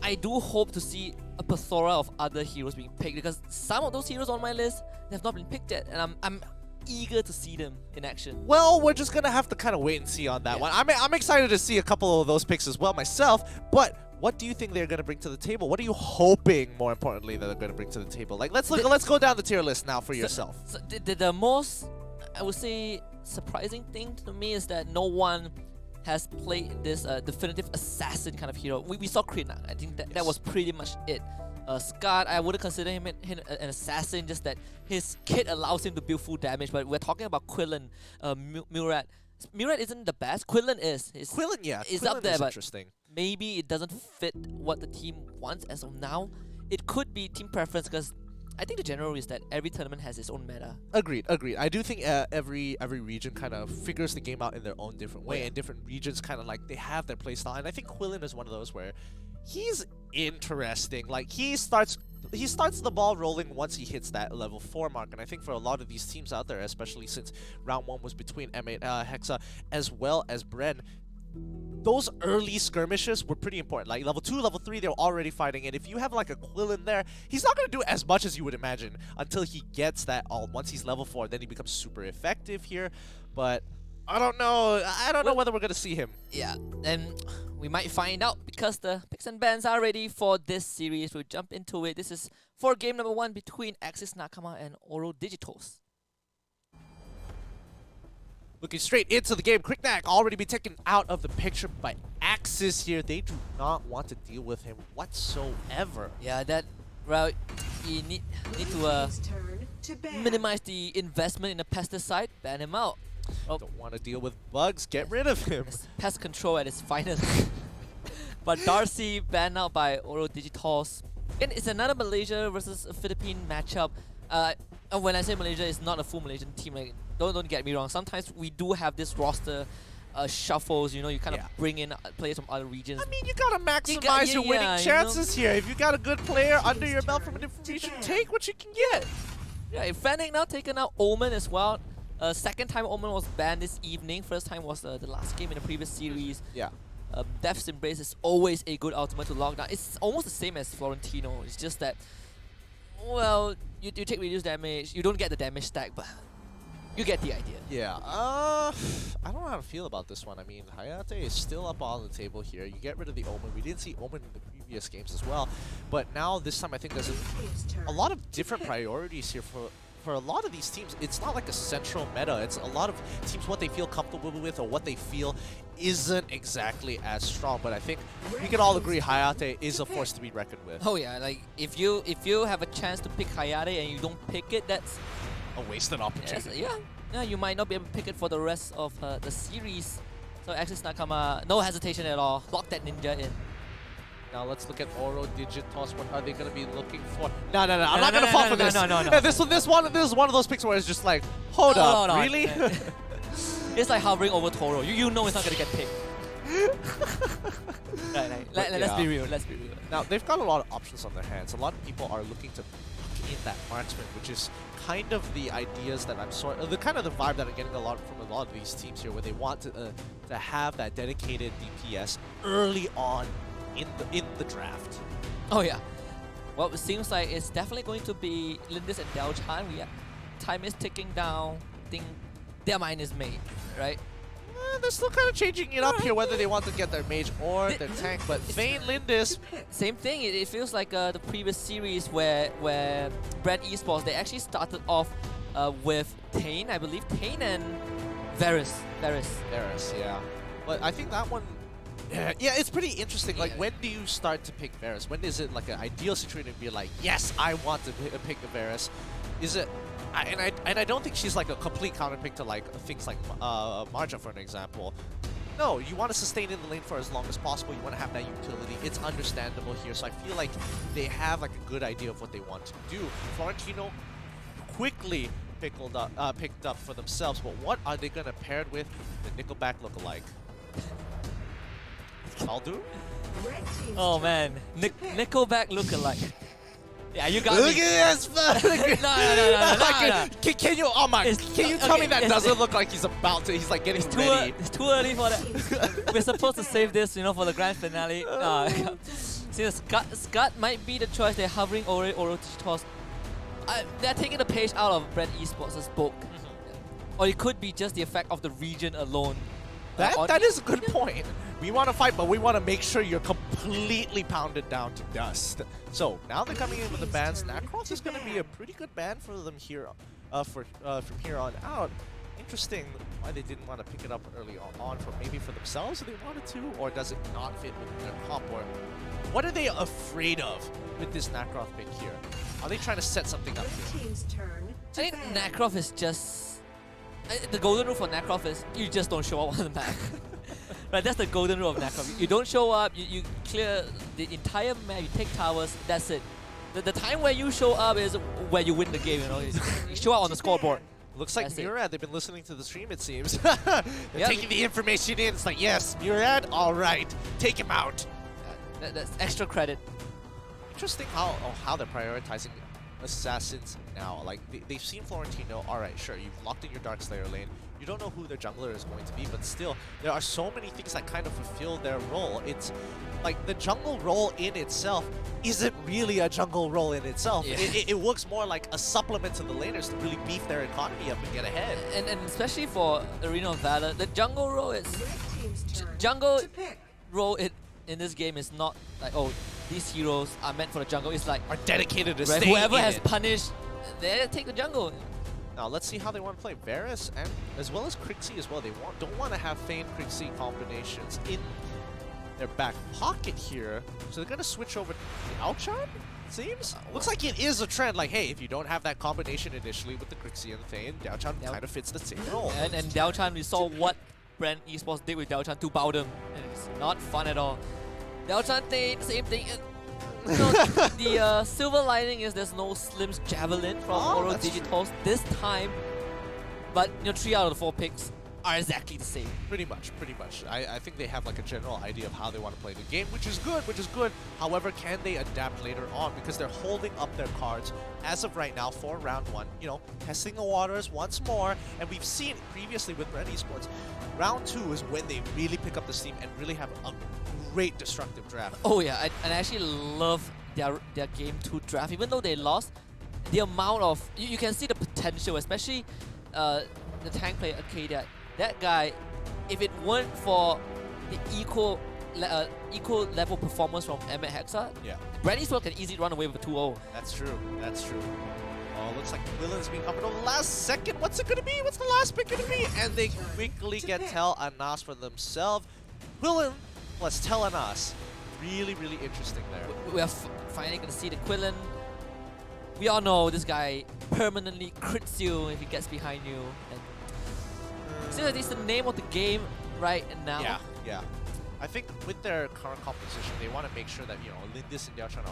I do hope to see a plethora of other heroes being picked, because some of those heroes on my list have not been picked yet, and I'm eager to see them in action. Well, we're just gonna have to kind of wait and see on that one. I'm excited to see a couple of those picks as well myself, but what do you think they're gonna bring to the table? What are you hoping, more importantly, that they're gonna bring to the table? Like, let's go down the tier list now for yourself. So the most, I would say, surprising thing to me is that no one has played this definitive assassin kind of hero. We saw Krina. I think that was pretty much it. Scott, I wouldn't consider him an assassin, just that his kit allows him to build full damage, but we're talking about Quillen, Murat. Murat isn't the best, Quillen is. Quillen, yeah. Is Quillen up there, is but interesting. maybe it doesn't fit what the team wants as of now. It could be team preference, because I think the general is that every tournament has its own meta. Agreed. I do think every region kind of figures the game out in their own different way, and different regions kind of like they have their playstyle. And I think Quillen is one of those where he's interesting. Like, he starts the ball rolling once he hits that level 4 mark, and I think for a lot of these teams out there, especially since round 1 was between M8 Hexa as well as Bren, those early skirmishes were pretty important. Like level 2, level 3, they're already fighting, and if you have like a Quillen there, he's not going to do as much as you would imagine until he gets that ult. Once he's level 4, then he becomes super effective here, but I don't know whether we're going to see him. Yeah, and we might find out, because the picks and bans are ready for this series. We'll jump into it. This is for game number 1 between Axis Nakama and Oro Digitos. Looking straight into the game, Cricknack already be taken out of the picture by Axis here. They do not want to deal with him whatsoever. Yeah, that route, you need to minimize the investment in the pesticide, ban him out. Oh, Don't want to deal with bugs, get rid of him. it's pest control at its finest. But Darcy banned out by Oro Digitos. And it's another Malaysia versus a Philippine matchup. And when I say Malaysia, it's not a full Malaysian team. Like, don't get me wrong. Sometimes we do have this roster shuffles. You know, you kind of bring in players from other regions. I mean, you gotta maximize your winning chances here. If you got a good player under your belt from a different region, take what you can get. Yeah, Fennec now taken out Omen as well. Second time Omen was banned this evening. First time was the last game in the previous series. Yeah. Death's Embrace is always a good ultimate to lock down. It's almost the same as Florentino. It's just that, well, you take reduced damage. You don't get the damage stack, but you get the idea. Yeah. I don't know how to feel about this one. I mean, Hayate is still up on the table here. You get rid of the Omen. We didn't see Omen in the previous games as well, but now this time I think there's a lot of different priorities here for a lot of these teams. It's not like a central meta. It's a lot of teams what they feel comfortable with or what they feel isn't exactly as strong. But I think we can all agree Hayate is a force to be reckoned with. Oh yeah, like if you have a chance to pick Hayate and you don't pick it, that's A wasted opportunity. yeah, you might not be able to pick it for the rest of the series. So Axis Nakama, no hesitation at all. Lock that ninja in. Now let's look at Oro Digitos. What are they going to be looking for? No, I'm not going to fall for this. No. Yeah, this is one of those picks where it's just like, hold up, really? It's like hovering over Toro. You know it's not going to get picked. Let's be real. Now, they've got a lot of options on their hands. A lot of people are looking to in that marksman, which is kind of the ideas that I'm the kind of the vibe that I'm getting from a lot of these teams here, where they want to have that dedicated DPS early on in the draft. Oh yeah. Well, it seems like it's definitely going to be Lindis and Delchan. Time is ticking down. I think their mind is made, right? They're still kind of changing it up here, whether they want to get their mage or their tank, but Vayne Lindis... Same thing, it feels like the previous series where Bren Esports, they actually started off with Tane, I believe, Tane and Varus, yeah. But I think that one... Yeah, it's pretty interesting. Like, when do you start to pick Varus? When is it like an ideal situation to be like, yes, I want to pick the Varus? Is it And I don't think she's like a complete counterpick to like things like Marja, for an example. No, you want to sustain in the lane for as long as possible. You want to have that utility. It's understandable here. So I feel like they have like a good idea of what they want to do. Florentino quickly picked up for themselves, but what are they gonna pair it with? The Nickelback lookalike. I'll do. Oh man, Nickelback lookalike. Yeah, you got Look me. at this! No. Can you? Oh my! Can you tell me that it's- doesn't look like he's about to? He's like getting ready. It's too early for that. We're supposed to save this, for the grand finale. See, Scud might be the choice. They're hovering over Digitos. They're taking the page out of Bren Esports' book. Or it could be just the effect of the region alone. That is a good point. We want to fight, but we want to make sure you're completely pounded down to dust. So now they're coming in with the bans. Nakroth is going to be a pretty good ban for them here, from here on out. Interesting why they didn't want to pick it up early on, maybe for themselves if they wanted to, or does it not fit with their comp? Or what are they afraid of with this Nakroth pick here? Are they trying to set something up here? I think Nakroth is just... the golden rule for Nakroth is you just don't show up on the map. Right, that's the golden rule of Nakroth. You don't show up, you clear the entire map, you take towers, that's it. The time where you show up is where you win the game, You show up on the scoreboard. Looks like That's it. Murad, they've been listening to the stream, it seems. They're taking the information in. It's like, yes, Murad, all right, take him out. That's extra credit. Interesting how they're prioritizing assassins now. Like, they've seen Florentino, all right, sure, you've locked in your Darkslayer lane. You don't know who their jungler is going to be, but still, there are so many things that kind of fulfill their role. It's like the jungle role in itself isn't really a jungle role in itself. Yeah. It works more like a supplement to the laners to really beef their economy up and get ahead. And especially for Arena of Valor, the jungle role is... jungle role in this game is not like, oh, these heroes are meant for the jungle. It's like... Are dedicated to right, staying whoever in has it. punished, they take the jungle. Now let's see how they want to play Varus and as well as Crixie as well. They don't want to have Fane Crixie combinations in their back pocket here. So they're gonna switch over to Dialchan, it seems. Looks like it is a trend. Like, hey, if you don't have that combination initially with the Crixie and Fane, Dialchan kind of fits the same role. And Dialchan, we saw what Bren Esports did with Dialchan to bow them. And it's not fun at all. Dialchan thing, same thing. The silver lining is there's no Slim's Javelin from Oro Digitos this time. But 3 out of the 4 picks are exactly the same. Pretty much. I think they have like a general idea of how they want to play the game, which is good. However, can they adapt later on? Because they're holding up their cards as of right now for round 1, testing the waters once more. And we've seen previously with Bren Esports, round 2 is when they really pick up the steam and really have a great destructive draft. Oh yeah, and I actually love their game 2 draft. Even though they lost, the amount of... You can see the potential, especially the tank player, okay, that guy, if it weren't for the equal level performance from Hexa, Yeah. Bren Esports can easily run away with a 2-0. That's true. Oh, looks like Quillen's being covered on the last second. What's it going to be? What's the last pick going to be? And they quickly get Tel Anas for themselves. Quillen plus Tel Anas. Really interesting there. We are finally going to see the Quillen. We all know this guy permanently crits you if he gets behind you. And seems like it's the name of the game right now. Yeah. I think with their current composition, they want to make sure that, Lindis and Dialchan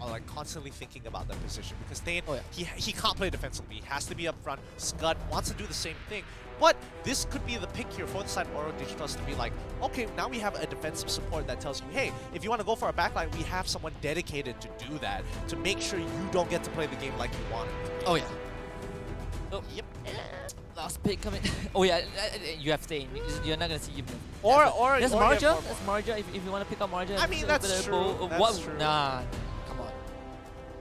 are like constantly thinking about that position, because Thane, he can't play defensively. He has to be up front. Scud wants to do the same thing. But this could be the pick here for the side of Oro Digitos to be like, okay, now we have a defensive support that tells you, hey, if you want to go for a backline, we have someone dedicated to do that, to make sure you don't get to play the game like you want it. Oh yeah. Oh, Yep. Last pick coming. Oh yeah, you have Thane. You're not gonna see him. Or There's or Marja. you have There's Marja. If you want to pick up Marja. I mean, that's true. That's true. Nah, come on.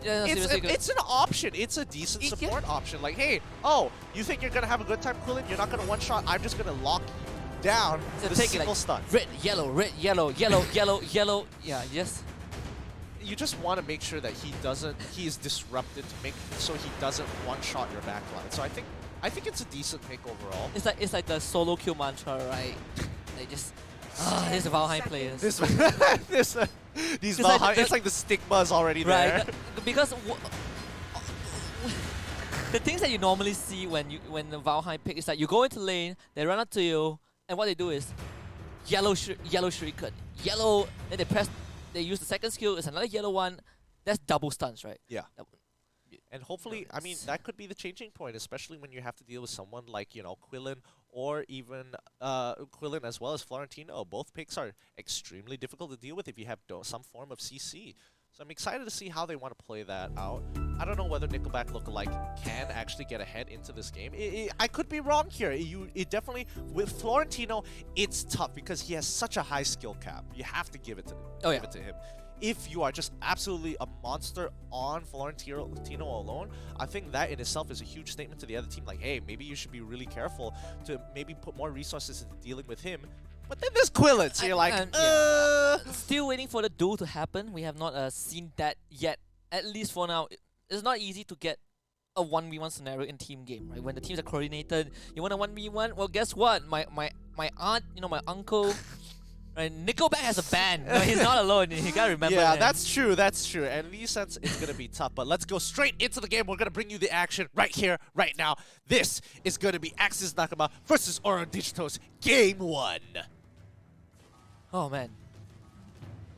Yeah, no, seriously, It's an option. It's a decent support option. Like, hey, you think you're gonna have a good time, Quillen? You're not gonna one shot. I'm just gonna lock you down with a single stun. Red, yellow, yellow. Yeah, yes. You just want to make sure that he is disrupted to make so he doesn't one shot your backline. So I think it's a decent pick overall. It's like the solo kill mantra, right? They just these are Valheim players. These Valheim, it's like the stigma is already there. Right, because the things that you normally see when the Valheim pick is that you go into lane, they run up to you, and what they do is yellow shuriken, yellow, then they use the second skill, it's another yellow one. That's double stuns, right? Yeah. And hopefully, I mean, that could be the changing point, especially when you have to deal with someone like, you know, Quillen or even Quillen as well as Florentino. Both picks are extremely difficult to deal with if you have some form of CC. So I'm excited to see how they want to play that out. I don't know whether Nickelback Lookalike can actually get ahead into this game. I could be wrong here. It definitely, with Florentino, it's tough because he has such a high skill cap. You have to give it to him. If you are just absolutely a monster on Florentino alone, I think that in itself is a huge statement to the other team. Like, hey, maybe you should be really careful to maybe put more resources into dealing with him. But then there's Quillen, so you're like, Still waiting for the duel to happen. We have not seen that yet. At least for now, it's not easy to get a 1v1 scenario in team game, right? When the teams are coordinated, you want a 1v1. Well, guess what? My aunt, you know, my uncle. Right, Nickelback has a band. No, he's not alone. You gotta remember. Yeah, that. that's true. That's true. And in these sense, it's gonna be tough. But let's go straight into the game. We're gonna bring you the action right here, right now. This is gonna be Axis Nakama versus Oro Digitos, Game 1. Oh man.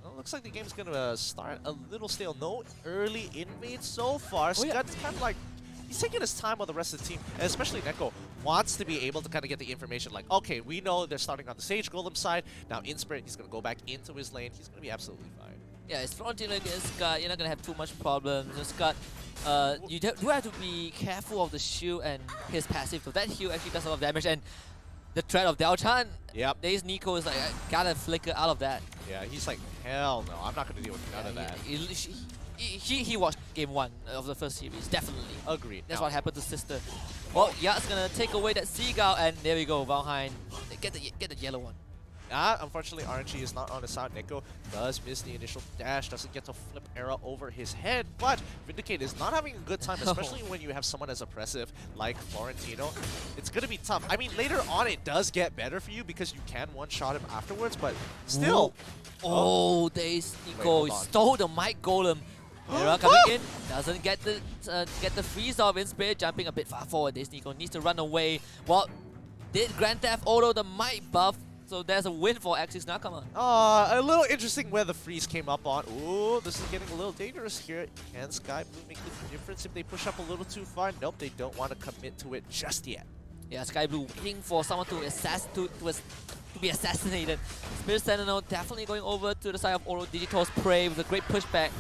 Well, looks like the game's gonna start a little stale. No early invade so far. Scott's kind of like, he's taking his time while the rest of the team, and especially Neko, wants to be able to kind of get the information like, okay, we know they're starting on the Sage Golem side. Now in Spirit, he's going to go back into his lane. He's going to be absolutely fine. Yeah, it's Florentino against Scott. You're not going to have too much problems. Scott, you do have to be careful of the shield and his passive. So that heal actually does a lot of damage. And the threat of Dao-Chan, Daze Nico is like, I gotta flicker out of that. Yeah, he's like, hell no, I'm not going to deal with none of that. He watched game 1 of the first series, definitely. Agreed. That's what happened to Sister. Well, Yacht's gonna take away that Seagull, and there we go, Valheim. Get the yellow one. Unfortunately, RNG is not on his side. Neko does miss the initial dash, doesn't get to flip arrow over his head, but Vindicate is not having a good time, especially when you have someone as oppressive like Florentino. It's going to be tough. I mean, later on it does get better for you because you can one-shot him afterwards, but still. Oh, Daze Nico stole the Might Golem. Era coming in, doesn't get the freeze off in Spirit, jumping a bit far forward. Daze Nico needs to run away. Well, did Grand Theft Auto the Might buff, so there's a win for Axis Nakama. A little interesting where the freeze came up on. Ooh, this is getting a little dangerous here. Can Sky Blue make the difference if they push up a little too far? Nope, they don't want to commit to it just yet. Yeah, Sky Blue waiting for someone to be assassinated. Spirit Sentinel definitely going over to the side of Oro Digitos Prey with a great pushback.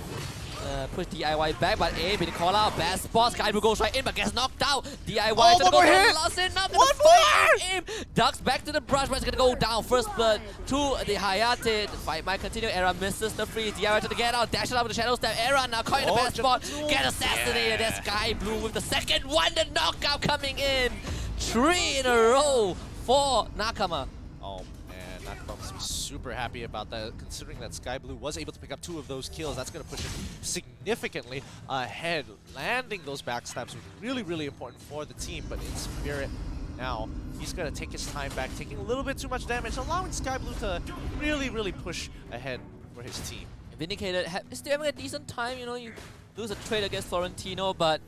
Push DIY back, but A been called out. Bad spot. Sky Blue goes right in, but gets knocked out. DIY to go lost in. Not gonna fight him. Ducks back to the brush, but it's gonna go down. First blood to the Hayate. The fight might continue. Era misses the freeze. DIY to get out. Dash it up with the shadow step. Era now caught in the bad spot. Get assassinated. That's Sky Blue with the second one. The knockout coming in. 3 in a row for Nakama. Oh man, Nakama must be super happy about that, considering that Sky Blue was able to pick up 2 of those kills. That's going to push him significantly ahead. Landing those backstabs was really, really important for the team, but in Spirit now, he's going to take his time back, taking a little bit too much damage, allowing Sky Blue to really, really push ahead for his team. Vindicated is still having a decent time, you know, you lose a trade against Florentino, but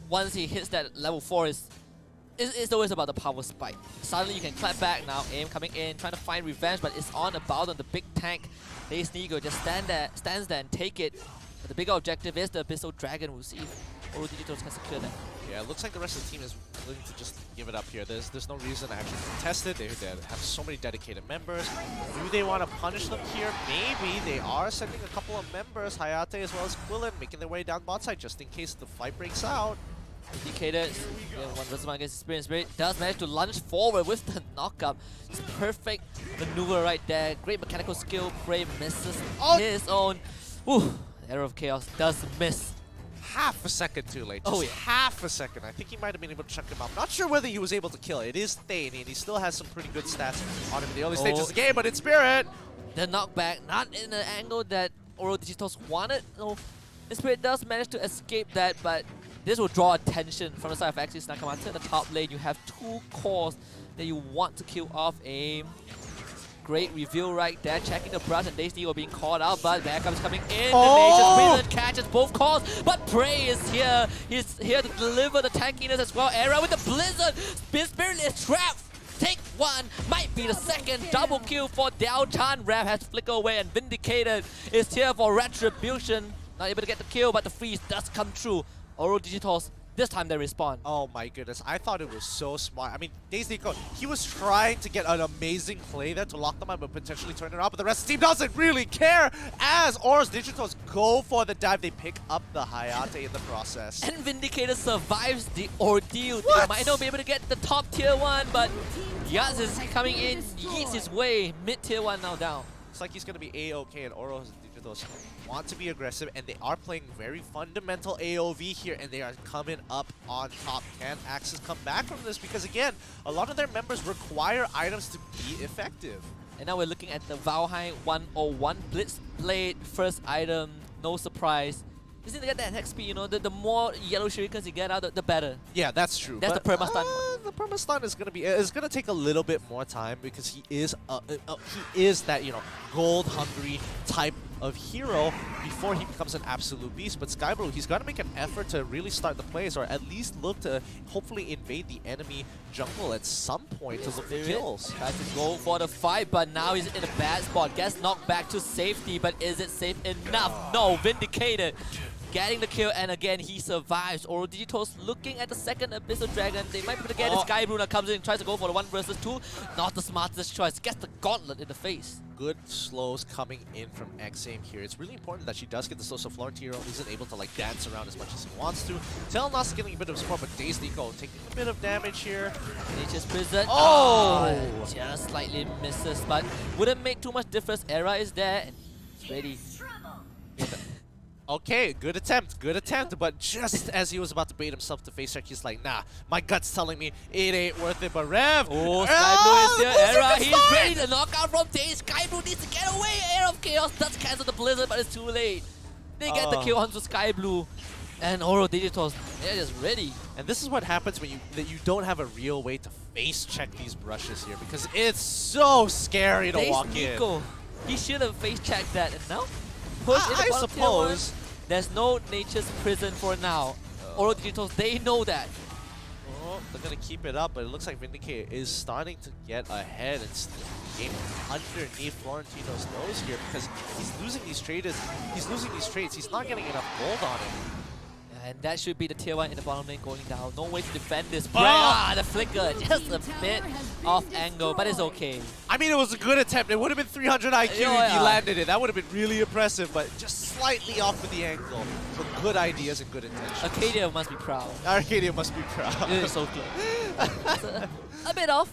once he hits that level 4, it's always about the power spike. Suddenly you can clap back now. Aim coming in, trying to find revenge, but it's on about on the big tank. Daze Nico just stands there and take it. But the bigger objective is the Abyssal Dragon. We'll see if Oro Digitos can secure that. Yeah, it looks like the rest of the team is willing to just give it up here. There's no reason to actually contest it. They have so many dedicated members. Do they want to punish them here? Maybe. They are sending a couple of members, Hayate as well as Quillen, making their way down bot side just in case the fight breaks out. Indicated, one versus one against Spirit does manage to lunge forward with the knockup. It's perfect maneuver right there. Great mechanical skill. Prey misses his own. Ooh, Arrow of Chaos does miss. Half a second too late. Just half a second. I think he might have been able to chuck him out. Not sure whether he was able to kill. It is Thane, and he still has some pretty good stats on him in the early stages of the game, but in Spirit. The knockback, not in the angle that Oro Digitos wanted. No, Spirit does manage to escape that, but this will draw attention from the side of Axis Nakama. In the top lane, you have 2 cores that you want to kill off. Aim. Great reveal right there, checking the brush, and Daisy were being called out, but backup is coming in. Oh! The Nature's Prison catches both calls, but Prey is here. He's here to deliver the tankiness as well. Era with the Blizzard. Spirit is trapped. Take one, might be the second. Double kill for Diao Chan. Rev has flickered away, and Vindicated is here for retribution. Not able to get the kill, but the freeze does come true. Oro Digitos, this time they respond. Oh my goodness, I thought it was so smart. I mean, Daisy, he was trying to get an amazing play there to lock them up and potentially turn it around, but the rest of the team doesn't really care as Oros Digitos go for the dive. They pick up the Hayate in the process. And Vindicator survives the ordeal. What? They might not be able to get the top tier 1, but Yaz is coming in, yeets his way. Mid tier 1 now down. Looks like he's going to be A-OK, and Oros Digitos want to be aggressive, and they are playing very fundamental AOV here, and they are coming up on top. Can Axis come back from this? Because again, a lot of their members require items to be effective. And now we're looking at the Valheim 101 Blitz Blade first item. No surprise. Just need to get that attack speed, you know, the more yellow shurikens you get out, the better. Yeah, that's true. That's but, the perma stun. The perma stun is gonna take a little bit more time because he is that, you know, gold hungry type of hero before he becomes an absolute beast. But Skyblue, he's got to make an effort to really start the plays, or at least look to hopefully invade the enemy jungle at some point to look for kills. Tries to go for the fight, but now he's in a bad spot. Gets knocked back to safety, but is it safe enough? No, Vindicated. Getting the kill, and again he survives. Oro Digitos looking at the second Abyssal Dragon. They might be able to get it. Skyblue comes in, tries to go for the 1 versus 2. Not the smartest choice. Gets the gauntlet in the face. Good slows coming in from Exame here. It's really important that she does get the slow, so Florentino isn't able to like dance around as much as he wants to. Telnas getting a bit of support, but Daze Nico taking a bit of damage here. Nature's Prison. Oh! Just slightly misses, but wouldn't make too much difference. Era is there, and it's ready. Okay, good attempt, but just as he was about to bait himself to face check, he's like, nah, my gut's telling me it ain't worth it, but Rev! Oh, Skyblue is here, Era, he's ready to knock out from Daze. Skyblue needs to get away, Air of Chaos does cancel the Blizzard, but it's too late. They get the kill onto Skyblue, and Oro Digitos, they're just ready. And this is what happens when you don't have a real way to face check these brushes here, because it's so scary to walk in. He should have face checked that, and now push in the I bottom suppose. tier 1. There's no Nature's Prison for now. Oro Digitos, they know that. Oh, they're gonna keep it up, but it looks like Vindicate is starting to get ahead and steal the game underneath Florentino's nose here, because he's losing these trades. He's not getting enough gold on him. And that should be the tier 1 in the bottom lane going down. No way to defend this. The flicker, just a bit off angle, but it's okay. I mean, it was a good attempt. It would have been 300 IQ if he landed it. That would have been really impressive, but just slightly off with the angle. But good ideas and good intentions. Arcadia must be proud. Arcadia must be proud. It is so close. A bit off.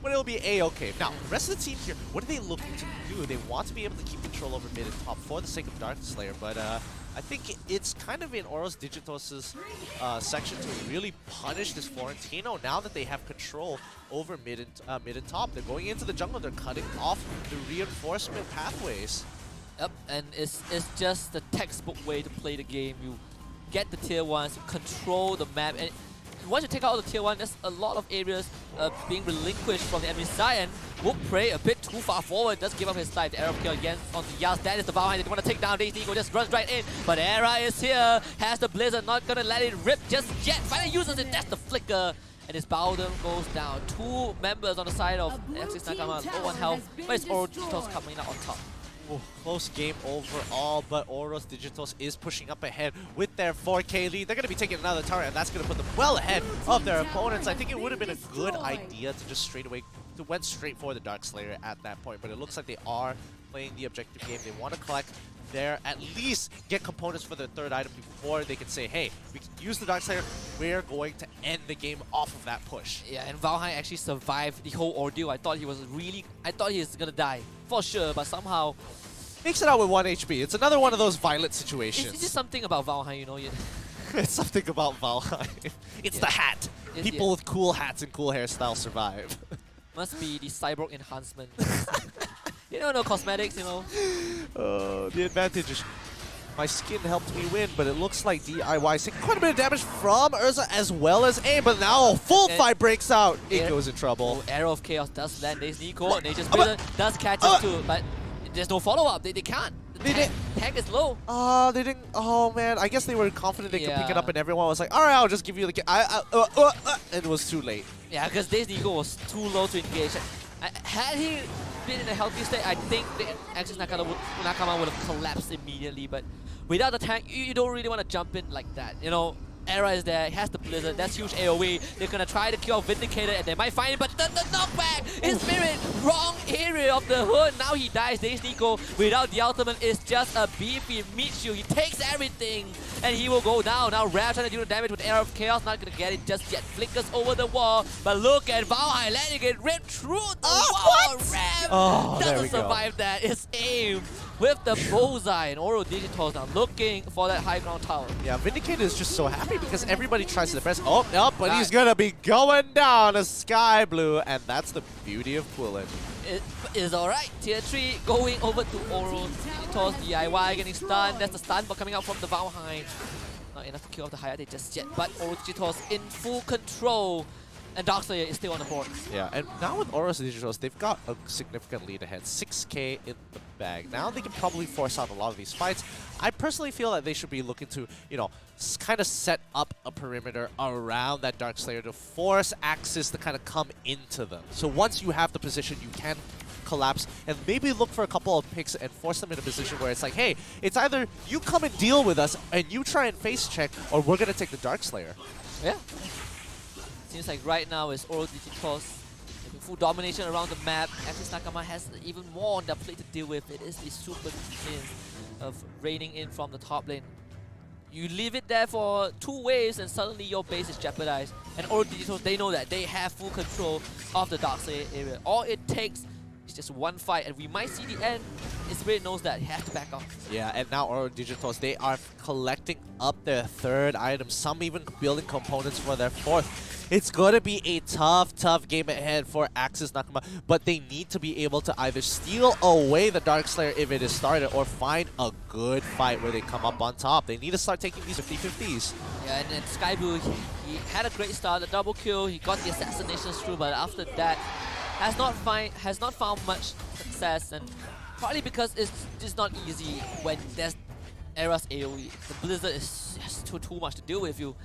But it'll be A-okay. Now, the rest of the team here, what are they looking to do? They want to be able to keep control over mid and top for the sake of Dark Slayer, but I think it's kind of in Oros Digitos' section to really punish this Florentino now that they have control over mid and top. They're going into the jungle, they're cutting off the reinforcement pathways. Yep, and it's just the textbook way to play the game. You get the tier 1s, you control the map, and once you take out the tier 1, there's a lot of areas being relinquished from the enemy side, and Wook Prey a bit too far forward, does give up his life. The arrow kill again onto Yaz. That is the Valheim. They want to take down Daisy. Eagle just runs right in, but Era is here, has the Blizzard, not gonna let it rip just yet. Finally uses it, that's the flicker, and his Bowdom goes down. 2 members on the side of X6 Nakama, low on health, but it's Oro Digitos coming out on top. Oh, close game overall, but Oros Digitos is pushing up ahead with their 4K lead. They're going to be taking another turret, and that's going to put them well ahead of their opponents. I think it would have been a good idea to just went straight for the Dark Slayer at that point, but it looks like they are playing the objective game. They want to collect at least get components for their 3rd item before they can say, hey, we can use the Dark Slayer, we're going to end the game off of that push. Yeah, and Valheim actually survived the whole ordeal. I thought he was gonna die, for sure, but somehow makes it out with 1 HP. It's another one of those violent situations. It's just something about Valheim, you know. It's something about Valheim. It's the hat. People with cool hats and cool hairstyles survive. Must be the cyborg enhancement. You don't know cosmetics, you know. The advantage is my skin helped me win, but it looks like DIY taking quite a bit of damage from Urza as well as AIM, but now a full fight breaks out. Eco's in trouble. Arrow of Chaos does land Days Nico, and Nature's Prison does catch him too, but there's no follow-up. They can't. The tank is low. They didn't. Oh man, I guess they were confident they could pick it up, and everyone was like, "All right, I'll just give you the." And it was too late. Yeah, because Days Nico was too low to engage. Had he been in a healthy state, I think the Axis Nakama would have collapsed immediately. But without the tank, you don't really want to jump in like that. You know, Era is there, he has the Blizzard, that's huge AoE. They're gonna try to kill Vindicator and they might find him, but the knockback! His Spirit, wrong area of the hood. Now he dies. Days Nico without the ultimate is just a beef. He meets you, he takes everything, and he will go down. Now Rav trying to do the damage with Arrow of Chaos, not gonna get it just yet. Flickers over the wall, but look at Valhai letting it rip through the wall. Rav doesn't survive that. It's AIM with the bullseye, and Oro Digitos now looking for that high ground tower. Yeah, Vindicator is just so happy because everybody tries to press. Oh, no, but he's gonna be going down a Sky Blue, and that's the beauty of Quillen. It is alright. Tier 3 going over to Oro Digitos. DIY getting stunned. That's the stun but coming out from the Valheim. Not enough to kill off the Hayate just yet, but Oro Digitos in full control. And Darkslayer is still on the board. Yeah, and now with Oros Digitos, they've got a significant lead ahead. 6k in the bag. Now they can probably force out a lot of these fights. I personally feel that they should be looking to, you know, kind of set up a perimeter around that Darkslayer to force Axis to kind of come into them. So once you have the position, you can collapse and maybe look for a couple of picks and force them in a position where it's like, hey, it's either you come and deal with us and you try and face check, or we're going to take the Darkslayer. Yeah. Seems like right now is Oro Digitos having full domination around the map. Axis Nakama has even more on their plate to deal with. It is the super minions of raining in from the top lane. You leave it there for 2 waves and suddenly your base is jeopardized. And Oro Digitos, they know that. They have full control of the Darkslayer area. All it takes is just one fight and we might see the end. Spirit knows that. He has to back off. Yeah, and now Oro Digitos, they are collecting up their 3rd item. Some even building components for their 4th. It's going to be a tough game ahead for Axis Nakama, but they need to be able to either steal away the Darkslayer if it is started or find a good fight where they come up on top. They need to start taking these 50-50s. Yeah, and then Sky Blue, he had a great start, the double kill, he got the assassinations through, but after that, has not found much success, and partly because it's just not easy when there's Era's AoE. The Blizzard is just too much to deal with. You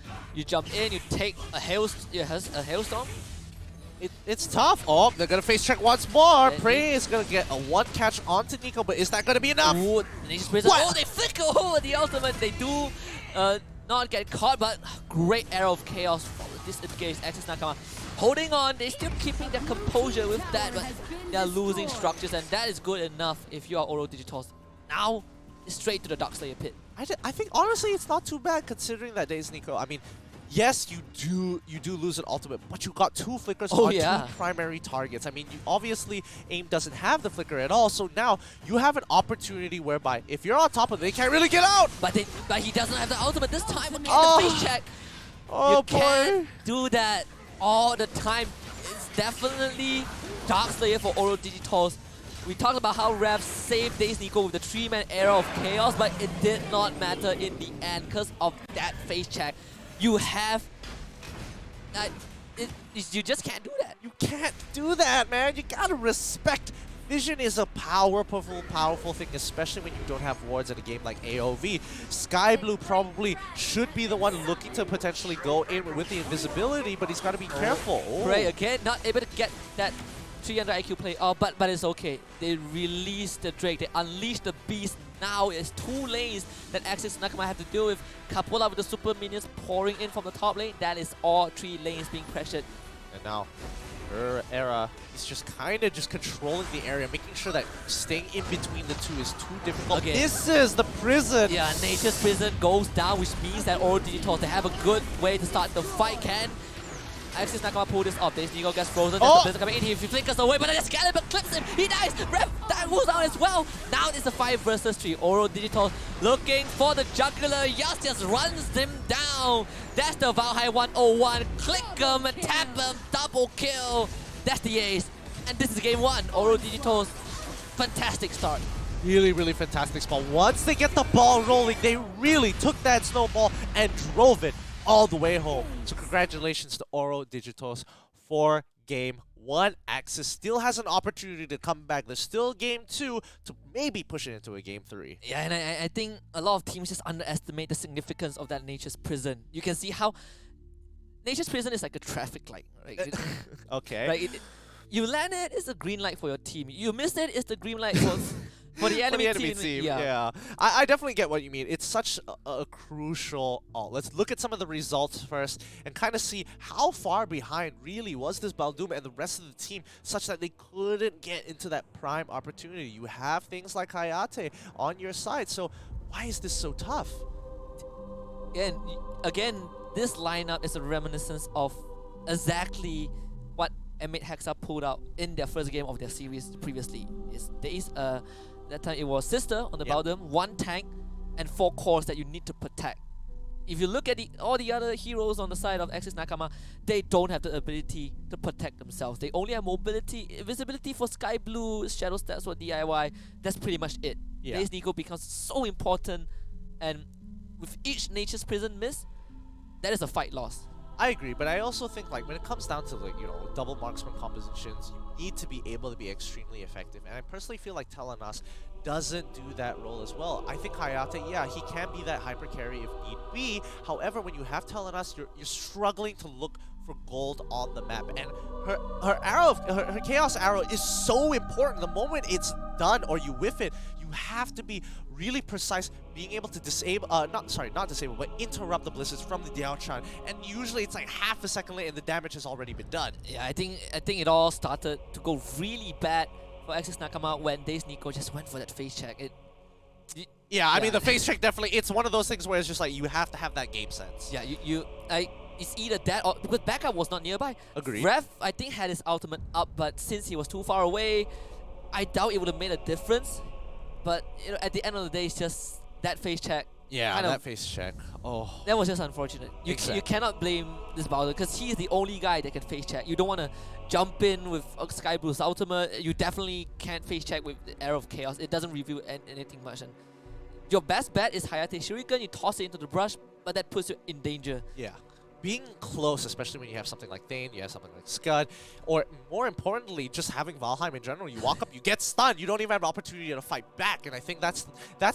jump in, you take a hailstorm. It's tough. Oh, they're gonna face check once more. Prey is gonna get a 1 catch onto Nico, but is that gonna be enough? Ooh, oh, they flicker over the ultimate. They do not get caught, but great Arrow of Chaos from the disengaged Axis Nakama. Holding on, they're still keeping their composure with that, but they're losing structures, and that is good enough if you are Oro Digitos. Now, straight to the Darkslayer pit. I think honestly it's not too bad considering that Days Nico. I mean, yes, you do lose an ultimate, but you got 2 flickers on 2 primary targets. I mean, obviously AIM doesn't have the flicker at all, so now you have an opportunity whereby if you're on top of it, they can't really get out. But he doesn't have the ultimate this time. Okay, the face check. Oh, you can't do that all the time. It's definitely Darkslayer for Oro Digitos. We talked about how Rav saved Days Nico with the 3-man Arrow of Chaos, but it did not matter in the end because of that face check. You have... you just can't do that. You can't do that, man. You gotta respect. Vision is a powerful thing, especially when you don't have wards in a game like AOV. Sky Blue probably should be the one looking to potentially go in with the invisibility, but he's got to be careful. Prey again, not able to get that 300 IQ play. Oh, but it's okay. They released the Drake. They unleashed the Beast. Now it's 2 lanes that Axis Nakama have to deal with. Coupled up with the super minions pouring in from the top lane. That is all 3 lanes being pressured. And now, Era is just kind of just controlling the area, making sure that staying in between the 2 is too difficult. Okay. This is the prison. Yeah, Nature's Prison goes down, which means that Oro Digitos, they have a good way to start the fight. Can Axis Nakama pull this off? Days Nico gets frozen. There's the Blizzard coming in. He flickers away, but then Excalibur clips him. He dies. Rev moves out as well. Now it's a 5 versus 3. Oro Digitos looking for the juggler. Yas just runs him down. That's the Valhai 101. Click him, tap him, double kill. That's the ace. And this is game 1. Oro Digitos, fantastic start. really, really fantastic spot. Once they get the ball rolling, they really took that snowball and drove it all the way home. So congratulations to Oro Digitos for game 1. Axis still has an opportunity to come back. There's still game 2 to maybe push it into a game 3. Yeah, and I think a lot of teams just underestimate the significance of that Nature's Prison. You can see how Nature's Prison is like a traffic light, right? Okay. Like you land it, it's a green light for your team. You missed it, it's the green light for the enemy, team. Yeah. I definitely get what you mean. It's such a crucial ult. Let's look at some of the results first and kind of see how far behind really was this Baldoom and the rest of the team such that they couldn't get into that prime opportunity. You have things like Hayate on your side, so why is this so tough? And again, this lineup is a reminiscence of exactly what M8 Hexa pulled out in their first game of their series previously. That time it was Sister on the Baldoom, 1 tank, and 4 cores that you need to protect. If you look at all the other heroes on the side of Axis Nakama, they don't have the ability to protect themselves. They only have mobility, visibility for Sky Blue, Shadow Stats for DIY. That's pretty much it. Yeah. Base Nico becomes so important, and with each Nature's Prison miss, that is a fight loss. I agree, but I also think like when it comes down to like, you know, double marksman compositions, you need to be able to be extremely effective. And I personally feel like Telenas doesn't do that role as well. I think Hayate, yeah, he can be that hyper carry if need be. However, when you have Telenas, you're struggling to look for gold on the map. And her arrow, her chaos arrow is so important. The moment it's done or you whiff it, you have to be really precise, being able to disable, not disable, but interrupt the blizzards from the downshine. And usually it's like half a second late and the damage has already been done. Yeah, I think it all started to go really bad for Axis Nakama when Daze Nico just went for that face check. Yeah, I mean the face check definitely, it's one of those things where it's just like you have to have that game sense. Yeah, it's either that or because backup was not nearby. Agreed. Rev, I think, had his ultimate up, but since he was too far away, I doubt it would have made a difference. But you know, at the end of the day, it's just that face check. Yeah, that face check. Oh, that was just unfortunate. You cannot blame this Valor because he's the only guy that can face check. You don't want to jump in with Sky Blue's ultimate. You definitely can't face check with the Arrow of Chaos. It doesn't reveal anything much. And your best bet is Hayate Shuriken. You toss it into the brush, but that puts you in danger. Yeah. Being close, especially when you have something like Thane, you have something like Scud, or more importantly, just having Valheim in general, you walk up, you get stunned, you don't even have an opportunity to fight back, and I think that's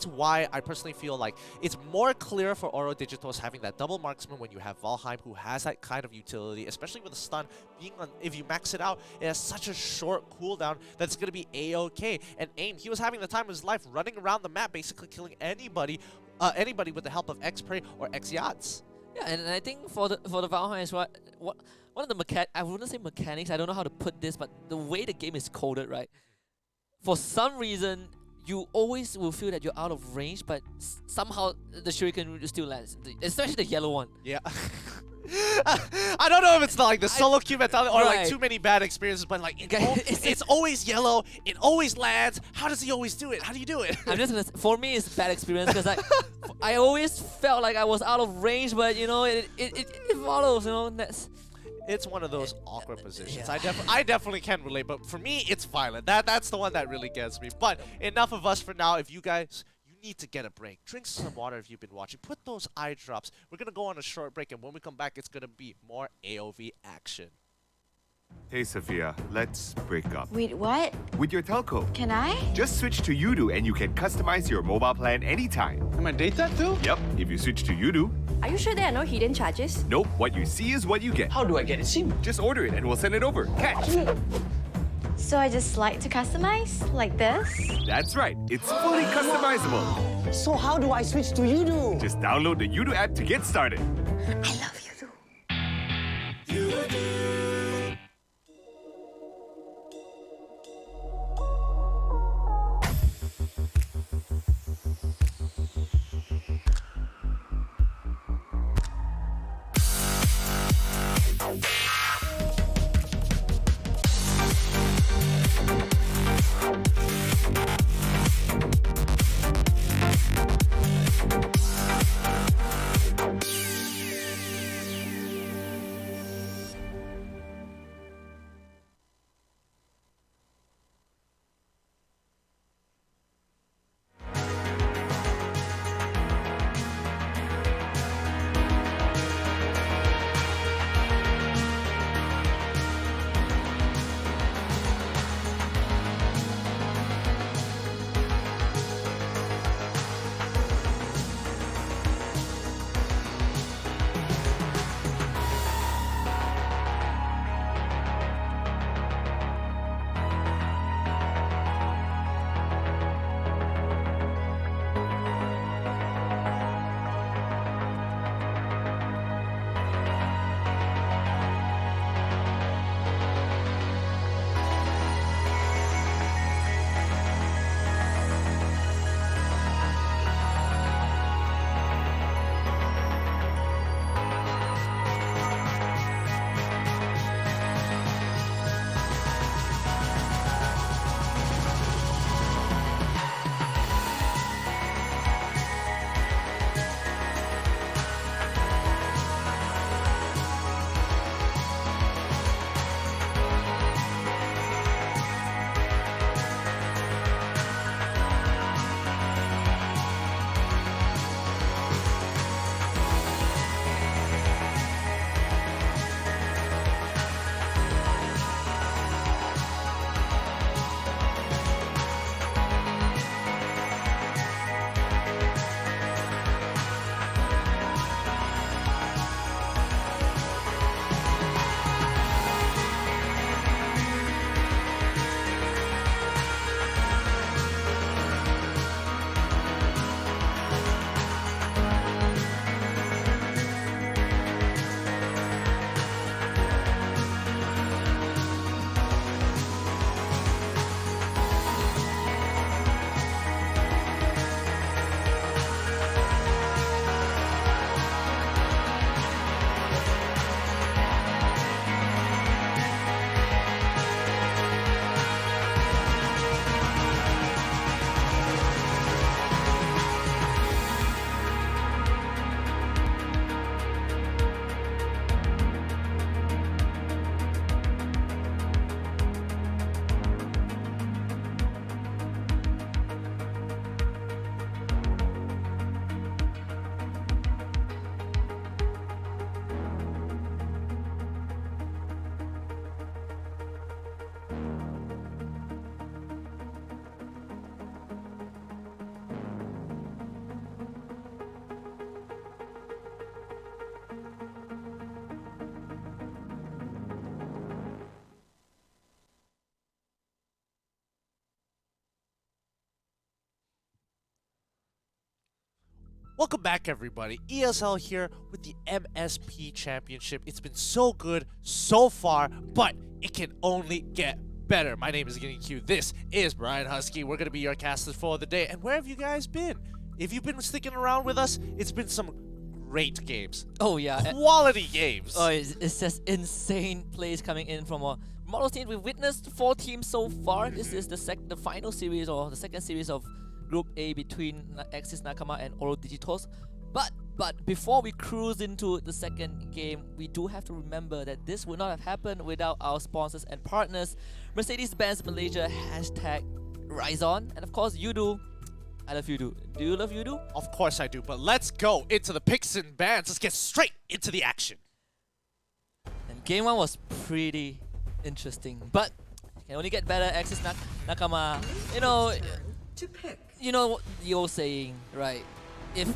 why I personally feel like it's more clear for Oro Digitos having that double marksman when you have Valheim, who has that kind of utility, especially with the stun, being on, if you max it out, it has such a short cooldown that's going to be A-OK, and AIM, he was having the time of his life running around the map, basically killing anybody with the help of X-Prey or X-Yachts. Yeah, and I think for the Valheim is one of the I wouldn't say mechanics, I don't know how to put this, but the way the game is coded, right? For some reason, you always will feel that you're out of range, but somehow the shuriken still lands, especially the yellow one. Yeah. I don't know if it's like the solo queue mentality or like too many bad experiences, but like it's always yellow, it always lands. How does he always do it? How do you do it? I'm just gonna say, for me, it's a bad experience because I always felt like I was out of range, but you know it follows. You know it's one of those awkward positions. Yeah. I definitely can relate, but for me, it's violent. That's the one that really gets me. But enough of us for now. If you guys need to get a break, drink some water if you've been watching, put those eye drops. We're gonna go on a short break, and when we come back, it's gonna be more AOV action. Hey Sophia, let's break up. Wait, what? With your telco. Can I? Just switch to Udo and you can customize your mobile plan anytime. Am I data too? Yep, if you switch to Udo. Are you sure there are no hidden charges? Nope, what you see is what you get. How do I get it SIM? Just order it and we'll send it over. Catch! So I just slide to customize? Like this? That's right, it's fully customizable. So how do I switch to Udo? Just download the Udo app to get started. I love you too. Welcome back, everybody. ESL here with the MSP Championship. It's been so good so far, but it can only get better. My name is HusKKiee. This is Bren HusKKiee. We're going to be your casters for the day. And where have you guys been? If you've been sticking around with us, it's been some great games. Oh yeah, Quality games. oh, it's just insane plays coming in from our model team. We've witnessed 4 teams so far. This is the final series, or the second series of Group A between Axis Nakama and Oro Digitos. But before we cruise into the second game, we do have to remember that this would not have happened without our sponsors and partners. Mercedes-Benz Malaysia, hashtag Rise On, and of course Yudu. I love Yudu. Do you love Yudu? Of course I do, but let's go into the picks and bans. Let's get straight into the action. And game 1 was pretty interesting, but it can only get better. Axis Nakama, you know the old saying, right? If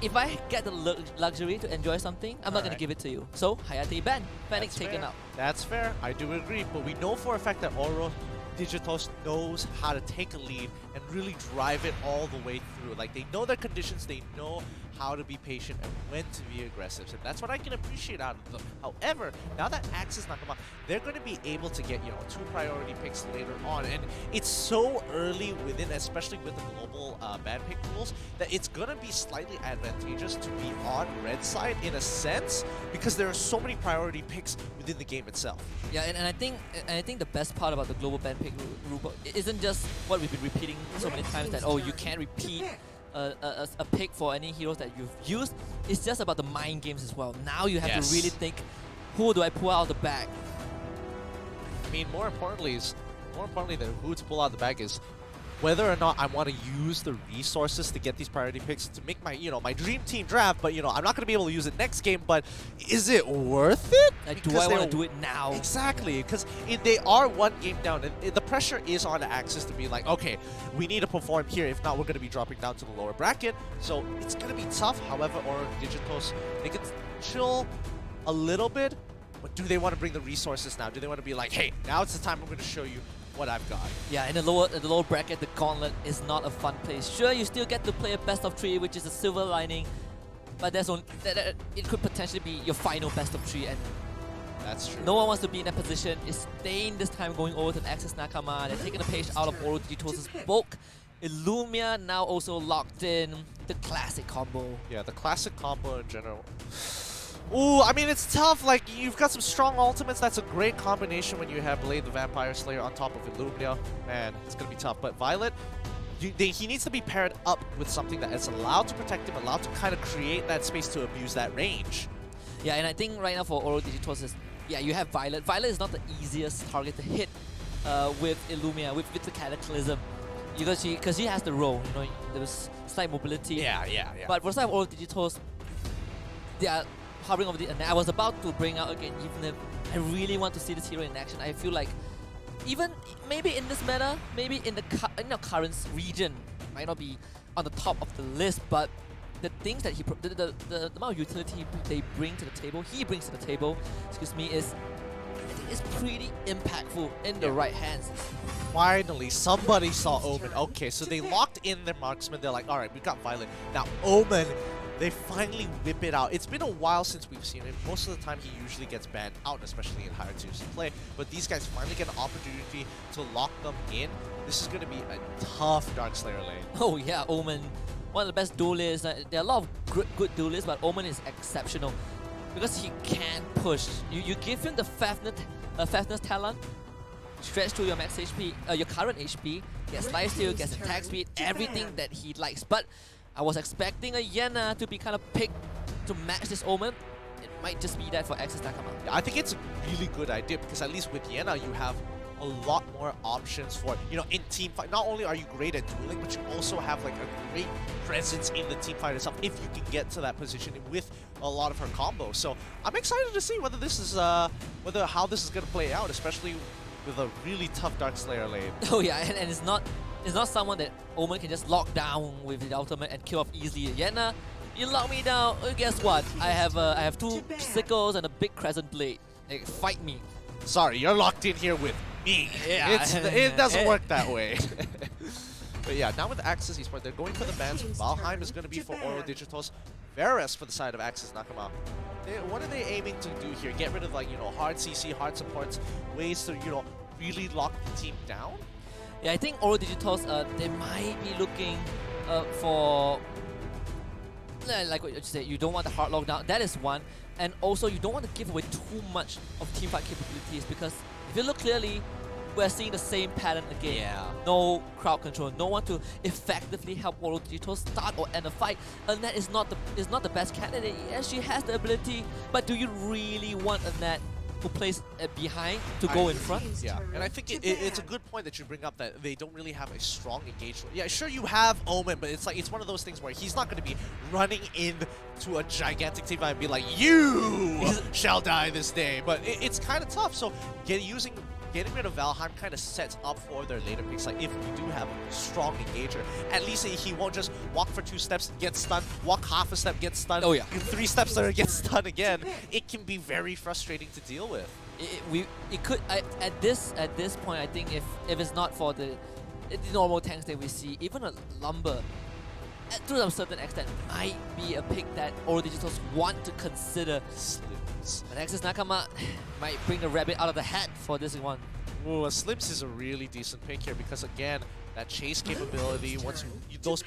if I get the luxury to enjoy something, I'm not gonna give it to you. So Hayate ban, Panic taken out. That's fair. I do agree, but we know for a fact that Oro Digitos knows how to take a lead and really drive it all the way through. Like, they know their conditions, they know how to be patient and when to be aggressive. And that's what I can appreciate out of them. However, now that Axis Nakama, they're going to be able to get, 2 priority picks later on. And it's so early within, especially with the global ban pick rules, that it's going to be slightly advantageous to be on red side in a sense, because there are so many priority picks within the game itself. Yeah, and I think the best part about the global ban pick rule isn't just what we've been repeating so many times, that you can't repeat a pick for any heroes that you've used. It's just about the mind games as well. Now you have to really think, who do I pull out of the bag? I mean, more importantly than who to pull out the bag is whether or not I want to use the resources to get these priority picks to make my, my dream team draft. But I'm not going to be able to use it next game. But is it worth it? Like, do I want to do it now? Exactly, because they are 1 game down, and the pressure is on Axis to be like, okay, we need to perform here. If not, we're going to be dropping down to the lower bracket. So it's going to be tough. However, Oro Digitos, they can chill a little bit. But do they want to bring the resources now? Do they want to be like, hey, now it's the time I'm going to show you what I've got? Yeah, in the lower bracket, the gauntlet is not a fun place. Sure, you still get to play a best of 3, which is a silver lining, but there's it could potentially be your final best of 3, and that's true. No one wants to be in that position. It's staying this time, going over to Axis Nakama. They're taking a page out of Oro Digitos' book. Illumia now also locked in. The classic combo. Yeah, the classic combo in general. Ooh, I mean, it's tough. Like, you've got some strong ultimates. That's a great combination when you have Blade the Vampire Slayer on top of Illumia. Man, it's going to be tough. But Violet, he needs to be paired up with something that is allowed to protect him, allowed to kind of create that space to abuse that range. Yeah, and I think right now for Oro Digitos is, you have Violet. Violet is not the easiest target to hit with Illumia, with the Cataclysm. Because she has the roll, there's slight mobility. Yeah. But for some Oro Digitos, they are hovering over the, and I was about to bring out again, even if I really want to see this hero in action. I feel like even maybe in this meta, maybe in the current region, might not be on the top of the list, but the things that the amount of utility they bring to the table, he brings to the table, is pretty impactful in the right hands. Finally, somebody saw Omen. Okay, so they locked in their marksman. They're like, all right, we got Violet. Now Omen, they finally whip it out. It's been a while since we've seen it. Most of the time, he usually gets banned out, especially in higher tiers of play. But these guys finally get an opportunity to lock them in. This is going to be a tough Darkslayer lane. Oh yeah, Omen, one of the best duelists. There are a lot of good duelists, but Omen is exceptional because he can push. You give him the Fafness talent, stretch to your max HP, your current HP, gets lifesteal, gets attack speed, everything that he likes. But I was expecting a Yenna to be kind of picked to match this Omen. It might just be that for Axis Nakama. Yeah, I think it's a really good idea because at least with Yenna, you have a lot more options for, in team fight. Not only are you great at dueling, but you also have like a great presence in the team fight itself if you can get to that position with a lot of her combos. So I'm excited to see whether this is how this is going to play out, especially with a really tough Darkslayer lane. Oh yeah, and it's not someone that Omen can just lock down with the ultimate and kill off easily. Yenna, you lock me down. Guess what? I have 2 sickles and a big crescent blade. Like, fight me. Sorry, you're locked in here with me. Yeah, it doesn't work that way. But yeah, now with Axis Esports, they're going for the bans. Valheim is going to be for Oro Digitos. Varus for the side of Axis Nakama. What are they aiming to do here? Get rid of, like, you know, hard CC, hard supports, ways to, you know, really lock the team down? Yeah, I think Oro Digitos, they might be looking for, like what you said, you don't want the hard lockdown. That is one. And also, you don't want to give away too much of teamfight capabilities, because if you look clearly, we're seeing the same pattern again. Yeah. No crowd control, no one to effectively help Oro Digitos start or end a fight. Annette is not the best candidate. Yes, she has the ability, but do you really want Annette who plays behind to go in front? Yeah, and I think it's a good point that you bring up that they don't really have a strong engagement. Yeah, sure, you have Omen, but it's like it's one of those things where he's not going to be running into a gigantic team and be like, you shall die this day. But it's kind of tough. So getting rid of Valheim kind of sets up for their later picks. Like, if we do have a strong engager, at least he won't just walk for 2 steps, get stunned, walk half a step, get stunned, oh yeah, 3 steps there, get stunned again. It can be very frustrating to deal with. It could at this point, I think if it's not for the normal tanks that we see, even a Lumber, to a certain extent, might be a pick that Oro Digitos want to consider. But Axis Nakama might bring the rabbit out of the hat for this one. Ooh, a Slims is a really decent pick here because, again, that chase capability, once those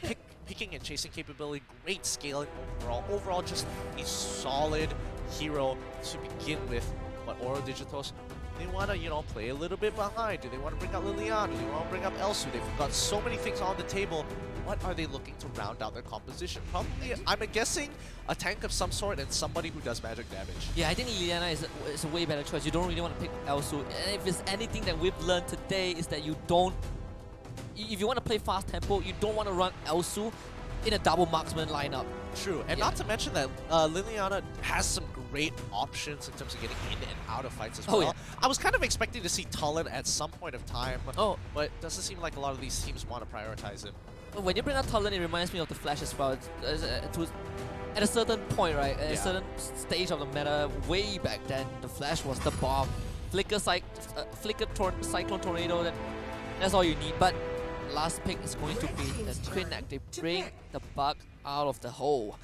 picking and chasing capability, great scaling overall. Overall, just a solid hero to begin with. But Oro Digitos, they want to, you know, play a little bit behind. Do they want to bring out Liliana? Do they want to bring up Elsu? They've got so many things on the table. What are they looking to round out their composition? Probably, I'm guessing, a tank of some sort and somebody who does magic damage. Yeah, I think Liliana is a way better choice. You don't really want to pick Elsu. And if there's anything that we've learned today is that you don't... If you want to play fast tempo, you don't want to run Elsu in a double marksman lineup. True, and not to mention that Liliana has some great options in terms of getting in and out of fights as well. Yeah. I was kind of expecting to see Tullen at some point of time, but it doesn't seem like a lot of these teams want to prioritize him. When you bring out Tullen, it reminds me of the Flash as well. At a certain point, right, at a certain stage of the meta, way back then, the Flash was the bomb. Cyclone Tornado, that's all you need. But last pick is going to be the Twin Neck. They bring the bug out of the hole.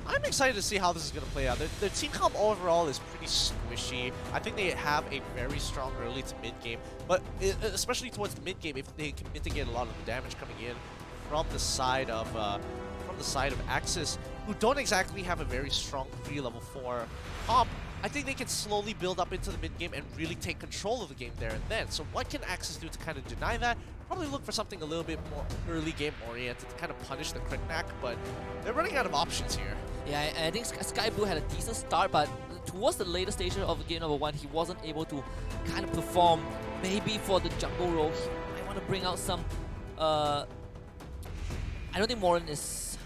I'm excited to see how this is going to play out. The team comp overall is pretty squishy. I think they have a very strong early to mid game, but especially towards the mid game, if they can mitigate a lot of the damage coming in from the side of Axis, who don't exactly have a very strong pre-level 4 comp, I think they can slowly build up into the mid game and really take control of the game there and then. So what can Axis do to kind of deny that? Probably look for something a little bit more early game oriented to kind of punish the Knack, but they're running out of options here. Yeah, I think Sky Blue had a decent start, but towards the later stage of game number 1, he wasn't able to kind of perform. Maybe for the jungle role, he might want to bring out some... I don't think Morin is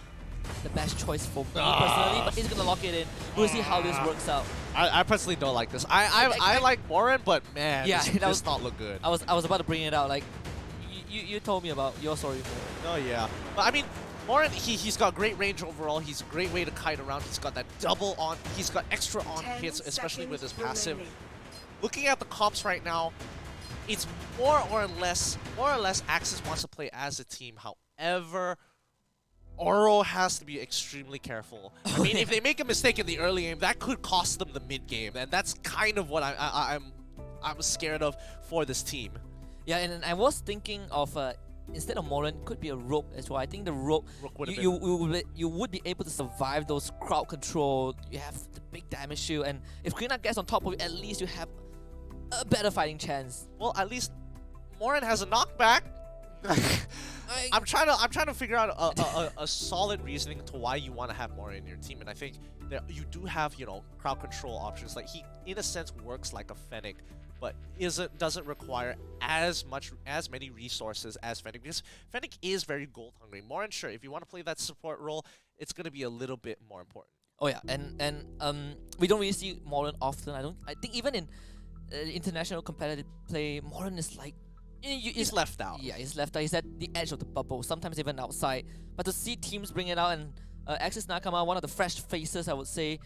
the best choice for me personally, but he's going to lock it in. We'll see how this works out. I personally don't like this. I like Morin, but man, this does not look good. I was about to bring it out, like, you told me about your story. Oh yeah, but I mean, Morin, he's got great range overall. He's a great way to kite around. He's got that double on. He's got extra on hits, especially with his passive. Looking at the comps right now, it's more or less Axis wants to play as a team. However, Oro has to be extremely careful. I mean, if they make a mistake in the early game, that could cost them the mid game, and that's kind of what I'm scared of for this team. Yeah, and I was thinking of instead of Morin, could be a Rogue as well. I think the Rogue you would be able to survive those crowd control. You have the big damage shield, and if Knack gets on top of it, at least you have a better fighting chance. Well, at least Morin has a knockback. I'm trying to figure out a solid reasoning to why you want to have Morin in your team, and I think that you do have, you know, crowd control options. Like, he in a sense works like a Fennec, but doesn't require as many resources as Fennec, because Fennec is very gold hungry. Morin, sure, if you want to play that support role, it's going to be a little bit more important. Oh yeah, and we don't really see Morin often. I think even in international competitive play, Morin is like he's left out. Yeah, he's left out. He's at the edge of the bubble, sometimes even outside. But to see teams bring it out, and Axis Nakama, one of the fresh faces, I would say,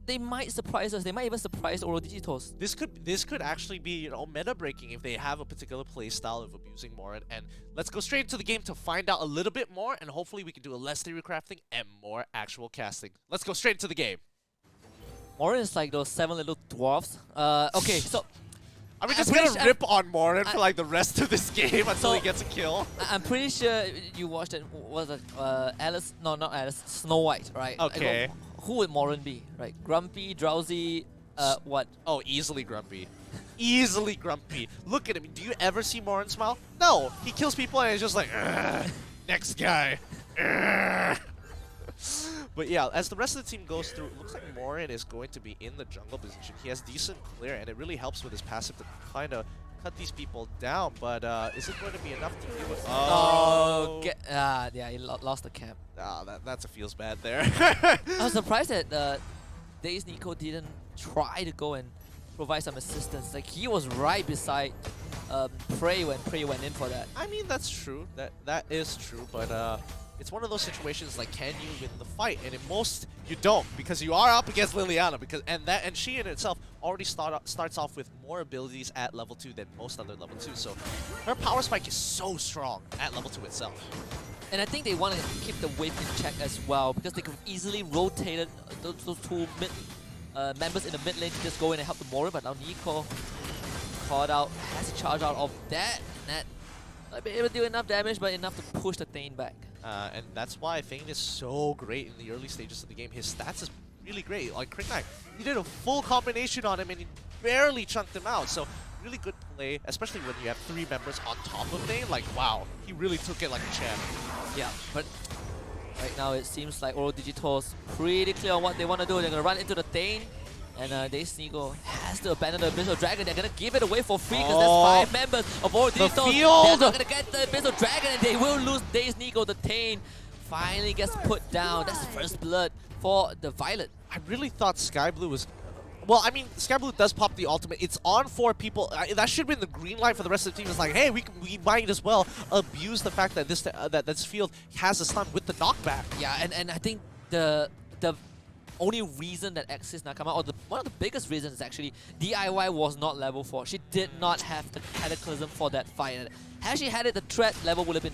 they might surprise us. They might even surprise Oro Digitos. This could actually be, you know, meta breaking if they have a particular play style of abusing Morin. And let's go straight into the game to find out a little bit more, and hopefully we can do a less theory crafting and more actual casting. Let's go straight into the game. Morin is like those 7 little dwarfs. Okay, so Are we just gonna rip on Morin for like the rest of this game until he gets a kill? I'm pretty sure you watched it. Was it Alice? No, not Alice. Snow White, right? Okay. Who would Morin be? Right? Grumpy, drowsy, what? Oh, easily grumpy. Easily grumpy. Look at him. Do you ever see Morin smile? No. He kills people and he's just like, "Ugh, next guy. Ugh." But yeah, as the rest of the team goes through, it looks like Morin is going to be in the jungle position. He has decent clear, and it really helps with his passive to kind of cut these people down. But is it going to be enough to deal with? Oh, yeah, he lost the camp. That's a feels bad there. I was surprised that Daze Nico didn't try to go and provide some assistance. Like, he was right beside Prey when Prey went in for that. I mean, that's true. That is true, but it's one of those situations like, can you win the fight? And in most, you don't, because you are up against Liliana, and she in itself already starts off with more abilities at level 2 than most other level 2. So her power spike is so strong at level 2 itself. And I think they want to keep the wave in check as well, because they could easily rotate those two members in the mid lane to just go in and help the Morin, but now Nico caught out, has to charge out of that, and that might be able to do enough damage, but enough to push the Thane back. And that's why Thane is so great in the early stages of the game. His stats is really great. Like Knight, he did a full combination on him and he barely chunked him out. So really good play, especially when you have 3 members on top of Thane. Like, wow, he really took it like a champ. Yeah, but right now it seems like Oro Digitos pretty clear on what they want to do. They're going to run into the Thane. And Daze Nico has to abandon the Abyssal Dragon. They're going to give it away for free because there's 5 members of Oro Digitos. They're not going to get the Abyssal Dragon and they will lose Daze Nico. The Thane finally gets put down. That's first blood for the Violet. I really thought Sky Blue was... Well, I mean, Sky Blue does pop the ultimate. It's on 4 people. That should have been the green light for the rest of the team. It's like, hey, we might as well abuse the fact that this field has a stun with the knockback. Yeah, and I think the only reason that X's Nakama, or one of the biggest reasons, is actually DIY was not level 4. She did not have the Cataclysm for that fight. And had she had it, the threat level would have been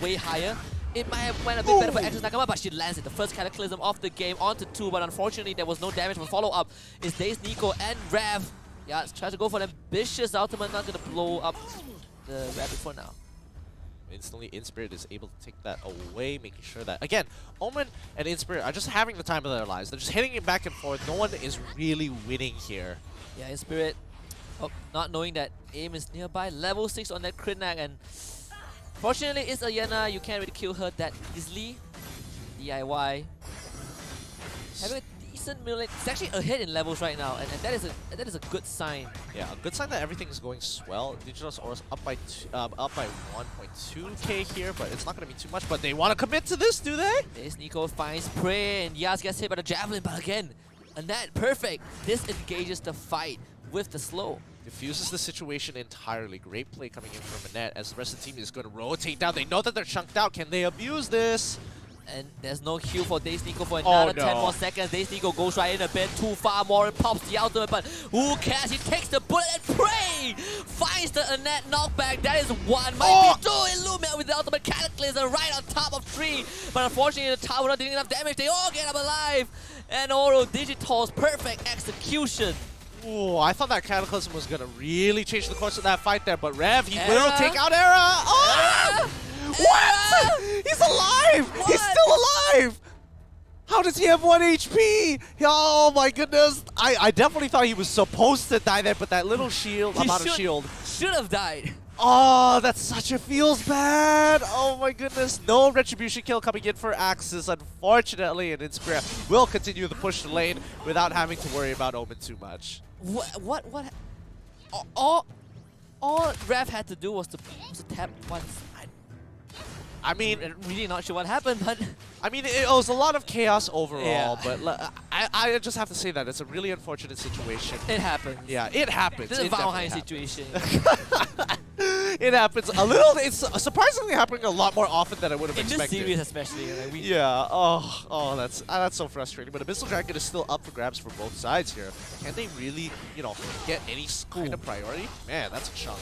way higher. It might have went a bit better for X's Nakama, but she lands it. The first Cataclysm of the game onto 2, but unfortunately there was no damage. For follow-up is Daze Nico and Rev. Yeah, tries to go for an ambitious ultimate, not going to blow up the rabbit for now. Instantly, Inspirit is able to take that away, making sure that, again, Omen and Inspirit are just having the time of their lives. They're just hitting it back and forth. No one is really winning here. Yeah, Inspirit, not knowing that aim is nearby. Level 6 on that crit nag, and fortunately, it's Ayana. You can't really kill her that easily. DIY. Having a decent melee. It's actually ahead in levels right now, and that is a good sign. Yeah, a good sign that everything is going swell. Digitos Auras up by 1.2k here, but it's not going to be too much. But they want to commit to this, do they? Daze Nico finds Prey, and Yaz gets hit by the Javelin, but again, Annette, perfect. This engages the fight with the slow. Diffuses the situation entirely. Great play coming in from Annette as the rest of the team is going to rotate down. They know that they're chunked out. Can they abuse this? And there's no heal for Daze Nico for another 10 more seconds. Daze Nico goes right in a bit too far. Morin pops the ultimate, but who cares? He takes the bullet and Prey finds the Annette knockback. That is 1, might be 2. Illumia with the ultimate Cataclysm right on top of 3. But unfortunately, the tower not doing enough damage. They all get up alive. And Oro Digitos, perfect execution. Ooh, I thought that Cataclysm was going to really change the course of that fight there, but Rev, he will take out Era! Oh! What? He's alive! What? He's still alive! How does he have 1 HP? Oh my goodness. I definitely thought he was supposed to die there, but that little shield, amount of shield. Should have died. Oh, that's such a feels bad. Oh my goodness. No retribution kill coming in for Axis, unfortunately, and Inspirit will continue the push to lane without having to worry about Omen too much. What? All Rev had to do was to tap once. I mean, really not sure what happened, but I mean, it was a lot of chaos overall, but I just have to say that it's a really unfortunate situation. It happens. Yeah, it happens. This is a Valheim situation. It happens a little. It's surprisingly happening a lot more often than I would have In this expected. series especially. Like Yeah. Oh, that's so frustrating. But Abyssal Dragon is still up for grabs for both sides here. Can they really, get any kind of priority? Man, that's a chunk.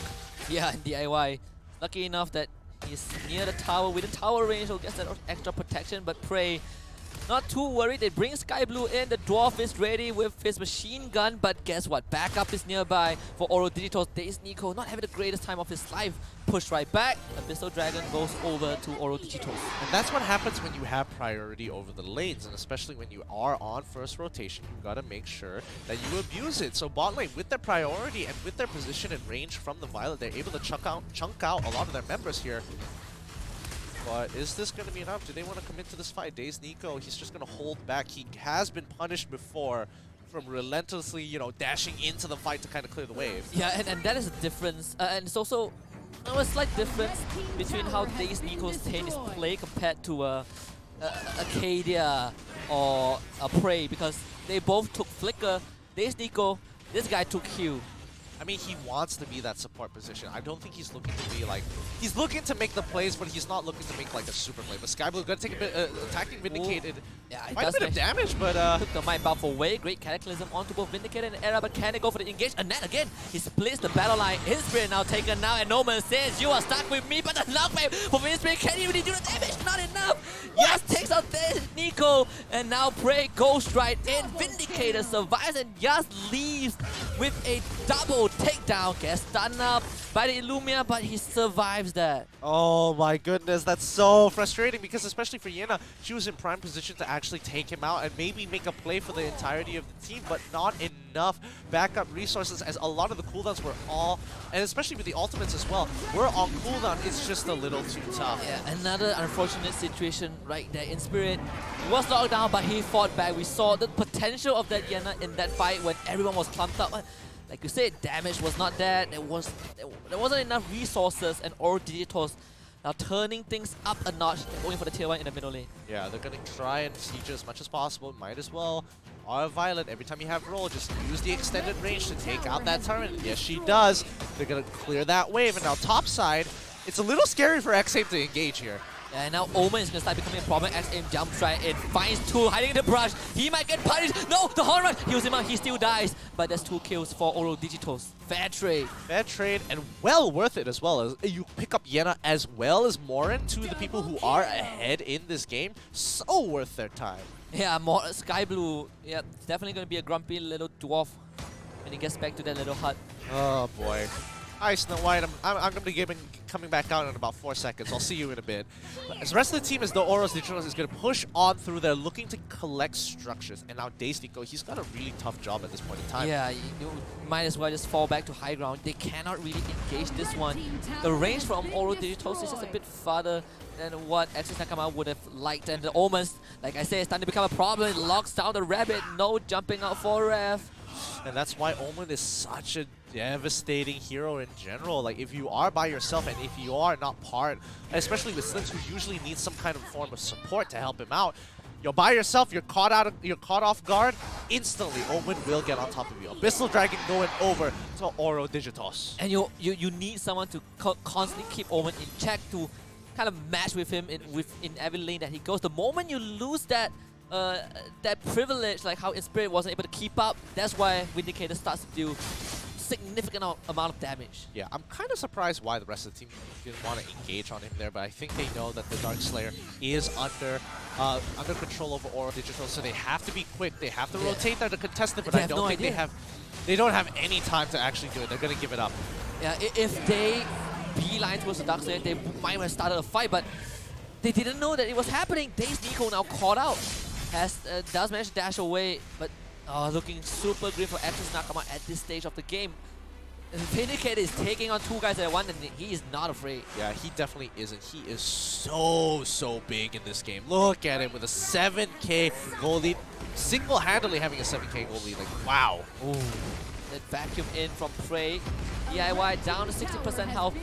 Yeah, and DIY. Lucky enough that he's near the tower. Within tower range, he'll get that extra protection. But Prey, not too worried. They bring Sky Blue in. The Dwarf is ready with his machine gun. But guess what? Backup is nearby for Oro Digitos. Daze Nico not having the greatest time of his life. Push right back. Abyssal Dragon goes over to Oro Digitos. And that's what happens when you have priority over the lanes, and especially when you are on first rotation, you gotta make sure that you abuse it. So bot lane, with their priority and with their position and range from the Violet, they're able to chunk out a lot of their members here. But is this going to be enough? Do they want to commit to this fight? Daze Nico, he's just going to hold back. He has been punished before from relentlessly, dashing into the fight to kind of clear the wave. Yeah, and that is a difference. And it's also a slight difference between how Daze Nico's Tane is played compared to Arcadia or a Prey, because they both took Flicker. Daze Nico, this guy took Q. I mean, he wants to be that support position. I don't think he's looking to be like... He's looking to make the plays, but he's not looking to make like a super play. But Sky Blue gonna take a bit... attacking Vindicated. Yeah, he Quite a does bit of damage, but... took the mind buff away. Great Cataclysm onto both Vindicated and Era, but can they go for the engage? And then again, he splits the battle line. Inspirit now taken now, and Noman says, "You are stuck with me," but the knockback from Inspirit can't even do the damage. Not enough. Yes, takes out Nico, and now Prey goes right in. Vindicator survives and just leaves with a double takedown. Gets stunned up by the Illumia, but he survives that. Oh my goodness, that's so frustrating, because especially for Yena, she was in prime position to actually take him out and maybe make a play for the entirety of the team, but not enough backup resources, as a lot of the cooldowns were all, and especially with the ultimates as well, were on cooldown. It's just a little too tough. Yeah, another unfortunate situation right there. Inspirit was locked down, but he fought back. We saw the potential of that Yena in that fight when everyone was clumped up. Like you said, damage was not there. There wasn't enough resources, and Oro Digitos now turning things up a notch, going for the tier 1 in the middle lane. Yeah, they're gonna try and siege as much as possible. Might as well. Violet, every time you have roll, just use the extended range to take out that turret. Yes, she does. They're gonna clear that wave, and now top side, it's a little scary for X-Aim to engage here. Yeah, and now Omen is going to start becoming a problem. X-Aim jumps right in, finds two, hiding in the brush. He might get punished. No, the horn rush heals him out. He still dies. But there's 2 kills for Oro Digitos. Fair trade. Fair trade, and well worth it as well. As you pick up Yena as well as Morin, two of the people who are ahead in this game. So worth their time. Yeah, Sky Blue. Yeah, it's definitely going to be a grumpy little dwarf when he gets back to that little hut. Oh boy. Hi, Snow White. I'm going to be coming back out in about 4 seconds. I'll see you in a bit. As the rest of the team, as the Oros Digitos is going to push on through there, looking to collect structures. And now Daze Nico, he's got a really tough job at this point in time. Yeah, you might as well just fall back to high ground. They cannot really engage this one. The range from Oro Digitos is just a bit farther than what Access Nakama would have liked. And the Omens, like I said, it's starting to become a problem. It locks down the rabbit. No jumping out for Ref. And that's why Omen is such a devastating hero in general. Like, if you are by yourself and if you are not part, especially with Slims, who usually needs some kind of form of support to help him out, you're by yourself, you're caught off guard, instantly Omen will get on top of you. Abyssal Dragon going over to Oro Digitos. And you need someone to constantly keep Omen in check, to kind of match with him in every lane that he goes. The moment you lose that privilege, like how Inspirit wasn't able to keep up, that's why Vindicator starts to do significant amount of damage. Yeah, I'm kind of surprised why the rest of the team didn't want to engage on him there, but I think they know that the Dark Slayer is under control over Oro Digital, so they have to be quick. They have to rotate there to contest it, but I don't think they don't have any time to actually do it. They're gonna give it up. Yeah, if they beeline towards the Dark Slayer, they might have started a fight, but they didn't know that it was happening. Daze Nico now caught out. Does manage to dash away, but looking super great for Access Nakama at this stage of the game. Vindicator is taking on 2 guys at once, and he is not afraid. Yeah, he definitely isn't. He is so big in this game. Look at him with a 7k goal lead. Single-handedly having a 7k goal lead. Like, wow. Ooh. That vacuum in from Prey. DIY down to 60% health.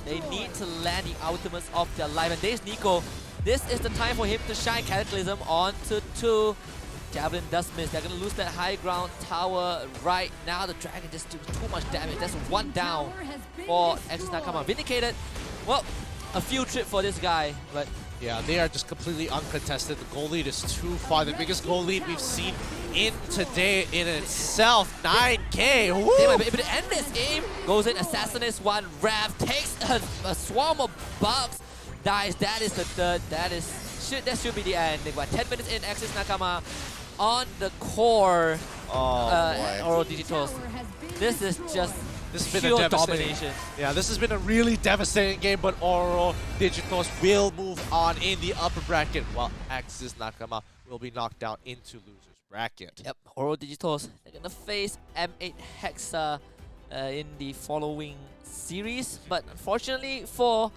They need to land the ultimates of their life. And Daze Nico, this is the time for him to shine. Cataclysm on to 2. Javelin does miss. They're going to lose that high ground tower right now. The Dragon just do too much damage. That's one down for Exis Nakama. Vindicated. Well, a field trip for this guy, but yeah, they are just completely uncontested. The goal lead is too far. The biggest goal lead we've seen in today in itself. 9K. Woo! they might be able to end this game. Goes in, assassinates one. Rav takes a swarm of bugs. Dies. That is the third. That should be the end. They've got 10 minutes in. Exis Nakama on the core. Or Digitos. This is just This has been pure a devastating domination. Yeah, this has been a really devastating game, but Oro Digitos will move on in the upper bracket, while Exis Nakama will be knocked down into loser's bracket. Yep, Oro Digitos. They're gonna face M8 Hexa in the following series, but unfortunately for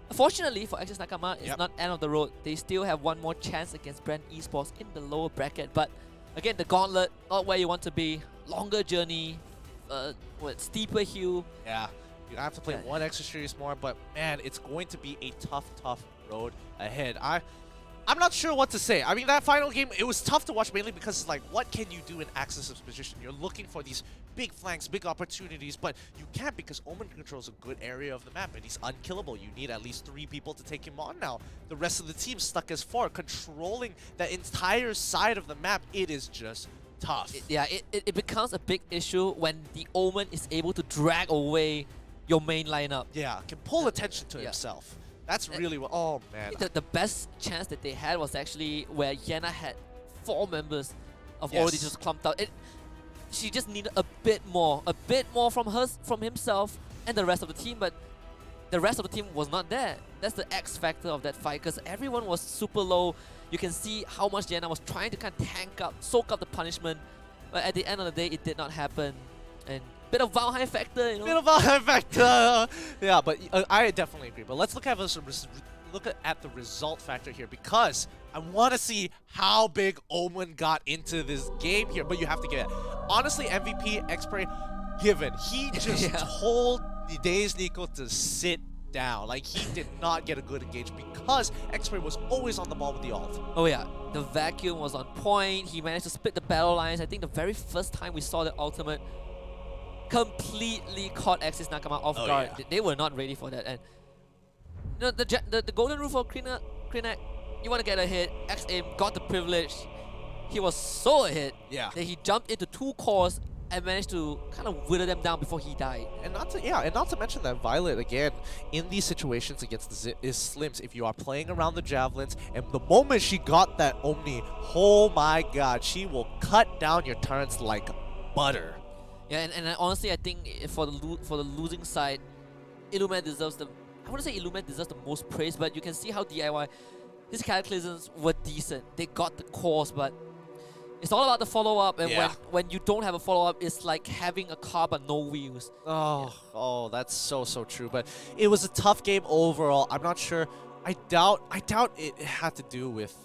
Exis Nakama, it's not end of the road. They still have one more chance against Bren Esports in the lower bracket, but again, the gauntlet, not where you want to be. Longer journey, steeper hill. Yeah, you have to play one extra series more, but man, it's going to be a tough road ahead. I'm not sure what to say. I mean, that final game, it was tough to watch mainly because it's like, what can you do in Axis' position? You're looking for these big flanks, big opportunities, but you can't because Omen controls a good area of the map and he's unkillable. You need at least 3 people to take him on now. The rest of the team stuck as 4, controlling the entire side of the map. It is just tough. It becomes a big issue when the Omen is able to drag away your main lineup. Yeah, can pull attention to himself. That's really what. Oh man. The best chance that they had was actually where Yenna had 4 members of already just clumped out. She just needed a bit more from himself and the rest of the team, but the rest of the team was not there. That's the X factor of that fight, because everyone was super low. You can see how much Yenna was trying to kind of soak up the punishment, but at the end of the day, it did not happen. And bit of Valheim factor, you know. Bit of Valheim factor. Yeah, but I definitely agree. But let's look at the result factor here, because I want to see how big Omen got into this game here. But you have to get it. Honestly, MVP Xpray given. He just told the Days Nico to sit down. Like, he did not get a good engage because Xpray was always on the ball with the ult. Oh yeah, the vacuum was on point. He managed to split the battle lines. I think the very first time we saw the ultimate completely caught Exis Nakama off guard. Yeah. They were not ready for that. And you know, the golden rule for Krinak, you want to get a hit. X-Aim got the privilege. He was so ahead that he jumped into 2 cores and managed to kind of wither them down before he died. And not to mention that Violet, again, in these situations against the Slims, if you are playing around the javelins, and the moment she got that Omni, oh my god, she will cut down your turrets like butter. Yeah, and honestly, I think for the losing side, Illuman deserves the. I wouldn't say Illuman deserves the most praise, but you can see how DIY, his cataclysms were decent. They got the cores, but it's all about the follow-up, and when you don't have a follow-up, it's like having a car but no wheels. Oh, that's so true. But it was a tough game overall. I'm not sure. I doubt it had to do with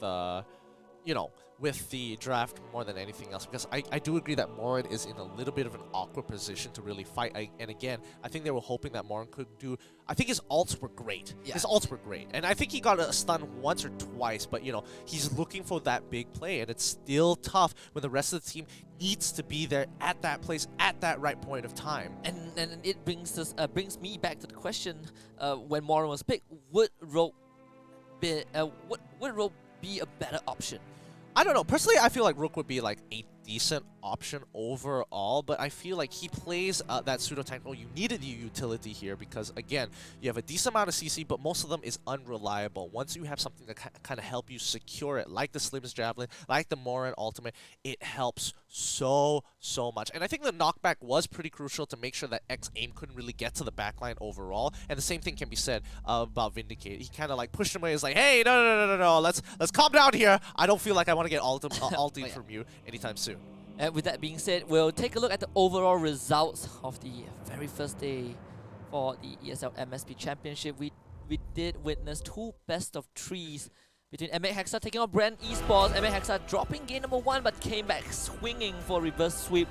with the draft more than anything else, because I do agree that Morin is in a little bit of an awkward position to really fight. And again, I think they were hoping that Morin could do. I think his ults were great. Yeah. His ults were great, and I think he got a stun once or twice. But he's looking for that big play, and it's still tough when the rest of the team needs to be there at that place at that right point of time. And it brings me back to the question: when Morin was picked, would Rogue be a better option? I don't know. Personally, I feel like Rook would be like a decent option overall, but I feel like he plays that pseudo-tank role. You needed the utility here because, again, you have a decent amount of CC, but most of them is unreliable. Once you have something to kind of help you secure it, like the Slim's Javelin, like the Morin Ultimate, it helps so much. And I think the knockback was pretty crucial to make sure that X-Aim couldn't really get to the backline overall. And the same thing can be said about Vindicate. He kind of like pushed him away. He's like, hey, no, let's calm down here. I don't feel like I want to get ulted from you anytime soon. And with that being said, we'll take a look at the overall results of the very first day for the ESL MSP Championship. We did witness 2 best-of-3s between M8 Hexa taking on Bren Esports. M8 Hexa dropping game number 1 but came back swinging for a reverse sweep.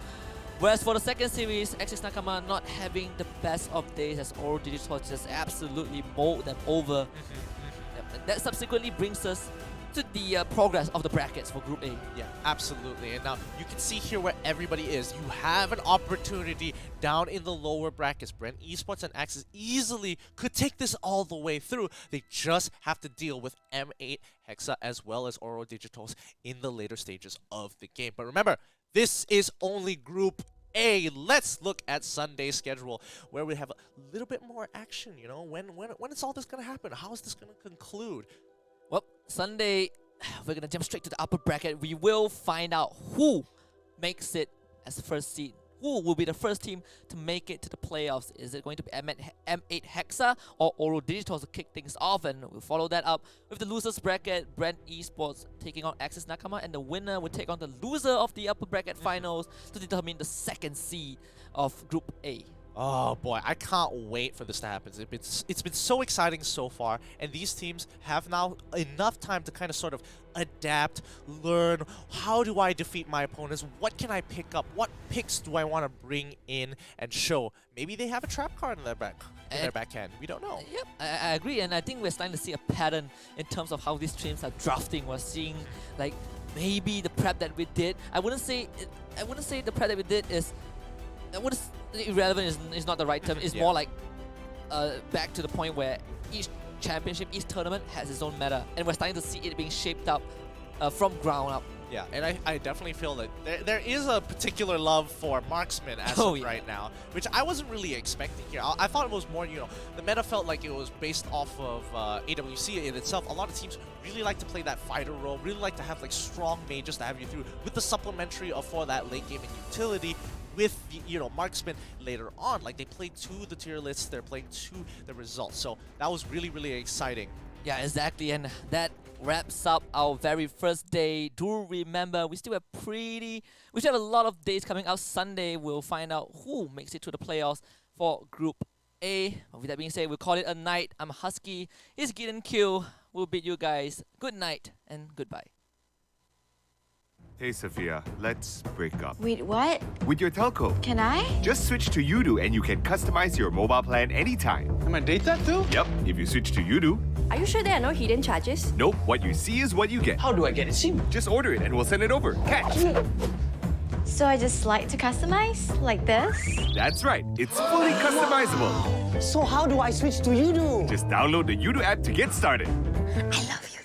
Whereas for the second series, Exis Nakama not having the best of days as Oro Digitos just absolutely mowed them over. That subsequently brings us to the progress of the brackets for Group A. Yeah, absolutely. And now you can see here where everybody is. You have an opportunity down in the lower brackets. Bren, Esports, and Axis easily could take this all the way through. They just have to deal with M8, Hexa, as well as Oro Digitos in the later stages of the game. But remember, this is only Group A. Let's look at Sunday's schedule, where we have a little bit more action. You know, when is all this going to happen? How is this going to conclude? Well, Sunday, we're going to jump straight to the upper bracket. We will find out who makes it as the first seed. Who will be the first team to make it to the playoffs? Is it going to be M8 Hexa or Oro Digitos to kick things off? And we'll follow that up with the losers bracket, Bren Esports taking on Axis Nakama, and the winner will take on the loser of the upper bracket finals to determine the second seed of Group A. Oh boy, I can't wait for this to happen. It's been so exciting so far, and these teams have now enough time to kind of sort of adapt, learn, how do I defeat my opponents, what can I pick up, what picks do I want to bring in and show. Maybe they have a trap card in their backhand, we don't know. Yep, I agree, and I think we're starting to see a pattern in terms of how these teams are drafting. We're seeing like maybe the prep that we did. I wouldn't say the prep that we did is irrelevant is not the right term. It's more like back to the point where each championship, each tournament has its own meta, and we're starting to see it being shaped up from ground up. Yeah, and I definitely feel that there is a particular love for marksman as of right now, which I wasn't really expecting here. I thought it was more, you know, the meta felt like it was based off of AWC in itself. A lot of teams really like to play that fighter role, really like to have like strong mages to have you through with the supplementary for that late game and utility. With the, you know, marksman later on, like they play to the tier lists, they're playing to the results. So that was really, really exciting. Yeah, exactly, and that wraps up our very first day. Do remember, we still have a lot of days coming out. Sunday, we'll find out who makes it to the playoffs for Group A. But with that being said, we'll call it a night. I'm HusKKiee. It's Q. We'll bid you guys good night and goodbye. Hey Sophia, let's break up. Wait, what? With your telco. Can I? Just switch to Udo and you can customize your mobile plan anytime. Am I data too? Yep, if you switch to Udo. Are you sure there are no hidden charges? Nope, what you see is what you get. How do I get a SIM? Just order it and we'll send it over. Catch! So I just slide to customize? Like this? That's right, it's fully customizable. So how do I switch to Udo? Just download the Udo app to get started. I love you.